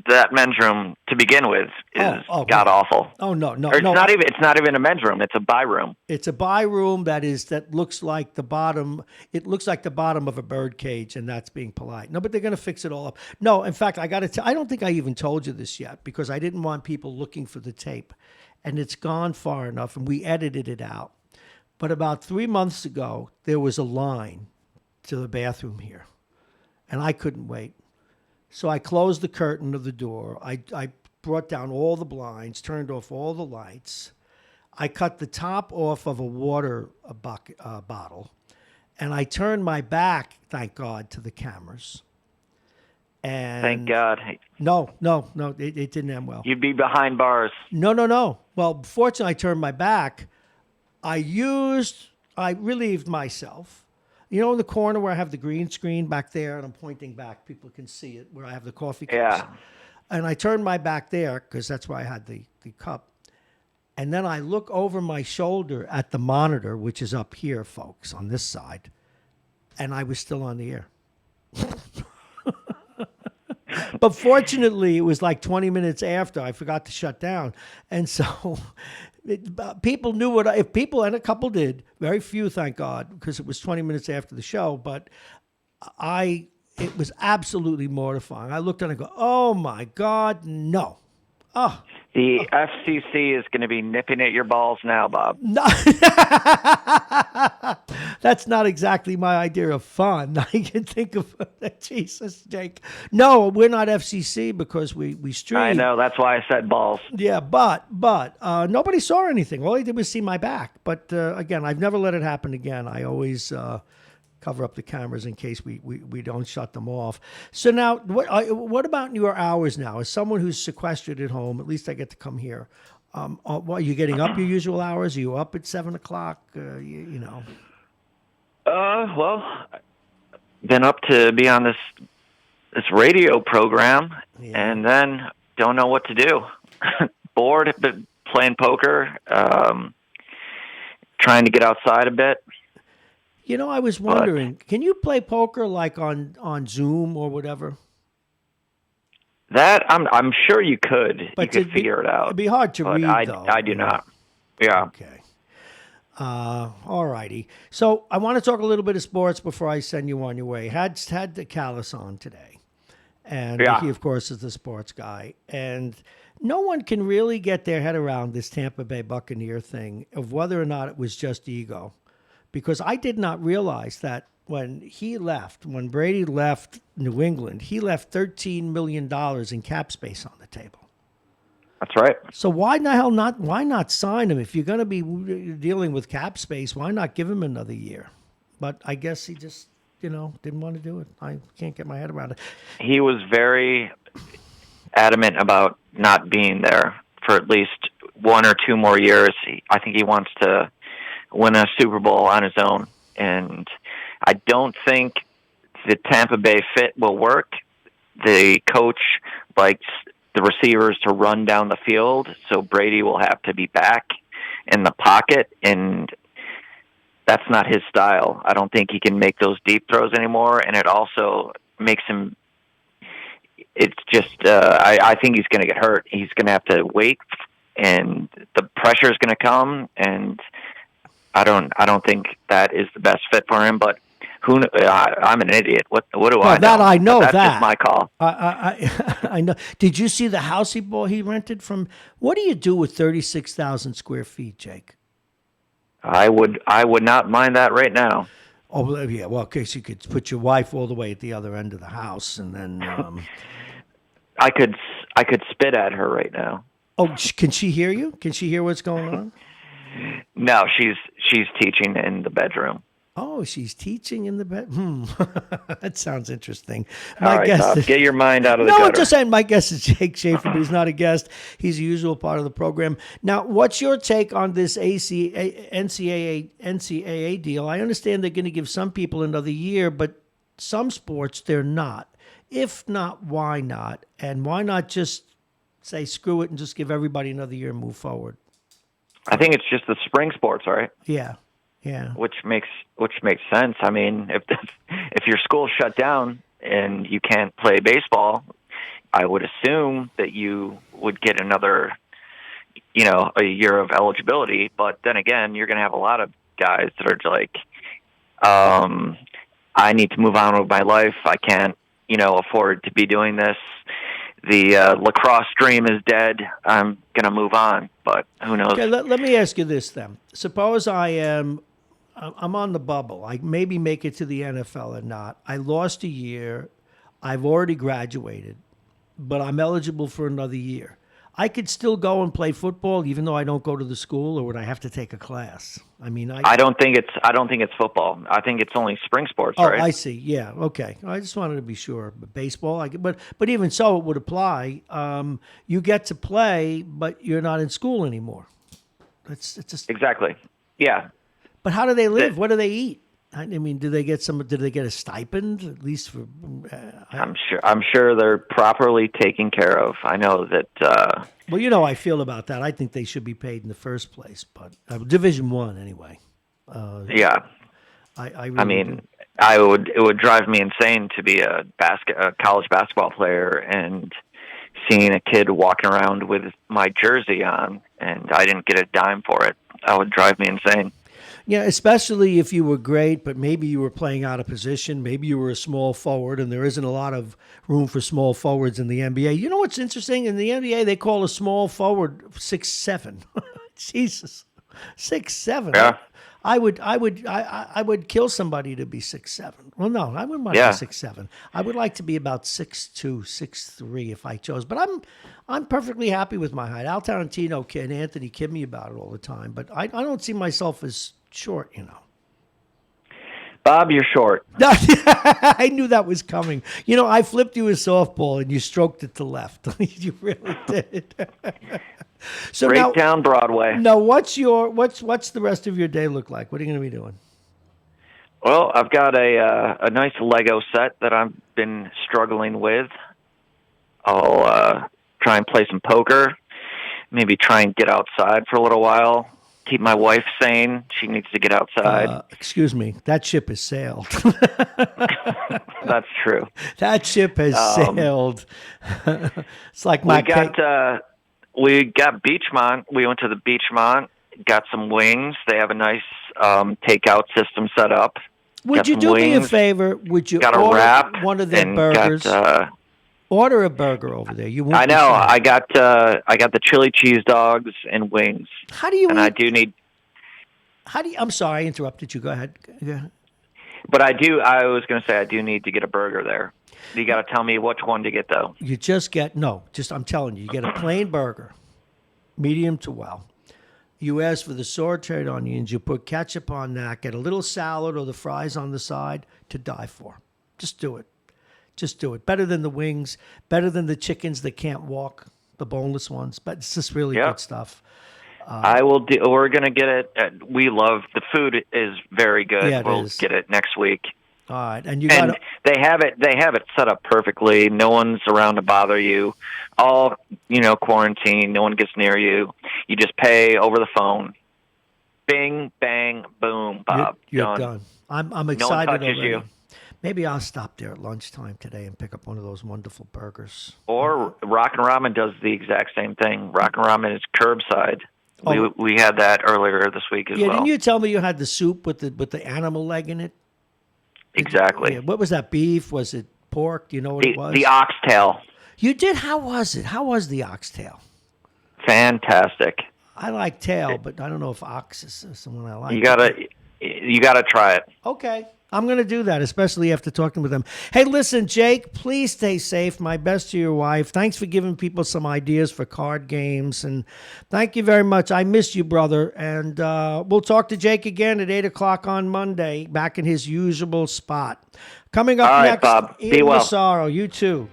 Speaker 9: that men's room to begin with is god awful.
Speaker 1: Oh no.
Speaker 9: It's not even a men's room. It's a by room.
Speaker 1: It's a by room that looks like the bottom. It looks like the bottom of a bird cage, and that's being polite. No, but they're going to fix it all up. No, in fact, I got to tell. I don't think I even told you this yet because I didn't want people looking for the tape, and it's gone far enough, and we edited it out. But about 3 months ago, there was a line to the bathroom here, and I couldn't wait. So I closed the curtain of the door. I brought down all the blinds, turned off all the lights. I cut the top off of a water bottle, and I turned my back, thank God, to the cameras. And
Speaker 9: Thank God.
Speaker 1: No, it didn't end well.
Speaker 9: You'd be behind bars.
Speaker 1: No. Well, fortunately, I turned my back. I relieved myself. You know, in the corner where I have the green screen back there, and I'm pointing back, people can see it, where I have the coffee cups.
Speaker 9: Yeah.
Speaker 1: And I turned my back there because that's where I had the cup. And then I look over my shoulder at the monitor, which is up here, folks, on this side. And I was still on the air. But fortunately, it was like 20 minutes after I forgot to shut down. And so people knew if people, and a couple did, very few, thank God, because it was 20 minutes after the show. But it was absolutely mortifying. I looked at it and go, oh my God, no. Oh.
Speaker 9: The FCC is going to be nipping at your balls now, Bob.
Speaker 1: No. That's not exactly my idea of fun. I can think of Jesus, Jake. No, we're not FCC because we stream.
Speaker 9: I know. That's why I said balls.
Speaker 1: Yeah, but nobody saw anything. All they did was see my back. But again, I've never let it happen again. I always cover up the cameras in case we don't shut them off. So now, what about your hours now? As someone who's sequestered at home, at least I get to come here. Are you getting up your usual hours? Are you up at 7 o'clock? You know.
Speaker 9: Well, been up to be on this radio program, and then don't know what to do. Bored, been playing poker, trying to get outside a bit.
Speaker 1: You know, I was wondering, can you play poker like on Zoom or whatever?
Speaker 9: That I'm sure you could.
Speaker 1: But
Speaker 9: you could figure it out.
Speaker 1: It'd be hard to read, though.
Speaker 9: I do not. Yeah.
Speaker 1: Okay. All righty. So I want to talk a little bit of sports before I send you on your way. Had the Callis on today, and he, of course, is the sports guy. And no one can really get their head around this Tampa Bay Buccaneer thing of whether or not it was just ego. Because I did not realize that when Brady left New England, he left $13 million in cap space on the table.
Speaker 9: That's right.
Speaker 1: So why not sign him? If you're going to be dealing with cap space, why not give him another year? But I guess he just, didn't want to do it. I can't get my head around it.
Speaker 9: He was very adamant about not being there for at least 1 or 2 more years. I think he wants to win a Super Bowl on his own. And I don't think the Tampa Bay fit will work. The coach likes the receivers to run down the field, so Brady will have to be back in the pocket, and that's not his style. I don't think he can make those deep throws anymore, and it also makes him it's just I think he's going to get hurt. He's going to have to wait, and the pressure is going to come, and I don't think that is the best fit for him, but I'm an idiot. What do I know?
Speaker 1: That I know.
Speaker 9: That's
Speaker 1: that.
Speaker 9: just my call.
Speaker 1: I know. Did you see the house he rented from? What do you do with 36,000 square feet, Jake?
Speaker 9: I would not mind that right now.
Speaker 1: Oh yeah. Well, in case you could put your wife all the way at the other end of the house, and then
Speaker 9: I could spit at her right now.
Speaker 1: Oh, can she hear you? Can she hear what's going on?
Speaker 9: No, she's teaching in the bedroom.
Speaker 1: Oh, she's teaching in the bed. That sounds interesting.
Speaker 9: All right, Bob, get your mind out of the
Speaker 1: gutter.
Speaker 9: No,
Speaker 1: I'm just saying my guest is Jake Schaefer, but he's not a guest. He's a usual part of the program. Now, what's your take on this NCAA deal? I understand they're going to give some people another year, but some sports they're not. If not, why not? And why not just say screw it and just give everybody another year and move forward?
Speaker 9: I think it's just the spring sports, right?
Speaker 1: Yeah. Yeah.
Speaker 9: Which makes sense. I mean, if your school's shut down and you can't play baseball, I would assume that you would get another, a year of eligibility. But then again, you're going to have a lot of guys that are like, I need to move on with my life. I can't, afford to be doing this. The lacrosse dream is dead. I'm going to move on, but who knows?
Speaker 1: Okay, let me ask you this then. Suppose I'm on the bubble. I maybe make it to the NFL or not. I lost a year. I've already graduated, but I'm eligible for another year. I could still go and play football even though I don't go to the school, or would I have to take a class? I mean,
Speaker 9: I don't think it's football. I think it's only spring sports,
Speaker 1: Oh,
Speaker 9: right?
Speaker 1: I see. Yeah. Okay. I just wanted to be sure. But baseball, but even so, it would apply. You get to play, but you're not in school anymore. It's just
Speaker 9: Exactly. Yeah.
Speaker 1: But how do they live? What do they eat? I mean, do they get a stipend at least for?
Speaker 9: I'm sure they're properly taken care of. I know that.
Speaker 1: Well, you know, I feel about that. I think they should be paid in the first place, but Division I anyway.
Speaker 9: Yeah.
Speaker 1: I
Speaker 9: I mean, it would drive me insane to be a college basketball player and seeing a kid walking around with my jersey on and I didn't get a dime for it. That would drive me insane.
Speaker 1: Yeah, especially if you were great, but maybe you were playing out of position. Maybe you were a small forward, and there isn't a lot of room for small forwards in the NBA. You know what's interesting? In the NBA, they call a small forward 6'7". Jesus, 6'7".
Speaker 9: Yeah.
Speaker 1: I would kill somebody to be 6'7". Well, no, I wouldn't want to be 6'7". I would like to be about 6'2", 6'3" if I chose. But I'm perfectly happy with my height. Al Tarantino and Anthony kid me about it all the time. But I don't see myself as short, you know.
Speaker 9: Bob, you're short.
Speaker 1: I knew that was coming. You know, I flipped you a softball and you stroked it to left. You really did. So
Speaker 9: Right
Speaker 1: now,
Speaker 9: down Broadway.
Speaker 1: Now, what's the rest of your day look like? What are you going to be doing?
Speaker 9: Well, I've got a nice Lego set that I've been struggling with. I'll try and play some poker. Maybe try and get outside for a little while. Keep my wife sane. She needs to get outside.
Speaker 1: Excuse me. That ship has sailed.
Speaker 9: That's true.
Speaker 1: That ship has sailed. It's like
Speaker 9: we got Beachmont. We went to the Beachmont. Got some wings. They have a nice takeout system set up.
Speaker 1: Would you do me a favor? Would you order one of their burgers? Order a burger over there. You won't.
Speaker 9: I know. I got the chili cheese dogs and wings.
Speaker 1: How do you?
Speaker 9: And I do need.
Speaker 1: I'm sorry, I interrupted you. Go ahead. Yeah.
Speaker 9: But I was going to say I do need to get a burger there. You got to tell me which one to get though.
Speaker 1: You just get I'm telling you, you get a plain burger, medium to well. You ask for the sauteed onions. You put ketchup on that. Get a little salad or the fries on the side. To die for. Just do it. Just do it. Better than the wings. Better than the chickens that can't walk, the boneless ones. But it's just really good stuff.
Speaker 9: I will do. We're gonna get it. We love the food. Is very good.
Speaker 1: Yeah,
Speaker 9: we'll get it next week.
Speaker 1: All right, and
Speaker 9: they have it set up perfectly. No one's around to bother you. All quarantine. No one gets near you. You just pay over the phone. Bing, bang, boom, Bob.
Speaker 1: You're done. I'm excited.
Speaker 9: No one touches
Speaker 1: already.
Speaker 9: you.
Speaker 1: Maybe I'll stop there at lunchtime today and pick up one of those wonderful burgers.
Speaker 9: Or Rockin' Ramen does the exact same thing. Rockin' Ramen is curbside.
Speaker 1: Oh.
Speaker 9: We had that earlier this week as well.
Speaker 1: Didn't you tell me you had the soup with the animal leg in it?
Speaker 9: Exactly.
Speaker 1: Yeah. What was that? Beef? Was it pork? Do you know what it was?
Speaker 9: The oxtail.
Speaker 1: You did? How was it? How was the oxtail?
Speaker 9: Fantastic.
Speaker 1: I like tail, but I don't know if ox is someone I like.
Speaker 9: You gotta try it.
Speaker 1: Okay. I'm going to do that, especially after talking with them. Hey, listen, Jake, please stay safe. My best to your wife. Thanks for giving people some ideas for card games. And thank you very much. I miss you, brother. And we'll talk to Jake again at 8 o'clock on Monday, back in his usual spot. Coming up next,
Speaker 9: Bob.
Speaker 1: Ian
Speaker 9: Be well.
Speaker 1: Massaro. You too.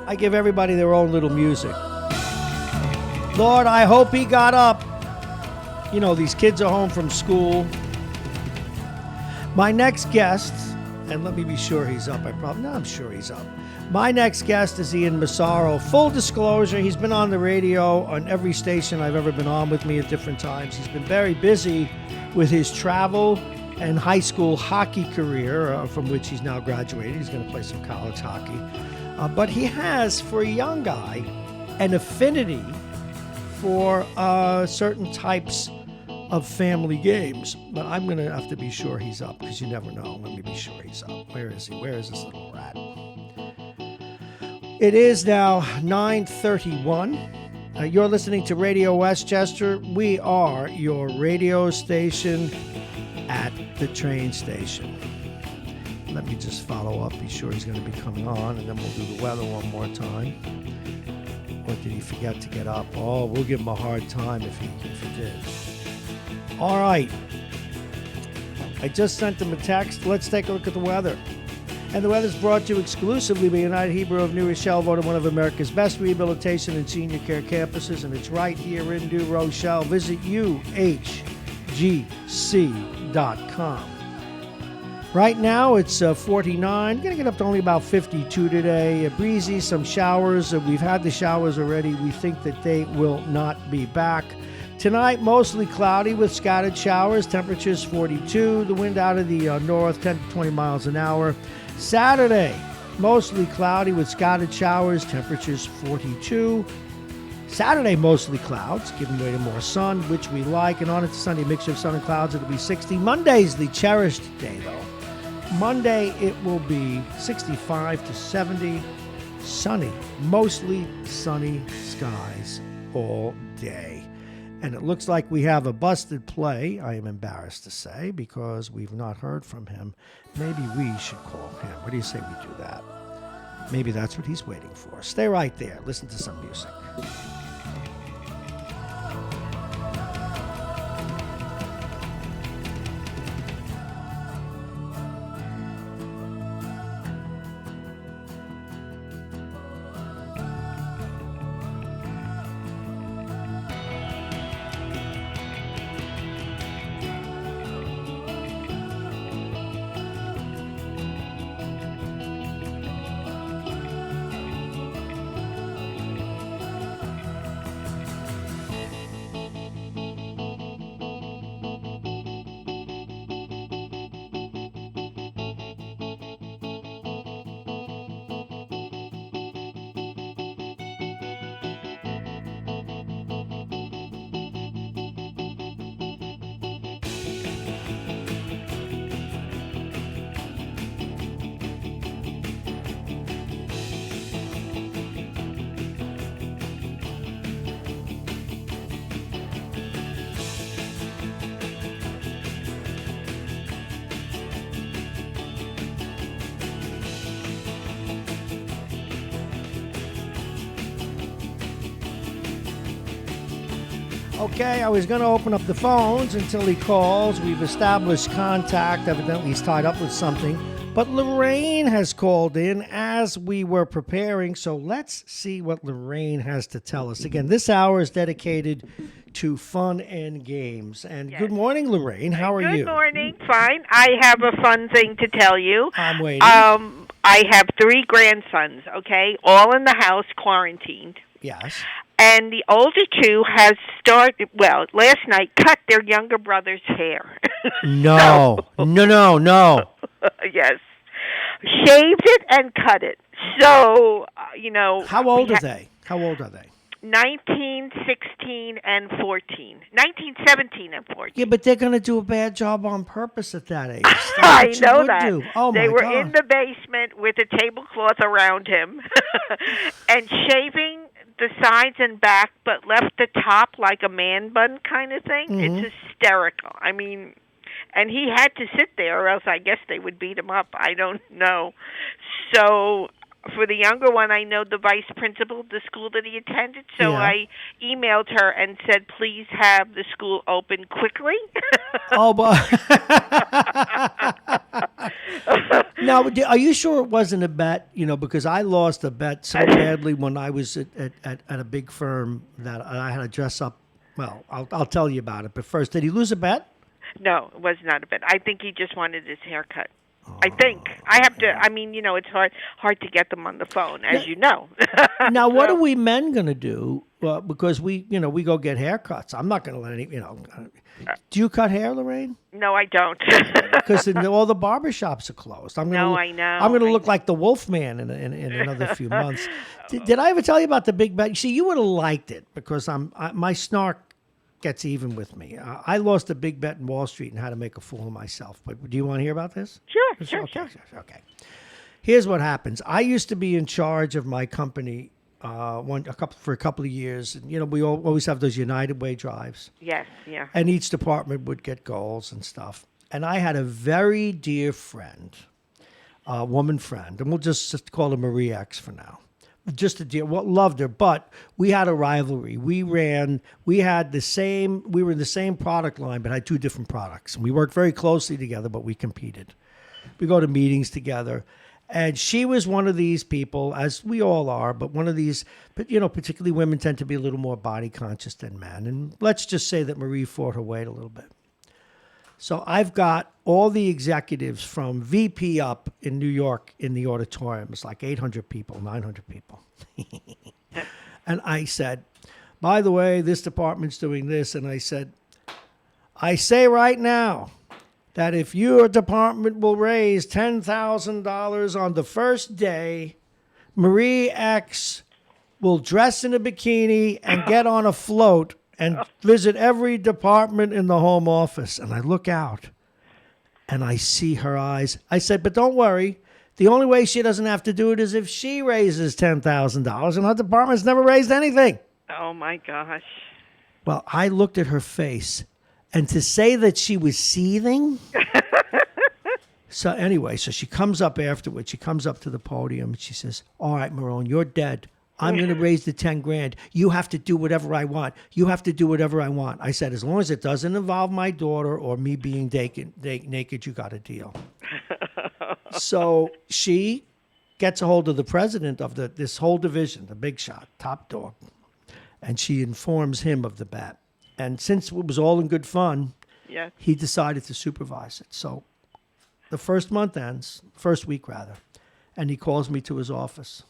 Speaker 1: I give everybody their own little music. Lord, I hope he got up. You know, these kids are home from school. My next guest, and let me be sure he's up. I'm sure he's up. My next guest is Ian Massaro. Full disclosure, he's been on the radio on every station I've ever been on with me at different times. He's been very busy with his travel and high school hockey career, from which he's now graduated. He's going to play some college hockey. But he has, for a young guy, an affinity for certain types of family games. But I'm going to have to be sure he's up, because you never know. Let me be sure he's up. Where is he? Where is this little rat? It is now 9:31. You're listening to Radio Westchester. We are your radio station at the train station. Let me just follow up, be sure he's going to be coming on, and then we'll do the weather one more time. Or did he forget to get up? Oh, we'll give him a hard time if he did. All right. I just sent him a text. Let's take a look at the weather. And the weather's brought to you exclusively by United Hebrew of New Rochelle, voted one of America's best rehabilitation and senior care campuses, and it's right here in New Rochelle. Visit uhgc.com. Right now it's 49. Going to get up to only about 52 today. Breezy, some showers. We've had the showers already. We think that they will not be back. Tonight, mostly cloudy with scattered showers. Temperatures 42. The wind out of the north, 10 to 20 miles an hour. Saturday, mostly cloudy with scattered showers. Temperatures 42. Saturday, mostly clouds, giving way to more sun, which we like. And on it to Sunday, mixture of sun and clouds. It'll be 60. Monday's the cherished day, though. Monday, it will be 65 to 70. Sunny, mostly sunny skies all day. And it looks like we have a busted play, I am embarrassed to say, because we've not heard from him. Maybe we should call him. What do you say we do that? Maybe that's what he's waiting for. Stay right there. Listen to some music. Okay, I was going to open up the phones until he calls. We've established contact. Evidently, he's tied up with something. But Lorraine has called in as we were preparing, so let's see what Lorraine has to tell us. Again, this hour is dedicated to fun and games. And
Speaker 10: Yes.
Speaker 1: Good morning, Lorraine. How are you?
Speaker 10: Good morning. Fine. I have a fun thing to tell you.
Speaker 1: I'm waiting.
Speaker 10: I have 3 grandsons, okay, all in the house, quarantined.
Speaker 1: Yes.
Speaker 10: And the older 2 has last night cut their younger brother's hair.
Speaker 1: No. No.
Speaker 10: Yes. Shaved it and cut it. So,
Speaker 1: How old are they?
Speaker 10: 19, 16, and 14. 19, 17, and 14.
Speaker 1: Yeah, but they're going to do a bad job on purpose at that age.
Speaker 10: I know that.
Speaker 1: Oh,
Speaker 10: they
Speaker 1: my
Speaker 10: were
Speaker 1: God.
Speaker 10: in the basement with a tablecloth around him and shaving the sides and back, but left the top like a man bun kind of thing.
Speaker 1: Mm-hmm.
Speaker 10: It's hysterical. I mean, and he had to sit there or else I guess they would beat him up. I don't know. So for the younger one, I know the vice principal of the school that he attended, so
Speaker 1: Yeah.
Speaker 10: I emailed her and said, please have the school open quickly.
Speaker 1: Oh, but now, are you sure it wasn't a bet? Because I lost a bet so badly when I was at a big firm that I had to dress up. Well, I'll tell you about it. But first, did he lose a bet?
Speaker 10: No, it was not a bet. I think he just wanted his haircut. I think. I have to, it's hard to get them on the phone, as you know.
Speaker 1: Now, what are we men going to do? Because we go get haircuts. I'm not going to let any, Do you cut hair, Lorraine?
Speaker 10: No, I don't.
Speaker 1: Because all the barbershops are closed. I know. I'm going to look like the Wolfman in another few months. Did I ever tell you about the big bet? See, you would have liked it because my snark gets even with me. I lost a big bet in Wall Street and had to make a fool of myself. But do you want to hear about this?
Speaker 10: Sure.
Speaker 1: Okay. Here's what happens. I used to be in charge of my company for a couple of years. And, we always have those United Way drives.
Speaker 10: Yes, yeah.
Speaker 1: And each department would get goals and stuff. And I had a very dear friend, a woman friend, and we'll just call her Marie X for now. Just a dear, loved her, but we had a rivalry. We were in the same product line, but had two different products. We worked very closely together, but we competed. We go to meetings together. And she was one of these people, as we all are, but one of these, particularly women tend to be a little more body conscious than men. And let's just say that Marie fought her weight a little bit. So I've got all the executives from VP up in New York in the auditorium. It's like 800 people, 900 people. And I said, by the way, this department's doing this. And I said, I say right now that if your department will raise $10,000 on the first day, Marie X will dress in a bikini and get on a float and visit every department in the home office. And I look out and I see her eyes. I said, but don't worry. The only way she doesn't have to do it is if she raises $10,000, and her department's never raised anything.
Speaker 10: Oh, my gosh.
Speaker 1: Well, I looked at her face, and to say that she was seething. So anyway, so she comes up afterwards. She comes up to the podium and she says, all right, Marrone, you're dead. I'm going to raise the 10 grand. You have to do whatever I want. You have to do whatever I want. I said, as long as it doesn't involve my daughter or me being naked, you got a deal. So she gets a hold of the president of this whole division, the big shot, top dog, and she informs him of the bet. And since it was all in good fun,
Speaker 10: yes,
Speaker 1: he decided to supervise it. So the first week, and he calls me to his office.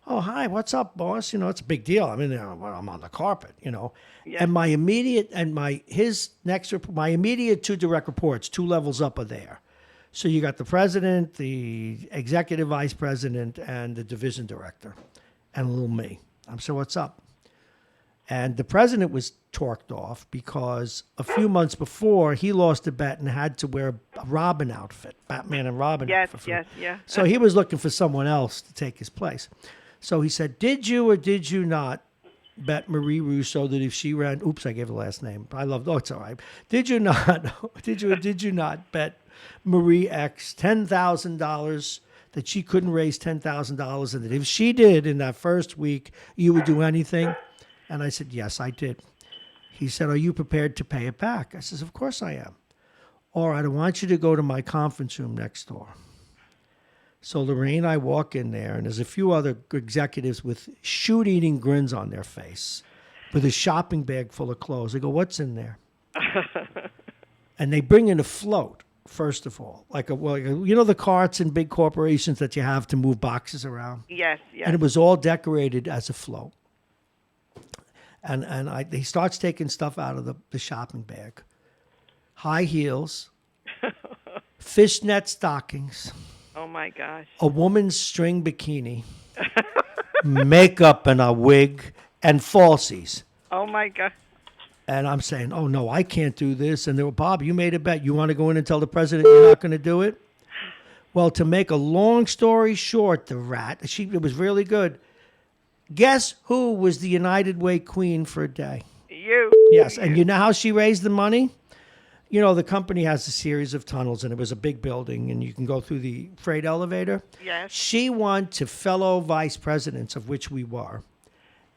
Speaker 1: Oh, hi, what's up, boss? It's a big deal. I'm in there, I'm on the carpet,
Speaker 10: Yes.
Speaker 1: And my immediate two direct reports, 2 levels up are there. So you got the president, the executive vice president, and the division director, and a little me. I'm so what's up? And the president was torqued off because a few months before he lost a bet and had to wear a Robin outfit, Batman and Robin outfit.
Speaker 10: Yes, yeah.
Speaker 1: So he was looking for someone else to take his place. So he said, did you or did you not bet Marie Russo that if she ran, oops, I gave the last name. It's all right. Did you or did you not bet Marie X $10,000 that she couldn't raise $10,000 and that if she did in that first week, you would do anything? And I said, yes, I did. He said, are you prepared to pay it back? I says, of course I am. All right, I want you to go to my conference room next door. So Lorraine and I walk in there, and there's a few other executives with shoot-eating grins on their face with a shopping bag full of clothes. I go, what's in there? And they bring in a float, first of all. The carts in big corporations that you have to move boxes around?
Speaker 10: Yes, yes.
Speaker 1: And it was all decorated as a float. And he starts taking stuff out of the shopping bag. High heels, fishnet stockings.
Speaker 10: Oh, my gosh.
Speaker 1: A woman's string bikini, makeup and a wig, and falsies.
Speaker 10: Oh, my God.
Speaker 1: And I'm saying, oh, no, I can't do this. And they were, Bob, you made a bet. You want to go in and tell the president you're not going to do it? Well, to make a long story short, it was really good. Guess who was the United Way queen for a day?
Speaker 10: You.
Speaker 1: Yes, and you know how she raised the money? The company has a series of tunnels, and it was a big building, and you can go through the freight elevator.
Speaker 10: Yes.
Speaker 1: She went to fellow vice presidents, of which we were,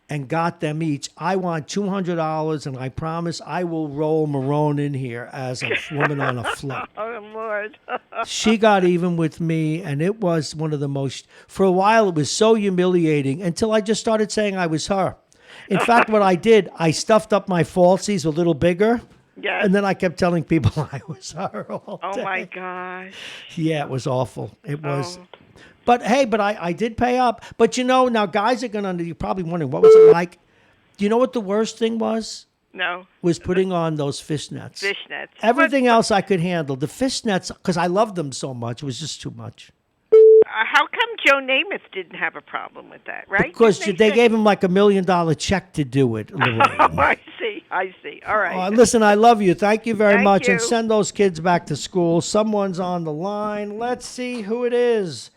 Speaker 1: and got them each. I want $200, and I promise I will roll Marrone in here as a woman on a float.
Speaker 10: Oh, Lord.
Speaker 1: She got even with me, and it was one of the most, for a while it was so humiliating until I just started saying I was her. In fact, what I did, I stuffed up my falsies a little bigger.
Speaker 10: Yes.
Speaker 1: And then I kept telling people I was her all day.
Speaker 10: Oh, my gosh.
Speaker 1: Yeah, it was awful. It was. Oh. But, hey, I did pay up. But, now guys are going to, you're probably wondering, what was it like? Do you know what the worst thing was?
Speaker 10: No.
Speaker 1: Was putting on those fishnets.
Speaker 10: Fishnets.
Speaker 1: Everything else I could handle. The fishnets, because I loved them so much, it was just too much.
Speaker 10: How come Joe Namath didn't have a problem with that, right?
Speaker 1: Because they gave him like $1 million check to do it.
Speaker 10: Oh, I see. All right.
Speaker 1: Listen, I love you. Thank you very much.
Speaker 10: You.
Speaker 1: And send those kids back to school. Someone's on the line. Let's see who it is.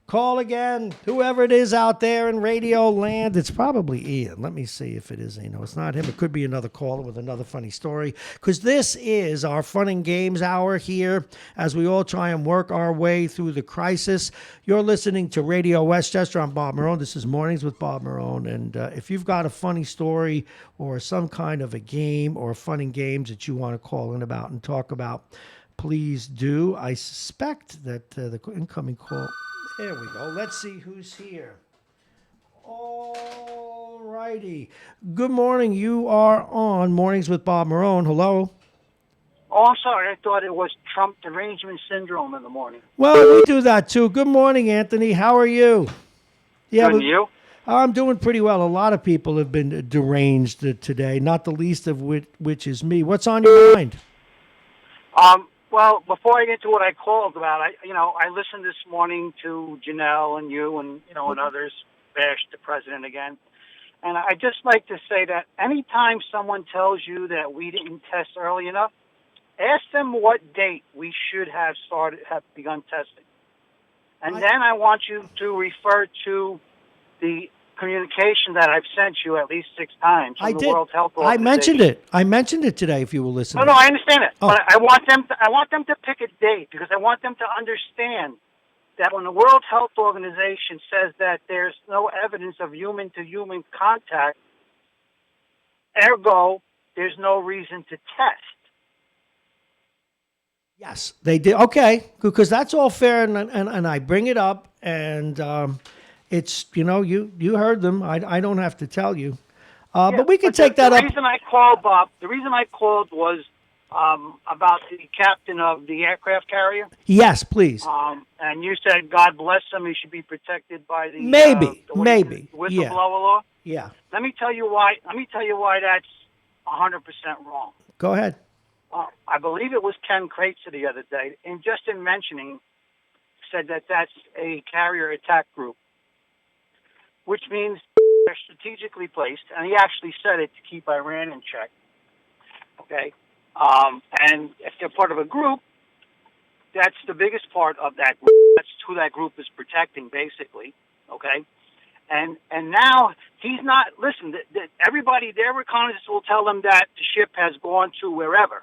Speaker 1: Call again. Whoever it is out there in radio land. It's probably Ian. Let me see if it is Ian. No, it's not him. It could be another caller with another funny story. Because this is our fun and games hour here as we all try and work our way through the crisis. You're listening to Radio Westchester. I'm Bob Marrone. This is Mornings with Bob Marrone. And if you've got a funny story or some kind of a game or fun and games that you want to call in about and talk about, please do. I suspect that the incoming call... There we go. Let's see who's here. All righty. Good morning. You are on Mornings with Bob Marrone. Hello.
Speaker 11: Oh, I'm sorry. I thought it was Trump derangement syndrome in the morning.
Speaker 1: Well, we do that too. Good morning, Anthony. How are you?
Speaker 11: Yeah, good, you?
Speaker 1: I'm doing pretty well. A lot of people have been deranged today, not the least of which is me. What's on your mind?
Speaker 11: Well, before I get to what I called about, I listened this morning to Janelle and you and others bash the president again. And I just like to say that anytime someone tells you that we didn't test early enough, ask them what date we should have begun testing. And then I want you to refer to the communication that I've sent you at least 6 times from the World Health Organization.
Speaker 1: I mentioned it today if you will listen.
Speaker 11: No, I understand it. Oh. But I want them to pick a date because I want them to understand that when the World Health Organization says that there's no evidence of human-to-human contact, ergo, there's no reason to test.
Speaker 1: Yes, they did. Okay, because that's all fair, and I bring it up, and it's, you heard them. I don't have to tell you. But we can take that up.
Speaker 11: The reason I called, Bob, was about the captain of the aircraft carrier.
Speaker 1: Yes, please.
Speaker 11: And you said, God bless him, he should be protected by the whistleblower law.
Speaker 1: Yeah.
Speaker 11: Let me tell you why that's 100% wrong.
Speaker 1: Go ahead.
Speaker 11: I believe it was Ken Kreitzer the other day, and just in mentioning, said that that's a carrier attack group, which means they're strategically placed, and he actually said it to keep Iran in check. Okay? And if they're part of a group, that's the biggest part of that group. That's who that group is protecting, basically. Okay? And now he's not, listen, everybody, their reconnaissance will tell them that the ship has gone to wherever,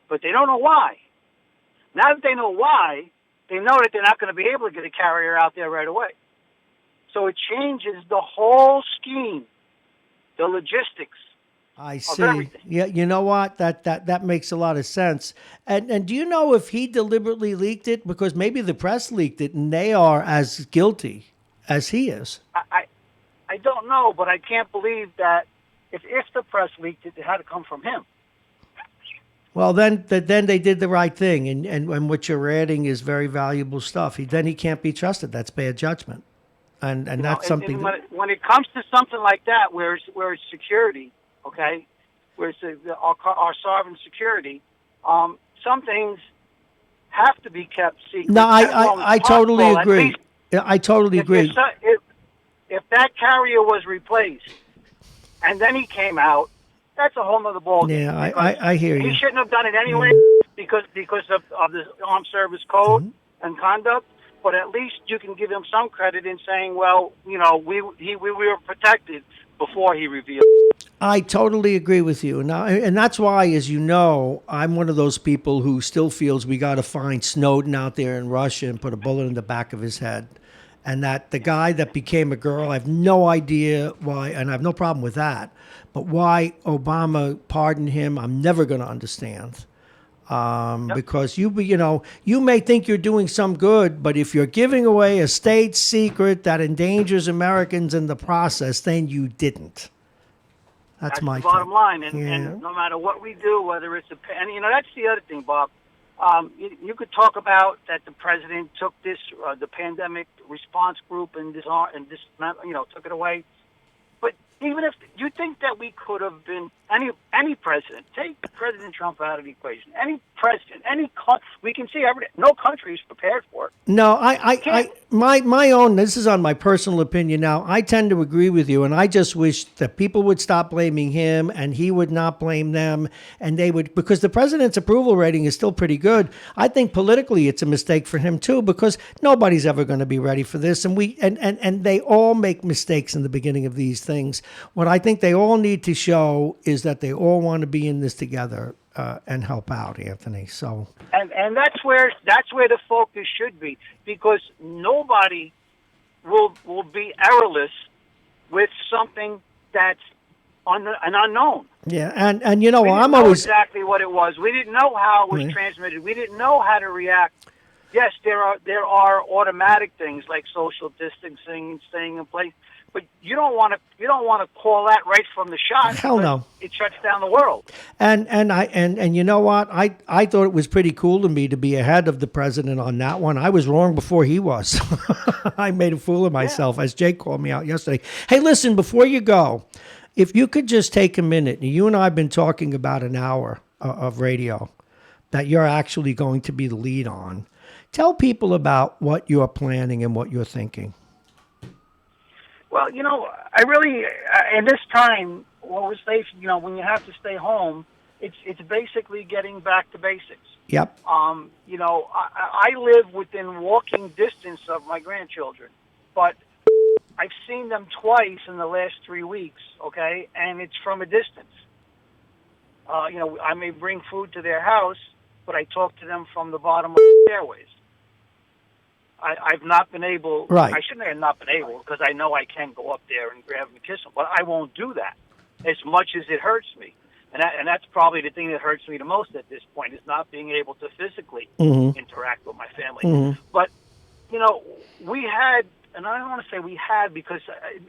Speaker 11: but they don't know why. Now that they know why, they know that they're not going to be able to get a carrier out there right away. So it changes the whole scheme, the logistics.
Speaker 1: I see. Yeah, you know what? That makes a lot of sense. And do you know if he deliberately leaked it? Because maybe the press leaked it, and they are as guilty as he is.
Speaker 11: I don't know, but I can't believe that if the press leaked it, it had to come from him.
Speaker 1: Well, then they did the right thing, and what you're adding is very valuable stuff. Then he can't be trusted. That's bad judgment, and that's something.
Speaker 11: When it comes to something like that, where it's security, okay, where it's our sovereign security, some things have to be kept secret.
Speaker 1: No, I totally agree. I totally agree.
Speaker 11: If that carrier was replaced, and then he came out, that's a whole other ballgame.
Speaker 1: Yeah, I hear you.
Speaker 11: He shouldn't have done it anyway because of the Armed Service Code and conduct. But at least you can give him some credit in saying, well, we were protected before he revealed.
Speaker 1: I totally agree with you. Now, and that's why, as you know, I'm one of those people who still feels we got to find Snowden out there in Russia and put a bullet in the back of his head. And that the guy that became a girl, I have no idea why, and I have no problem with that, but why Obama pardoned him, I'm never going to understand. Because you may think you're doing some good, but if you're giving away a state secret that endangers Americans in the process, then you didn't. That's my
Speaker 11: the bottom line. And no matter what we do, whether it's that's the other thing, Bob. You could talk about that the president took this, the pandemic response group and took it away. But even if you think that we could have been any president, take President Trump out of the equation. Any president, we can see no country is prepared for it.
Speaker 1: No, my own, this is on my personal opinion now. I tend to agree with you, and I just wish that people would stop blaming him and he would not blame them, and they would, because the president's approval rating is still pretty good. I think politically it's a mistake for him too, because nobody's ever going to be ready for this, and and they all make mistakes in the beginning of these things. What I think they all need to show is that they all want to be in this together and help out, Anthony. So
Speaker 11: and that's where the focus should be, because nobody will be errorless with something that's an unknown.
Speaker 1: Yeah, and you know,
Speaker 11: we didn't
Speaker 1: I'm
Speaker 11: know
Speaker 1: always
Speaker 11: exactly what it was. We didn't know how it was transmitted. We didn't know how to react. Yes, there are automatic things like social distancing and staying in place, but you don't want to call that right from the shot.
Speaker 1: Hell no.
Speaker 11: It shuts down the world.
Speaker 1: And you know what? I thought it was pretty cool to me to be ahead of the president on that one. I was wrong before he was. I made a fool of myself, as Jake called me out yesterday. Hey, listen, before you go, if you could just take a minute, you and I have been talking about an hour of radio that you're actually going to be the lead on. Tell people about what you're planning and what you're thinking.
Speaker 11: Well, I really, in this time, when you have to stay home, it's basically getting back to basics.
Speaker 1: Yep.
Speaker 11: I live within walking distance of my grandchildren, but I've seen them twice in the last 3 weeks, okay? And it's from a distance. I may bring food to their house, but I talk to them from the bottom of the stairways. I've not been able,
Speaker 1: right.
Speaker 11: I shouldn't have not been able, because I know I can go up there and grab them and kiss them, but I won't do that as much as it hurts me. And that's probably the thing that hurts me the most at this point, is not being able to physically interact with my family. But, we had, and I don't want to say we had because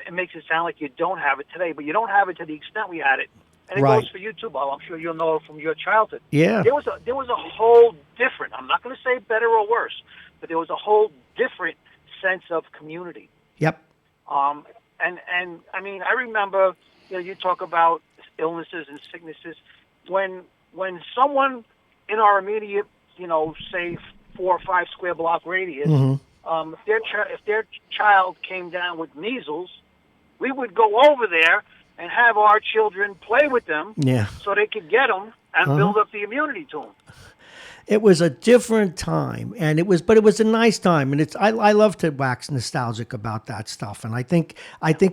Speaker 11: it makes it sound like you don't have it today, but you don't have it to the extent we had it. And it goes for you too, Bob. I'm sure you'll know from your childhood.
Speaker 1: Yeah.
Speaker 11: There was a whole different, I'm not going to say better or worse, but there was a whole different sense of community.
Speaker 1: Yep.
Speaker 11: And I mean, I remember, you talk about illnesses and sicknesses. When someone in our immediate, say 4 or 5 square block radius, if their child came down with measles, we would go over there and have our children play with them, so they could get them and build up the immunity to them.
Speaker 1: It was a different time, but it was a nice time, and I love to wax nostalgic about that stuff, and I think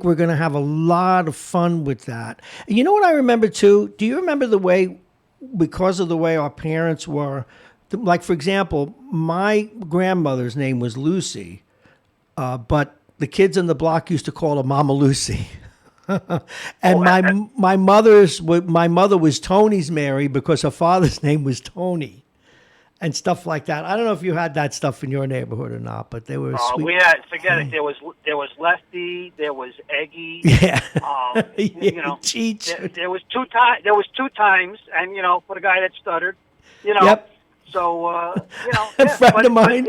Speaker 1: we're going to have a lot of fun with that. And you know what I remember too? Do you remember the way, because of the way our parents were, like for example, my grandmother's name was Lucy, but the kids in the block used to call her Mama Lucy. And my mother was Tony's Mary because her father's name was Tony. And stuff like that. I don't know if you had that stuff in your neighborhood or not, but they were sweet.
Speaker 11: We had, forget it. There was Lefty. There was Eggy.
Speaker 1: Yeah.
Speaker 11: Cheech. There was 2 times. There was 2 times, and for the guy that stuttered,
Speaker 1: Yep.
Speaker 11: So
Speaker 1: a friend of mine.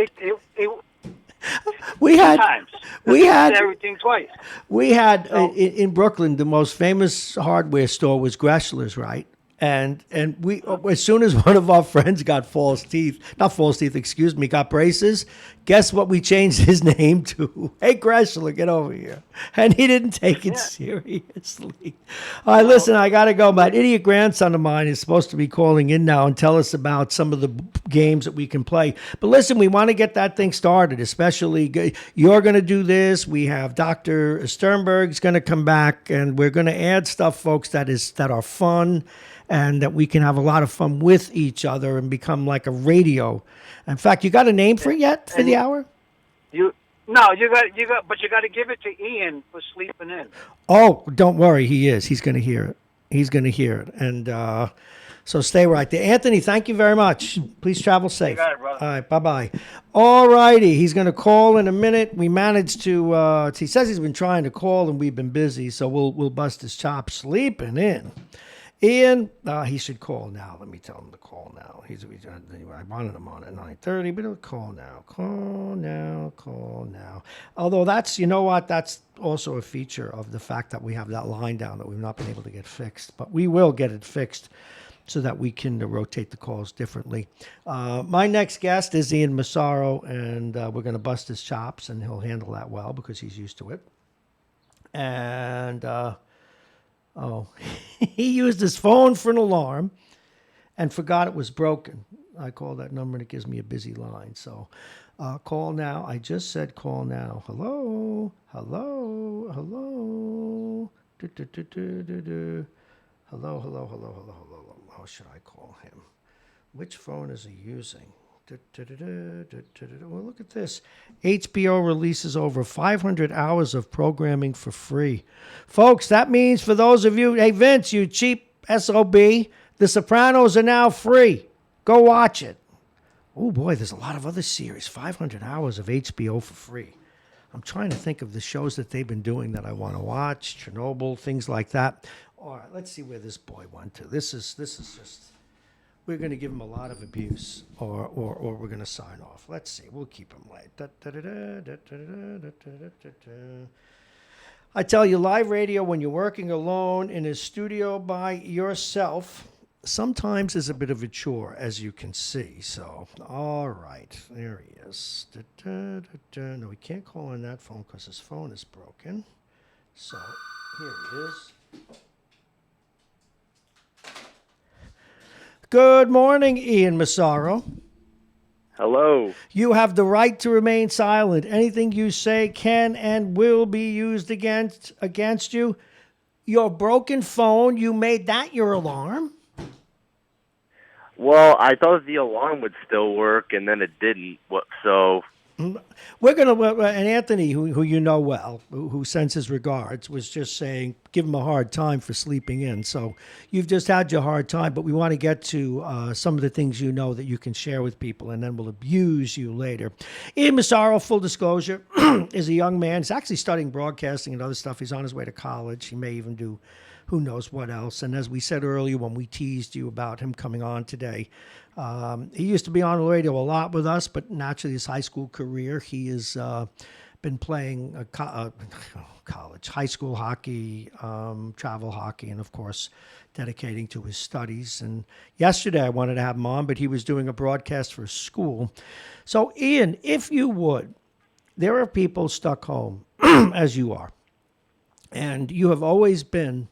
Speaker 1: We had
Speaker 11: everything twice.
Speaker 1: We had in Brooklyn, the most famous hardware store was Gressler's, right? And we, as soon as one of our friends got got braces, guess what we changed his name to? Hey, Gressler, get over here. And he didn't take it seriously. All right, listen, I got to go. My idiot grandson of mine is supposed to be calling in now and tell us about some of the games that we can play. But listen, we want to get that thing started, especially you're going to do this. We have Dr. Sternberg's going to come back, and we're going to add stuff, folks, that are fun, and that we can have a lot of fun with each other and become like a radio. In fact, you got a name for it yet for the hour?
Speaker 11: You got, but you got to give it to Ian for sleeping in.
Speaker 1: Oh, don't worry, he is. He's going to hear it. He's going to hear it, and so stay right there. Anthony, thank you very much. Please travel safe.
Speaker 11: You got it, brother.
Speaker 1: All right, bye-bye. All righty, he's going to call in a minute. We managed to. He says he's been trying to call, and we've been busy, so we'll bust his chops sleeping in. Ian, he should call now. Let me tell him to call now. I wanted him on at 9:30, but he'll call now. Call now. Although that's, you know what, that's also a feature of the fact that we have that line down that we've not been able to get fixed. But we will get it fixed so that we can rotate the calls differently. My next guest is Ian Massaro, and we're going to bust his chops, and he'll handle that well because he's used to it. And, he used his phone for an alarm and forgot it was broken. I call that number and it gives me a busy line. So call now. I just said call now. Hello, hello, hello. Hello, hello, hello, hello, hello. How should I call him? Which phone is he using? Well, look at this. HBO releases over 500 hours of programming for free. Folks, that means for those of you, hey, Vince, you cheap SOB, The Sopranos are now free. Go watch it. Oh, boy, there's a lot of other series. 500 hours of HBO for free. I'm trying to think of the shows that they've been doing that I want to watch. Chernobyl, things like that. All right, let's see where this boy went to. This is just... We're going to give him a lot of abuse, or we're going to sign off. Let's see. We'll keep him late. I tell you, live radio, when you're working alone in a studio by yourself, sometimes is a bit of a chore, as you can see. So, all right. There he is. No, we can't call on that phone because his phone is broken. So, here he is. Good morning, Ian Massaro.
Speaker 12: Hello.
Speaker 1: You have the right to remain silent. Anything you say can and will be used against you. Your broken phone, you made that your alarm?
Speaker 12: Well, I thought the alarm would still work, and then it didn't. So
Speaker 1: we're going to, and Anthony, who you know well, who sends his regards, was just saying, give him a hard time for sleeping in. So you've just had your hard time, but we want to get to some of the things you know that you can share with people, and then we'll abuse you later. Ian Massaro, full disclosure, is a young man. He's actually studying broadcasting and other stuff. He's on his way to college. He may even do who knows what else. And as we said earlier when we teased you about him coming on today, he used to be on the radio a lot with us, but naturally his high school career, he has been playing college, high school hockey, travel hockey, and of course dedicating to his studies. And yesterday I wanted to have him on, but he was doing a broadcast for school. So Ian, if you would, there are people stuck home as you are, and you have always been,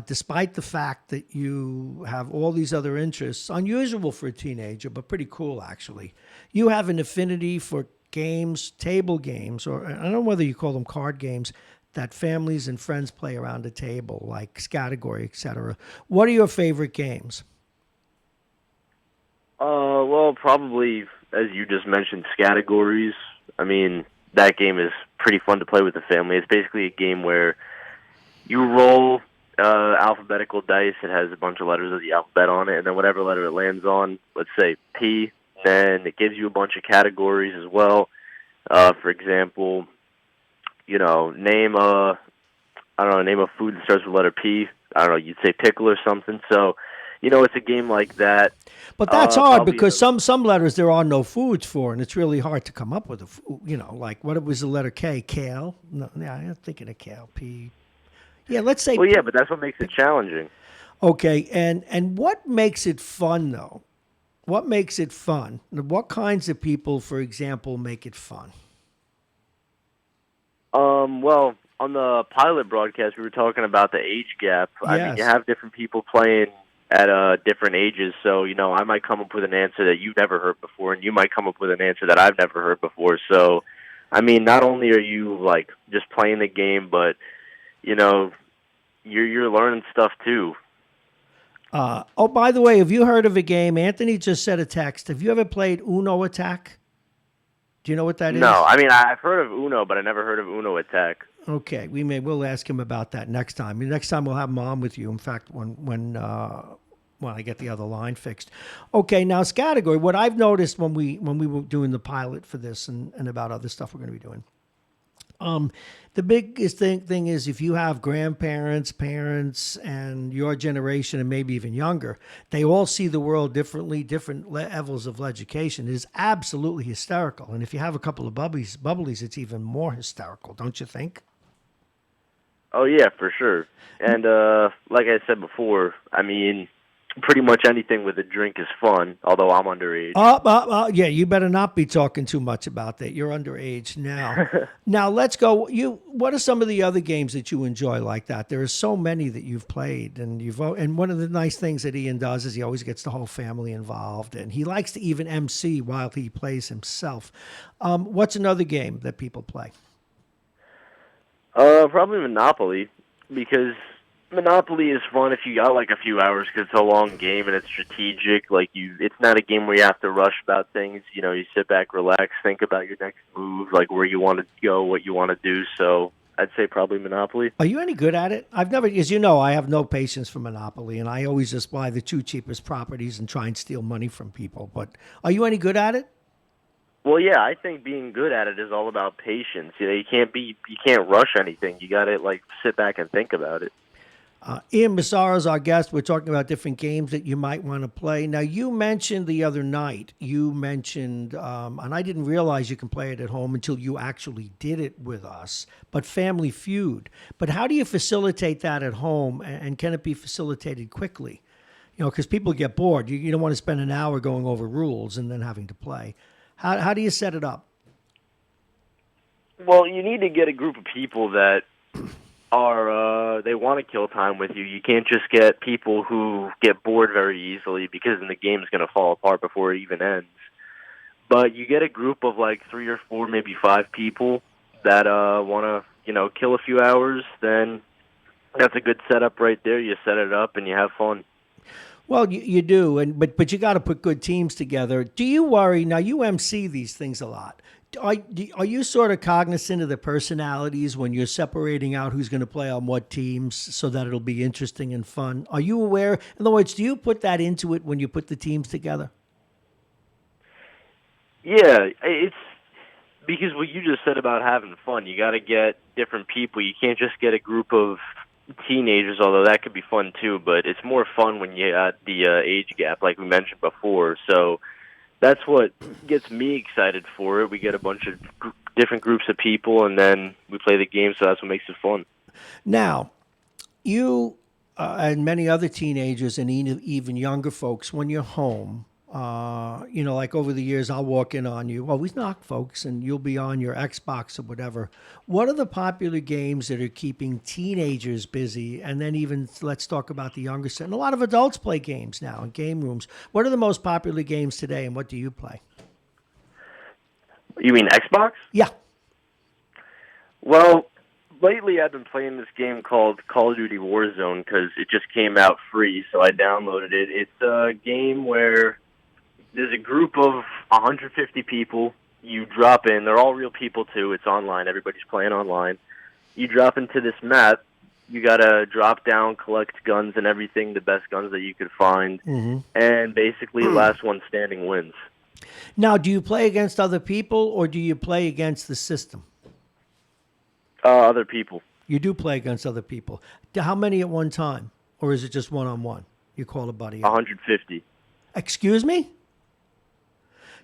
Speaker 1: despite the fact that you have all these other interests, unusual for a teenager, but pretty cool, actually. You have an affinity for games, table games, or I don't know whether you call them card games, that families and friends play around a table, like Scattergory, etc. What are your favorite games?
Speaker 12: Well, probably, as you just mentioned, Scattergories. I mean, that game is pretty fun to play with the family. It's basically a game where you roll alphabetical dice. It has a bunch of letters of the alphabet on it, and then whatever letter it lands on, let's say P, then it gives you a bunch of categories as well. For example, name a food that starts with letter P. I don't know, you'd say pickle or something. So, it's a game like that.
Speaker 1: But that's hard because some letters there are no foods for, and it's really hard to come up with a food. Like what was the letter K? Kale? No, yeah, I'm thinking of kale. P. Yeah, let's say.
Speaker 12: Well, yeah, but that's what makes it challenging.
Speaker 1: Okay, and what makes it fun though? What makes it fun? What kinds of people, for example, make it fun?
Speaker 12: Well, on the pilot broadcast, we were talking about the age gap.
Speaker 1: Yes.
Speaker 12: I mean, you have different people playing at different ages, so I might come up with an answer that you've never heard before, and you might come up with an answer that I've never heard before. So, I mean, not only are you like just playing the game, but you're learning stuff too.
Speaker 1: By the way, have you heard of a game? Anthony just sent a text. Have you ever played Uno Attack? Do you know what that is?
Speaker 12: No, I mean, I've heard of Uno, but I never heard of Uno Attack.
Speaker 1: Okay, we'll ask him about that next time. Next time we'll have him on with you. In fact, when I get the other line fixed. Okay, now Scattergory. What I've noticed when we were doing the pilot for this and about other stuff we're going to be doing. The biggest thing is if you have grandparents, parents, and your generation, and maybe even younger, they all see the world differently, different levels of education. It is absolutely hysterical. And if you have a couple of bubblies, it's even more hysterical, don't you think?
Speaker 12: Oh yeah, for sure. And like I said before, I mean, pretty much anything with a drink is fun. Although I'm underage.
Speaker 1: Yeah, you better not be talking too much about that. You're underage now. Now let's go. What are some of the other games that you enjoy like that? There are so many that you've played, and and one of the nice things that Ian does is he always gets the whole family involved, and he likes to even MC while he plays himself. What's another game that people play?
Speaker 12: Probably Monopoly, because Monopoly is fun if you got like a few hours because it's a long game and it's strategic. It's not a game where you have to rush about things. You know, you sit back, relax, think about your next move, like where you want to go, what you want to do. So I'd say probably Monopoly.
Speaker 1: Are you any good at it? I've never, as you know, I have no patience for Monopoly, and I always just buy the two cheapest properties and try and steal money from people. But are you any good at it?
Speaker 12: Well, yeah, I think being good at it is all about patience. You know, you can't rush anything. You got to like sit back and think about it.
Speaker 1: Ian Massaro is our guest. We're talking about different games that you might want to play. Now, you mentioned the other night, and I didn't realize you can play it at home until you actually did it with us, but Family Feud. But how do you facilitate that at home, and can it be facilitated quickly? You know, because people get bored. You don't want to spend an hour going over rules and then having to play. How do you set it up?
Speaker 12: Well, you need to get a group of people that they want to kill time with you. You can't just get people who get bored very easily because then the game's going to fall apart before it even ends. But you get a group of like 3 or 4, maybe 5 people that want to, kill a few hours, then that's a good setup right there. You set it up and you have fun.
Speaker 1: Well, you do, but you got to put good teams together. Do you worry? Now, you MC these things a lot. Are you sort of cognizant of the personalities when you're separating out who's going to play on what teams so that it'll be interesting and fun? Are you aware? In other words, do you put that into it when you put the teams together?
Speaker 12: Yeah, it's because what you just said about having fun. You got to get different people. You can't just get a group of teenagers, although that could be fun too, but it's more fun when you got the age gap like we mentioned before. So that's what gets me excited for it. We get a bunch of different groups of people and then we play the game, so that's what makes it fun.
Speaker 1: Now, you and many other teenagers and even younger folks, when you're home, like over the years, I'll walk in on you. Well, we knock, folks, and you'll be on your Xbox or whatever. What are the popular games that are keeping teenagers busy? And then even let's talk about the younger set. And a lot of adults play games now in game rooms. What are the most popular games today, and what do you play?
Speaker 12: You mean Xbox?
Speaker 1: Yeah.
Speaker 12: Well, lately I've been playing this game called Call of Duty Warzone because it just came out free, so I downloaded it. It's a game where there's a group of 150 people. You drop in. They're all real people, too. It's online. Everybody's playing online. You drop into this map. You got to drop down, collect guns and everything, the best guns that you could find. Mm-hmm. And basically, last one standing wins.
Speaker 1: Now, do you play against other people or do you play against the system?
Speaker 12: Other people.
Speaker 1: You do play against other people. How many at one time? Or is it just one-on-one? You call a buddy up?
Speaker 12: 150.
Speaker 1: Excuse me?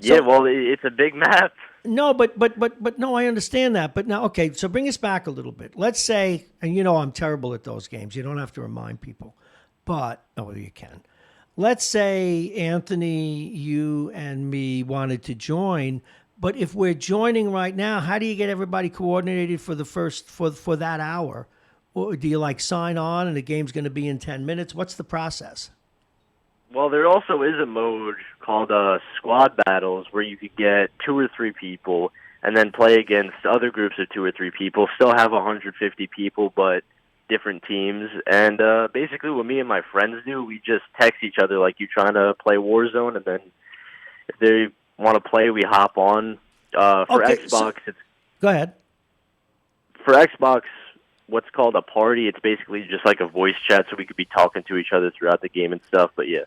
Speaker 12: Yeah, well, it's a big map.
Speaker 1: No, but no, I understand that. But now, okay, so bring us back a little bit. Let's say, and I'm terrible at those games. You don't have to remind people, but you can. Let's say Anthony, you and me wanted to join, but if we're joining right now, how do you get everybody coordinated for the for that hour? Or do you sign on and the game's going to be in 10 minutes? What's the process?
Speaker 12: Well, there also is a mode called Squad Battles where you could get 2 or 3 people and then play against other groups of 2 or 3 people, still have 150 people, but different teams. And basically what me and my friends do, we just text each other like you're trying to play Warzone, and then if they want to play, we hop on. Xbox,
Speaker 1: go ahead.
Speaker 12: For Xbox, what's called a party, it's basically just like a voice chat, so we could be talking to each other throughout the game and stuff, but yeah.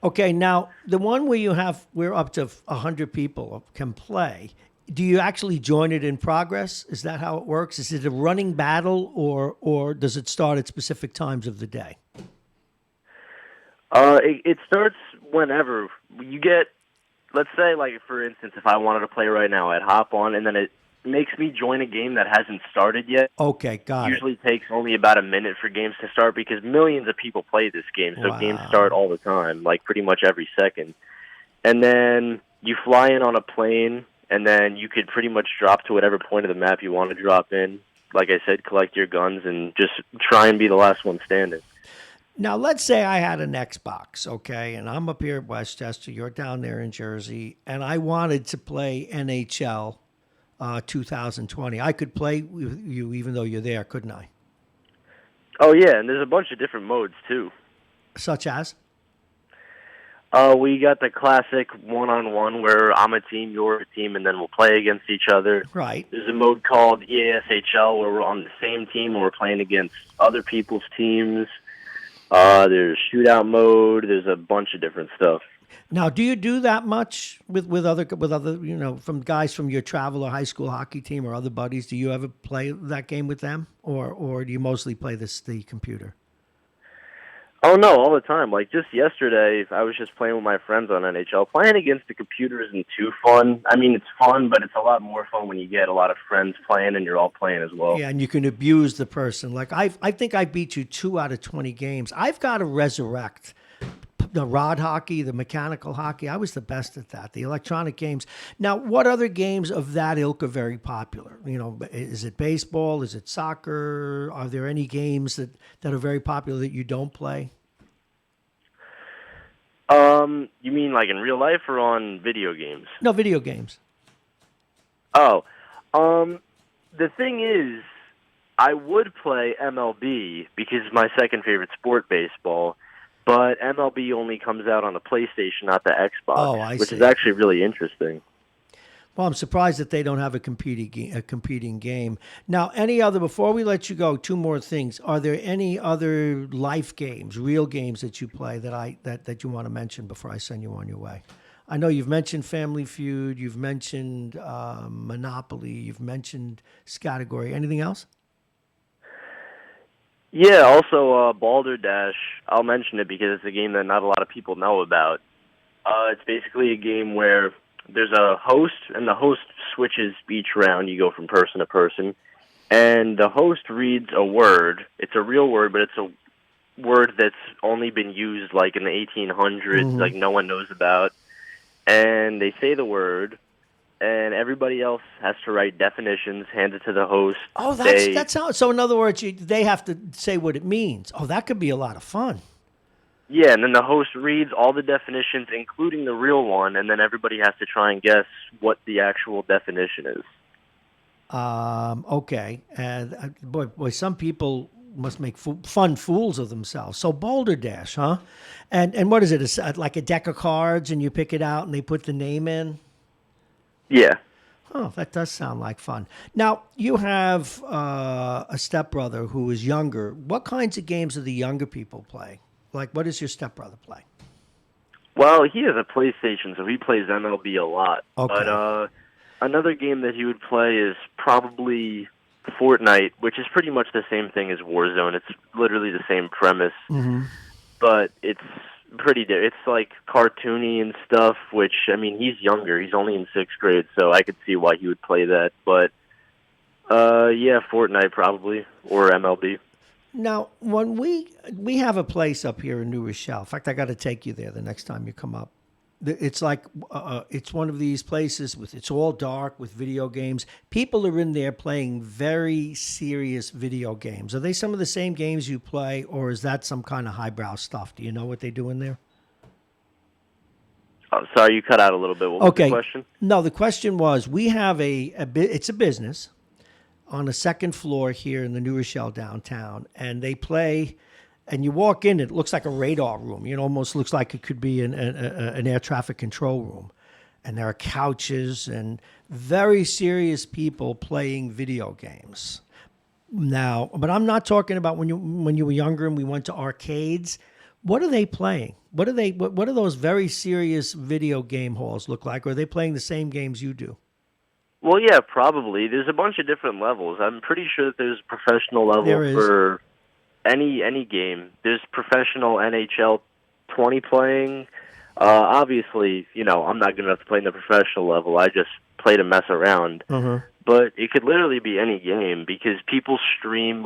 Speaker 1: Okay, now, the one where we're up to 100 people can play, do you actually join it in progress? Is that how it works? Is it a running battle, or does it start at specific times of the day?
Speaker 12: It starts whenever. You get, let's say, for instance, if I wanted to play right now, I'd hop on, and then makes me join a game that hasn't started yet.
Speaker 1: Okay, got it.
Speaker 12: Usually takes only about a minute for games to start because millions of people play this game, so games
Speaker 1: Wow.
Speaker 12: start all the time, like pretty much every second. And then you fly in on a plane, and then you could pretty much drop to whatever point of the map you want to drop in. Like I said, collect your guns and just try and be the last one standing.
Speaker 1: Now, let's say I had an Xbox, okay, and I'm up here at Westchester, you're down there in Jersey, and I wanted to play NHL 2020. I could play with you even though you're there, couldn't I?
Speaker 12: Oh, yeah, and there's a bunch of different modes, too.
Speaker 1: Such as?
Speaker 12: We got the classic one-on-one where I'm a team, you're a team, and then we'll play against each other.
Speaker 1: Right.
Speaker 12: There's a mode called EASHL where we're on the same team and we're playing against other people's teams. There's shootout mode. There's a bunch of different stuff.
Speaker 1: Now, do you do that much with other from guys from your travel or high school hockey team or other buddies? Do you ever play that game with them, or do you mostly play the computer?
Speaker 12: Oh, no, all the time. Like, just yesterday, I was just playing with my friends on NHL. Playing against the computer isn't too fun. I mean, it's fun, but it's a lot more fun when you get a lot of friends playing and you're all playing as well.
Speaker 1: Yeah, and you can abuse the person. Like, I think I beat you 2 out of 20 games. I've got to resurrect the rod hockey, the mechanical hockey. I was the best at that, the electronic games. Now, what other games of that ilk are very popular? You know, is it baseball? Is it soccer? Are there any games that are very popular that you don't play?
Speaker 12: You mean like in real life or on video games?
Speaker 1: No, video games.
Speaker 12: Oh, the thing is, I would play MLB because it's my second favorite sport, baseball. But MLB only comes out on the PlayStation, not the Xbox, which is actually really interesting.
Speaker 1: Well, I'm surprised that they don't have a competing game. Now, before we let you go, 2 more things. Are there any other life games, real games that you play that you want to mention before I send you on your way? I know you've mentioned Family Feud, you've mentioned Monopoly, you've mentioned Scattergory. Anything else?
Speaker 12: Yeah, also Balderdash. I'll mention it because it's a game that not a lot of people know about. It's basically a game where there's a host, and the host switches each round. You go from person to person, and the host reads a word. It's a real word, but it's a word that's only been used like in the 1800s, like no one knows about. And they say the word, and everybody else has to write definitions, hand it to the host.
Speaker 1: Oh, that's how. So in other words, they have to say what it means. Oh, that could be a lot of fun.
Speaker 12: Yeah, and then the host reads all the definitions, including the real one, and then everybody has to try and guess what the actual definition is.
Speaker 1: Okay. And boy, some people must make fun fools of themselves. So Balderdash, huh? And what is it? It's like a deck of cards, and you pick it out, and they put the name in?
Speaker 12: Yeah.
Speaker 1: Oh, that does sound like fun. Now, you have a stepbrother who is younger. What kinds of games do the younger people play? Like, what does your stepbrother play?
Speaker 12: Well, he has a PlayStation, so he plays MLB a lot.
Speaker 1: Okay.
Speaker 12: But another game that he would play is probably Fortnite, which is pretty much the same thing as Warzone. It's literally the same premise, but it's it's like cartoony and stuff, which, I mean, he's younger. He's only in 6th grade, so I could see why he would play that. But, yeah, Fortnite probably, or MLB.
Speaker 1: Now, when we have a place up here in New Rochelle. In fact, I got to take you there the next time you come up. It's like it's one of these places it's all dark with video games. People are in there playing very serious video games. Are they some of the same games you play, or is that some kind of highbrow stuff? Do you know what they do in there?
Speaker 12: Oh, sorry, you cut out a little bit. What was the question?
Speaker 1: No, the question was, we have it's a business on the 2nd floor here in the New Rochelle downtown, and they play, and you walk in, it looks like a radar room. You know, almost looks like it could be an air traffic control room. And there are couches and very serious people playing video games. Now, but I'm not talking about when you were younger and we went to arcades. What are they playing? What do those very serious video game halls look like? Or are they playing the same games you do?
Speaker 12: Well, yeah, probably. There's a bunch of different levels. I'm pretty sure that there's a professional level for any game. There's professional NHL 20 playing. Obviously, I'm not good enough to play in the professional level. I just play to mess around. But it could literally be any game because people stream,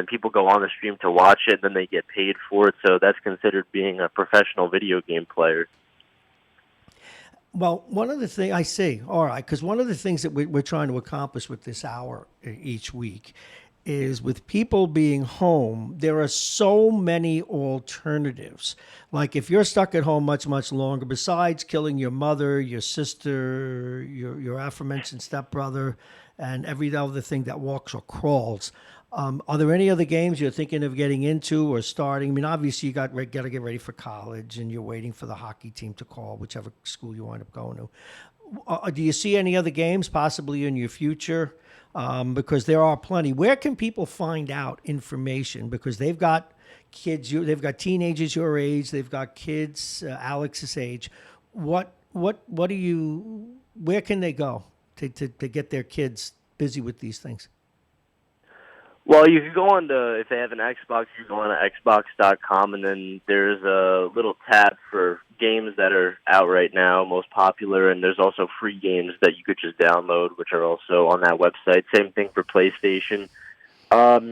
Speaker 12: people go on the stream to watch it, and then they get paid for it. So that's considered being a professional video game player.
Speaker 1: Well, one of the things I see, all right, because one of the things that we're trying to accomplish with this hour each week is with people being home, there are so many alternatives. Like if you're stuck at home much, much longer, besides killing your mother, your sister, your aforementioned stepbrother, and every other thing that walks or crawls, are there any other games you're thinking of getting into or starting? I mean, obviously you got to get ready for college and you're waiting for the hockey team to call, whichever school you wind up going to. Do you see any other games possibly in your future? Because there are plenty. Where can people find out information? Because they've got kids, they've got teenagers your age, they've got kids Alex's age. Where can they go to get their kids busy with these things?
Speaker 12: Well, you can go on if they have an Xbox, you can go on to Xbox.com, and then there's a little tab for games that are out right now, most popular, and there's also free games that you could just download, which are also on that website. Same thing for PlayStation. I'm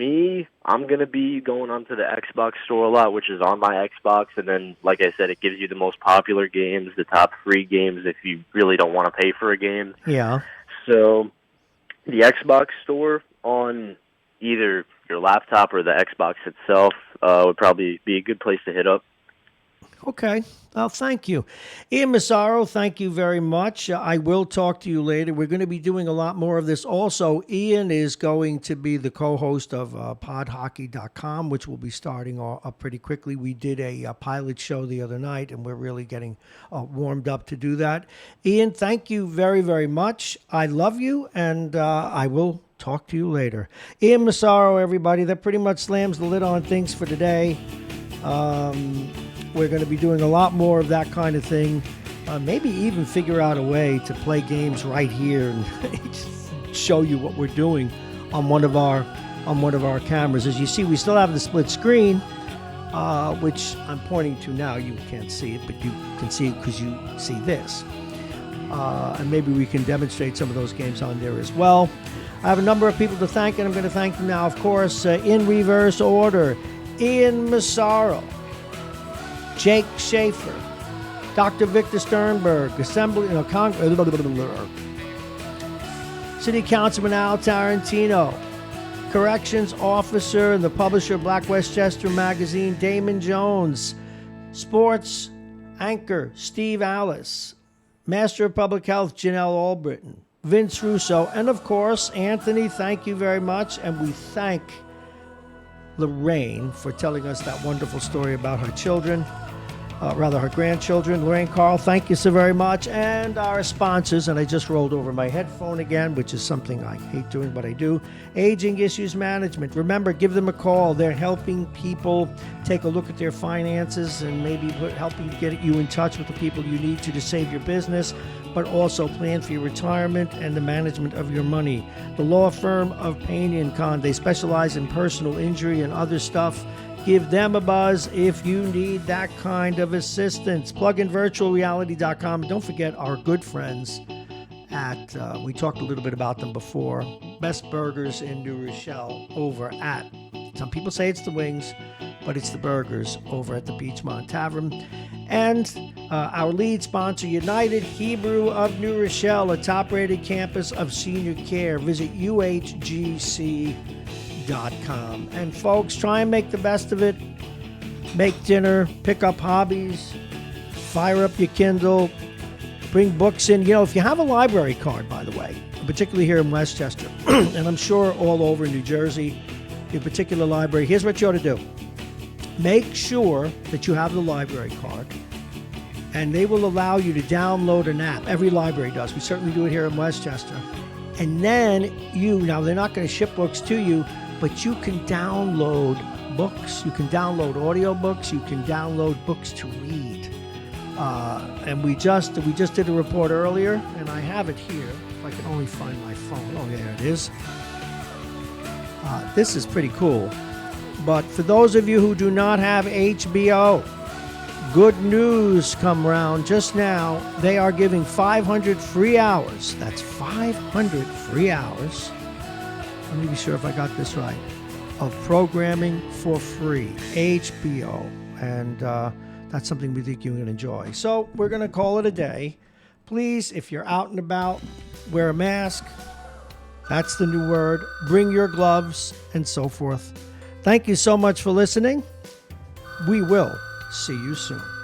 Speaker 12: going to be going onto the Xbox store a lot, which is on my Xbox, and then, like I said, it gives you the most popular games, the top free games if you really don't want to pay for a game.
Speaker 1: Yeah.
Speaker 12: So the Xbox store on either your laptop or the Xbox itself would probably be a good place to hit up.
Speaker 1: Okay. Well, thank you. Ian Massaro, thank you very much. I will talk to you later. We're going to be doing a lot more of this. Also, Ian is going to be the co-host of podhockey.com, which will be starting up pretty quickly. We did a pilot show the other night, and we're really getting warmed up to do that. Ian, thank you very, very much. I love you, and I will talk to you later. Ian Massaro, everybody. That pretty much slams the lid on things for today. We're going to be doing a lot more of that kind of thing. Maybe even figure out a way to play games right here and show you what we're doing on one of our cameras. As you see, we still have the split screen, which I'm pointing to now. You can't see it, but you can see it because you see this. And maybe we can demonstrate some of those games on there as well. I have a number of people to thank, and I'm going to thank them now, of course, in reverse order. Ian Massaro, Jake Schaefer, Dr. Victor Sternberg, City Councilman Al Tarantino, Corrections Officer and the publisher of Black Westchester Magazine, Damon Jones, Sports Anchor, Steve Alice, Master of Public Health, Janelle Albritton, Vince Russo, and of course, Anthony, thank you very much. And we thank Lorraine for telling us that wonderful story about her children, her grandchildren. Lorraine Carl, thank you so very much. And our sponsors, and I just rolled over my headphone again, which is something I hate doing, but I do. Aging Issues Management. Remember, give them a call. They're helping people take a look at their finances and maybe helping get you in touch with the people you need to save your business, but also plan for your retirement and the management of your money. The law firm of Payne & Con, they specialize in personal injury and other stuff. Give them a buzz if you need that kind of assistance. Pluginvirtualreality.com. Don't forget our good friends at, we talked a little bit about them before, Best Burgers in New Rochelle over at, some people say it's the wings, but it's the burgers over at the Beachmont Tavern. And our lead sponsor, United Hebrew of New Rochelle, a top-rated campus of senior care. Visit uhgc.com. And folks, try and make the best of it. Make dinner, pick up hobbies, fire up your Kindle, bring books in. You know, if you have a library card, by the way, particularly here in Westchester, and I'm sure all over New Jersey, your particular library, here's what you ought to do. Make sure that you have the library card, and they will allow you to download an app. Every library does. We certainly do it here in Westchester. And then now they're not going to ship books to you, but you can download books. You can download audiobooks. You can download books to read. And we just did a report earlier, and I have it here. If I can only find my phone. Oh, there it is. This is pretty cool. But for those of you who do not have HBO, good news come round just now. They are giving 500 free hours. That's 500 free hours. Let me be sure if I got this right. Of programming for free, HBO. And that's something we think you're going to enjoy. So we're going to call it a day. Please, if you're out and about, wear a mask. That's the new word. Bring your gloves and so forth. Thank you so much for listening. We will see you soon.